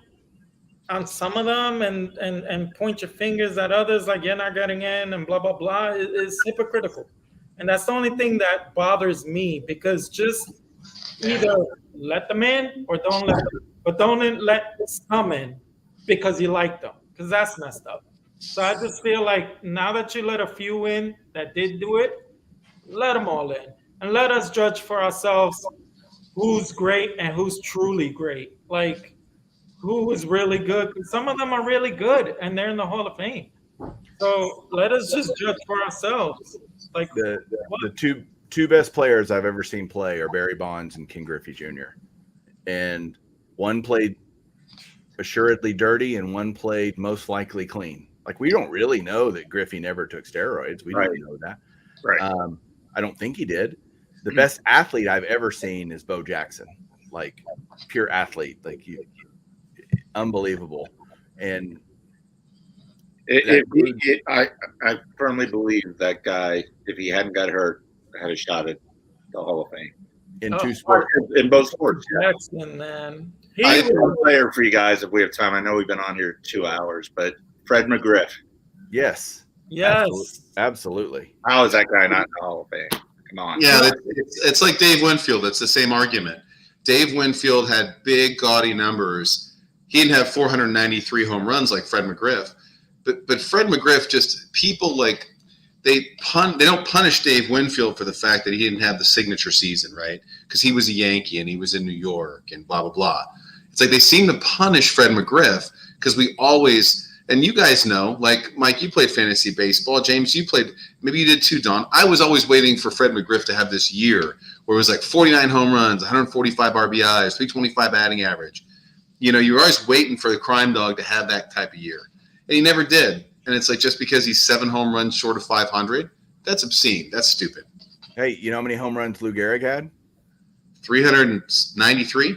on some of them and point your fingers at others like you're not getting in and blah blah blah is hypocritical. And that's the only thing that bothers me, because just either let them in or don't let them, but don't let some in because you like them, because that's messed up. So I just feel like now that you let a few in that did do it, let them all in and let us judge for ourselves who's great and who's truly great. Like who is really good. 'Cause some of them are really good and they're in the Hall of Fame. So let us just judge for ourselves. Like The what? two best players I've ever seen play are Barry Bonds and King Griffey Jr. And one played assuredly dirty and one played most likely clean. Like we don't really know that Griffey never took steroids. We Right. don't know that. Right. I don't think he did. The best athlete I've ever seen is Bo Jackson, like pure athlete, like unbelievable. And I firmly believe that guy, if he hadn't got hurt, had a shot at the Hall of Fame in Oh, two sports, in both sports. Yeah. Jackson, man. I He have one player for you guys if we have time. I know we've been on here 2 hours, but Fred McGriff. yes, yes. absolutely. How is that guy not in the Hall of Fame? Come on. Yeah, it's like Dave Winfield. It's the same argument. Dave Winfield had big, gaudy numbers. He didn't have 493 home runs like Fred McGriff, but Fred McGriff, just people like they don't punish Dave Winfield for the fact that he didn't have the signature season, right? Because he was a Yankee and he was in New York and blah blah blah. It's like they seem to punish Fred McGriff because we always. And you guys know, like Mike, you played fantasy baseball. James, you played, maybe you did too, Don. I was always waiting for Fred McGriff to have this year where it was like 49 home runs, 145 RBIs, 325 batting average. You know, you were always waiting for the crime dog to have that type of year. And he never did. And it's like just because he's 7 home runs short of 500, that's obscene. That's stupid. Hey, you know how many home runs Lou Gehrig had? 393?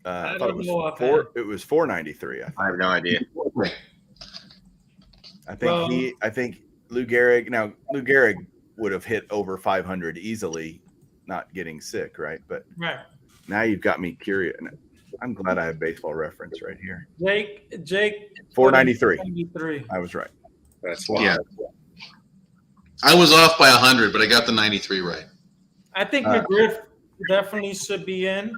I I thought don't know it offhand. was 493. I have no idea. I think Lou Gehrig. Now Lou Gehrig would have hit over 500 easily, not getting sick, right? But Right. now you've got me curious. I'm glad I have Baseball Reference right here. Jake 493. 493. I was right. That's wild. Yeah. I was off by 100, but I got the 93 right. I think McGriff definitely should be in.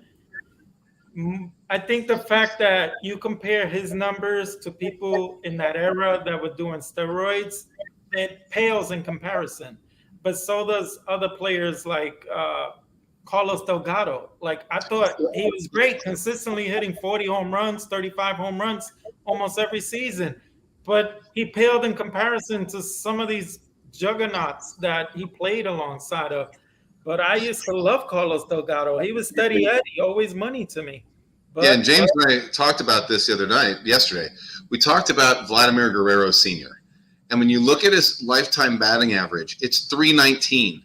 I think the fact that you compare his numbers to people in that era that were doing steroids, it pales in comparison. But so does other players like Carlos Delgado. Like I thought he was great, consistently hitting 40 home runs, 35 home runs almost every season. But he paled in comparison to some of these juggernauts that he played alongside of. But I used to love Carlos Delgado. He was steady Eddie, always money to me. But, Yeah, and James and I talked about this yesterday. We talked about Vladimir Guerrero Sr. And when you look at his lifetime batting average, it's 319.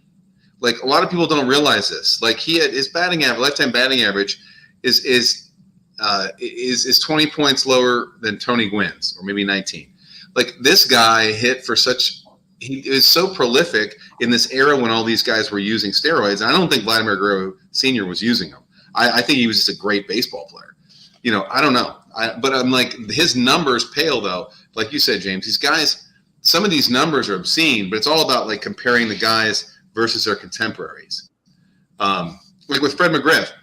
Like a lot of people don't realize this. Like he had his lifetime batting average is 20 points lower than Tony Gwynn's, or maybe 19. Like this guy he is so prolific in this era when all these guys were using steroids. And I don't think Vladimir Guerrero Sr. was using them. I think he was just a great baseball player. You know, I don't know. But I'm like, his numbers pale though. Like you said, James, these guys, some of these numbers are obscene, but it's all about like comparing the guys versus their contemporaries. Like with Fred McGriff,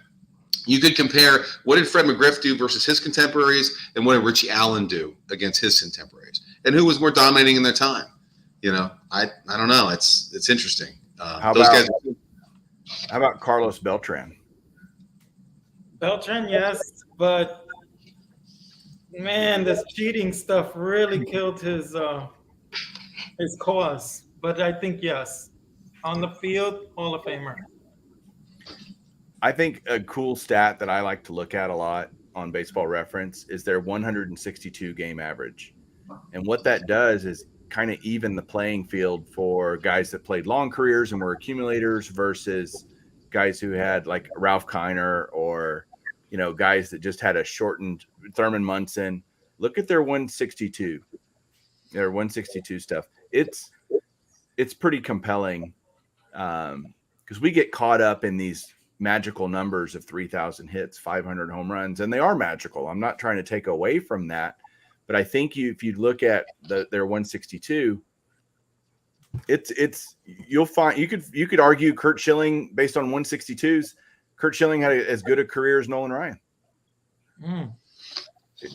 you could compare what did Fred McGriff do versus his contemporaries and what did Richie Allen do against his contemporaries, and who was more dominating in their time. You know, I don't know. It's interesting. How about Carlos Beltran? Beltran, yes, but man, this cheating stuff really killed his cause. But I think yes, on the field, Hall of Famer. I think a cool stat that I like to look at a lot on Baseball Reference is their 162 game average. And what that does is kind of even the playing field for guys that played long careers and were accumulators versus guys who had like Ralph Kiner or, you know, guys that just had a shortened Thurman Munson. Look at their 162. Their 162 stuff. It's pretty compelling because we get caught up in these magical numbers of 3,000 hits, 500 home runs, and they are magical. I'm not trying to take away from that, but I think if you look at their 162, it's you'll find you could argue Kurt Schilling based on 162s. Kurt Schilling had as good a career as Nolan Ryan.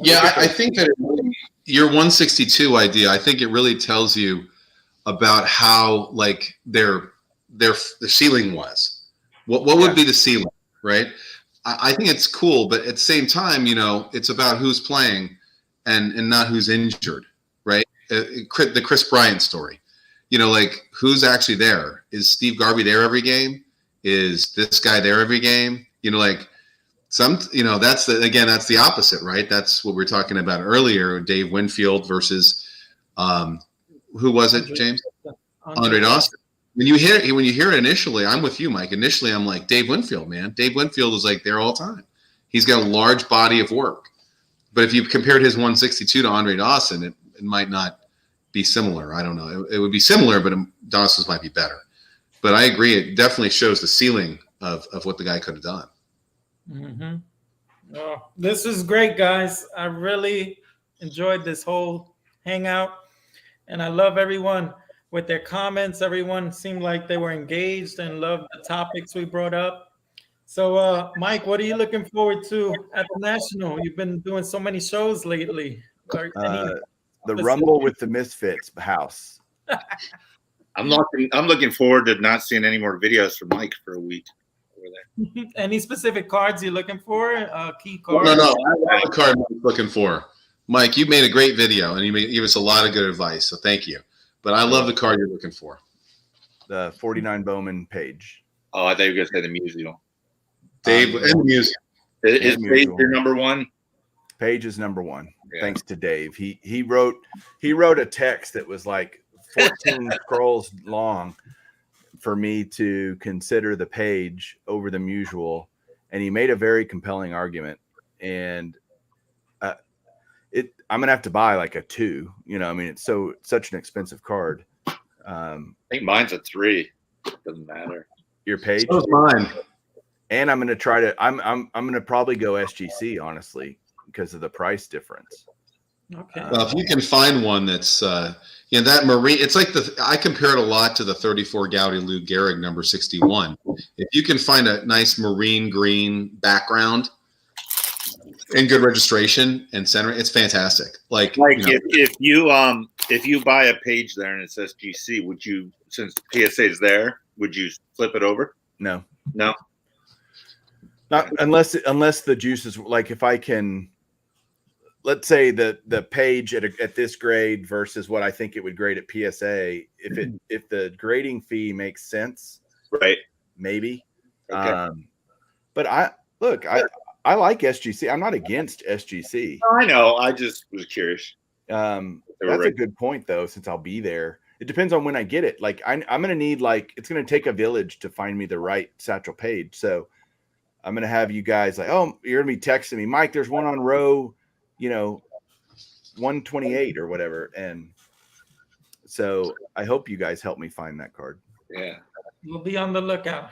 Yeah, I think that your 162 idea, I think it really tells you about how like their ceiling was. What would be the ceiling, right? I think it's cool, but at the same time, it's about who's playing and not who's injured, right? The Chris Bryant story, like who's actually there? Is Steve Garvey there every game? Is this guy there every game? Like that's that's the opposite, right? That's what we were talking about earlier. Dave Winfield versus who was it, James? Andre Dawson. When you hear it initially, I'm with you, Mike. Initially, I'm like Dave Winfield, man. Dave Winfield is like there all the time. He's got a large body of work. But if you compared his 162 to Andre Dawson, it might not be similar. I don't know. It would be similar, but Dawson's might be better. But I agree. It definitely shows the ceiling of what the guy could have done. Mm-hmm. Oh, this is great, guys. I really enjoyed this whole hangout, and I love everyone with their comments. Everyone seemed like they were engaged and loved the topics we brought up. So, Mike, what are you looking forward to at the National? You've been doing so many shows lately. The Rumble with the Misfits house. I'm looking forward to not seeing any more videos from Mike for a week over there. Any specific cards you're looking for? Key cards? No. I have a card I'm looking for. Mike, you made a great video, and you gave us a lot of good advice, so thank you. But I love the card you're looking for. The 49 Bowman page. Oh, I thought you were going to say the musical. Dave and the music. Is Page your number one? Page is number one. Yeah. Thanks to Dave. He wrote a text that was like 14 scrolls long for me to consider the Page over the Musial, and he made a very compelling argument. And I'm gonna have to buy like a 2. It's such an expensive card. I think mine's a 3. Doesn't matter. Your Page. So is mine. And I'm gonna try to. I'm gonna probably go SGC, honestly, because of the price difference. Okay. Well, if you can find one that's that marine, it's like I compare it a lot to the 34 Gaudy Lou Gehrig number 61. If you can find a nice marine green background and good registration and center, it's fantastic. If you buy a Page there and it says GC, would you, since PSA is there, would you flip it over? No. Not unless the juice is like, if I can, let's say the Page at this grade versus what I think it would grade at PSA. If the grading fee makes sense, right? Maybe. Okay. But I like SGC. I'm not against SGC. No, I know. I just was curious. That's a good point, though, since I'll be there. It depends on when I get it. Like I'm going to need, it's going to take a village to find me the right Satchel Paige. So I'm going to have you guys you're going to be texting me, Mike, there's one on row, 128 or whatever. And so I hope you guys help me find that card. Yeah. We'll be on the lookout.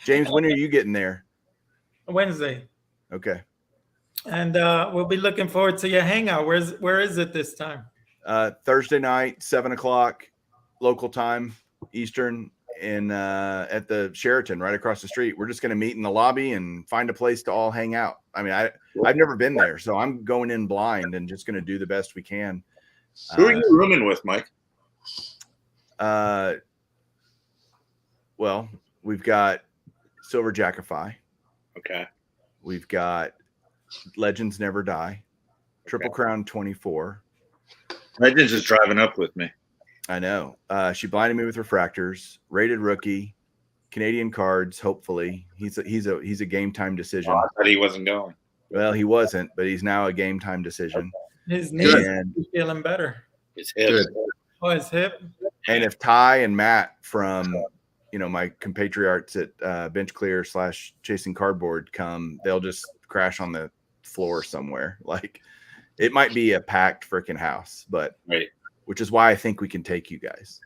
James, when are you getting there? Wednesday. Okay. And we'll be looking forward to your hangout. Where is it this time? Thursday night, 7:00 local time, Eastern, at the Sheraton right across the street. We're just going to meet in the lobby and find a place to all hang out. I mean, I've never been there, so I'm going in blind and just going to do the best we can. Who are you rooming with, Mike? Well, we've got Silver Jackify. Okay. We've got Legends Never Die, Triple Crown 24. Legends is driving up with me. I know. She blinded me with refractors. Rated rookie, Canadian cards. Hopefully, he's a game time decision. Oh, I thought he wasn't going. Well, he wasn't, but he's now a game time decision. His knee is feeling better. His hip. Good. Oh, his hip. And if Ty and Matt from my compatriots at Bench Clear / Chasing Cardboard come, they'll just crash on the floor somewhere. Like, it might be a packed freaking house, but right. Which is why I think we can take you guys.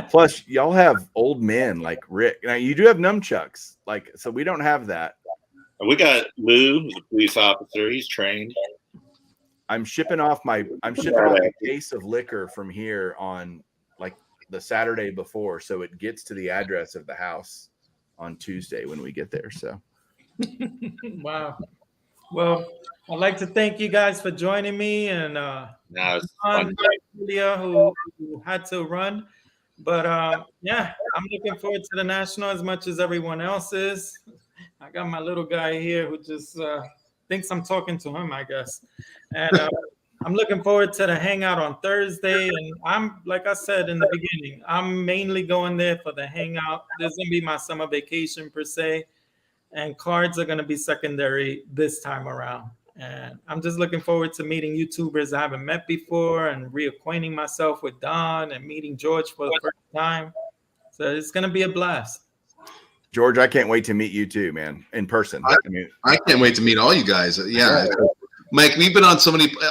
Plus, y'all have old men like Rick. Now you do have nunchucks, like so. We don't have that. We got Lou, who's a police officer. He's trained. I'm shipping off a case of liquor from here on like the Saturday before, so it gets to the address of the house on Tuesday when we get there. So, Wow. Well, I'd like to thank you guys for joining me and It's fun. Julia who had to run. But yeah, I'm looking forward to the National as much as everyone else is. I got my little guy here who just thinks I'm talking to him, I guess. And I'm looking forward to the hangout on Thursday. And I'm, like I said in the beginning, I'm mainly going there for the hangout. This is going to be my summer vacation per se. And cards are going to be secondary this time around. And I'm just looking forward to meeting YouTubers I haven't met before and reacquainting myself with Don and meeting George for the first time. So it's going to be a blast. George, I can't wait to meet you too, man, in person. I can't wait to meet all you guys. Yeah. Mike, we've been on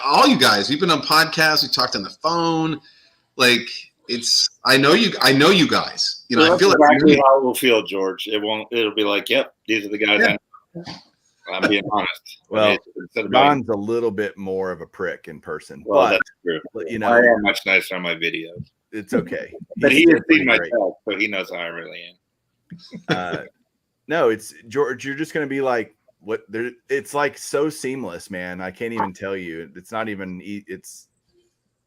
all you guys, we've been on podcasts. We talked on the phone. Like I know you guys, you know, Well, I feel like exactly how it will feel, George. It'll be like, yep, these are the guys. Yeah. I'm being honest. Well, Don's a little bit more of a prick in person. Well, but, that's true. You know, I am much nicer on my videos. It's okay. But he has seen myself, so he knows how I really am. No, it's George. You're just going to be like, what? It's like so seamless, man. I can't even tell you. It's not even. It's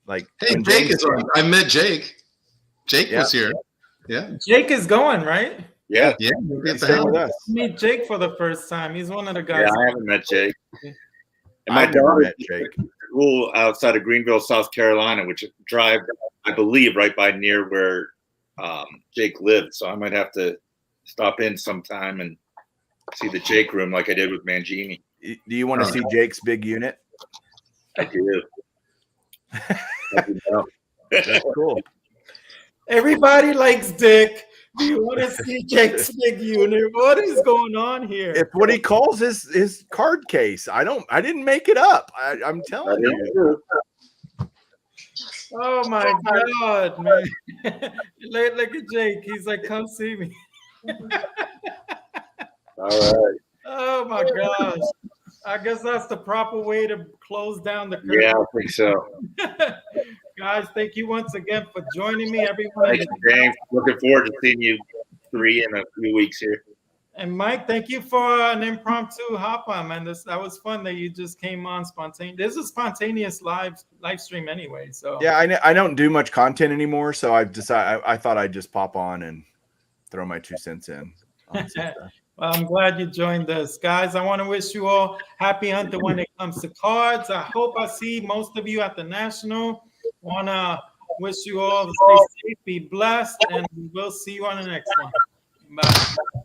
like. Hey, Jake is on. I met Jake. Jake was here. Yeah. Jake is going, right? Yeah. Yeah. He's staying with us. Meet Jake for the first time. He's one of the guys. Yeah, I haven't met Jake. And I've never met Jake. School outside of Greenville, South Carolina, which drive, I believe, right by near where Jake lived. So I might have to stop in sometime and see the Jake room like I did with Mangini. Do you want to see Jake's big unit? I do. That's cool. Everybody likes Dick. Do you want to see Jake's big unit? What is going on here? It's what he calls his card case. I didn't make it up. I'm telling you. Oh my God, man. Look at Jake. He's like, come see me. All right. Oh my gosh. I guess that's the proper way to close down the curtain. Yeah, I think so. Guys, thank you once again for joining me. Everyone. Thanks, James. Looking forward to seeing you three in a few weeks here. And Mike, thank you for an impromptu hop on, man. That was fun that you just came on spontaneous. This is a spontaneous live stream anyway. So yeah, I don't do much content anymore, so I've decided I thought I'd just pop on and throw my 2 cents in. Well, I'm glad you joined us, guys. I want to wish you all happy hunting when it comes to cards. I hope I see most of you at the National. Want to wish you all to stay safe, be blessed, and we'll see you on the next one. Bye.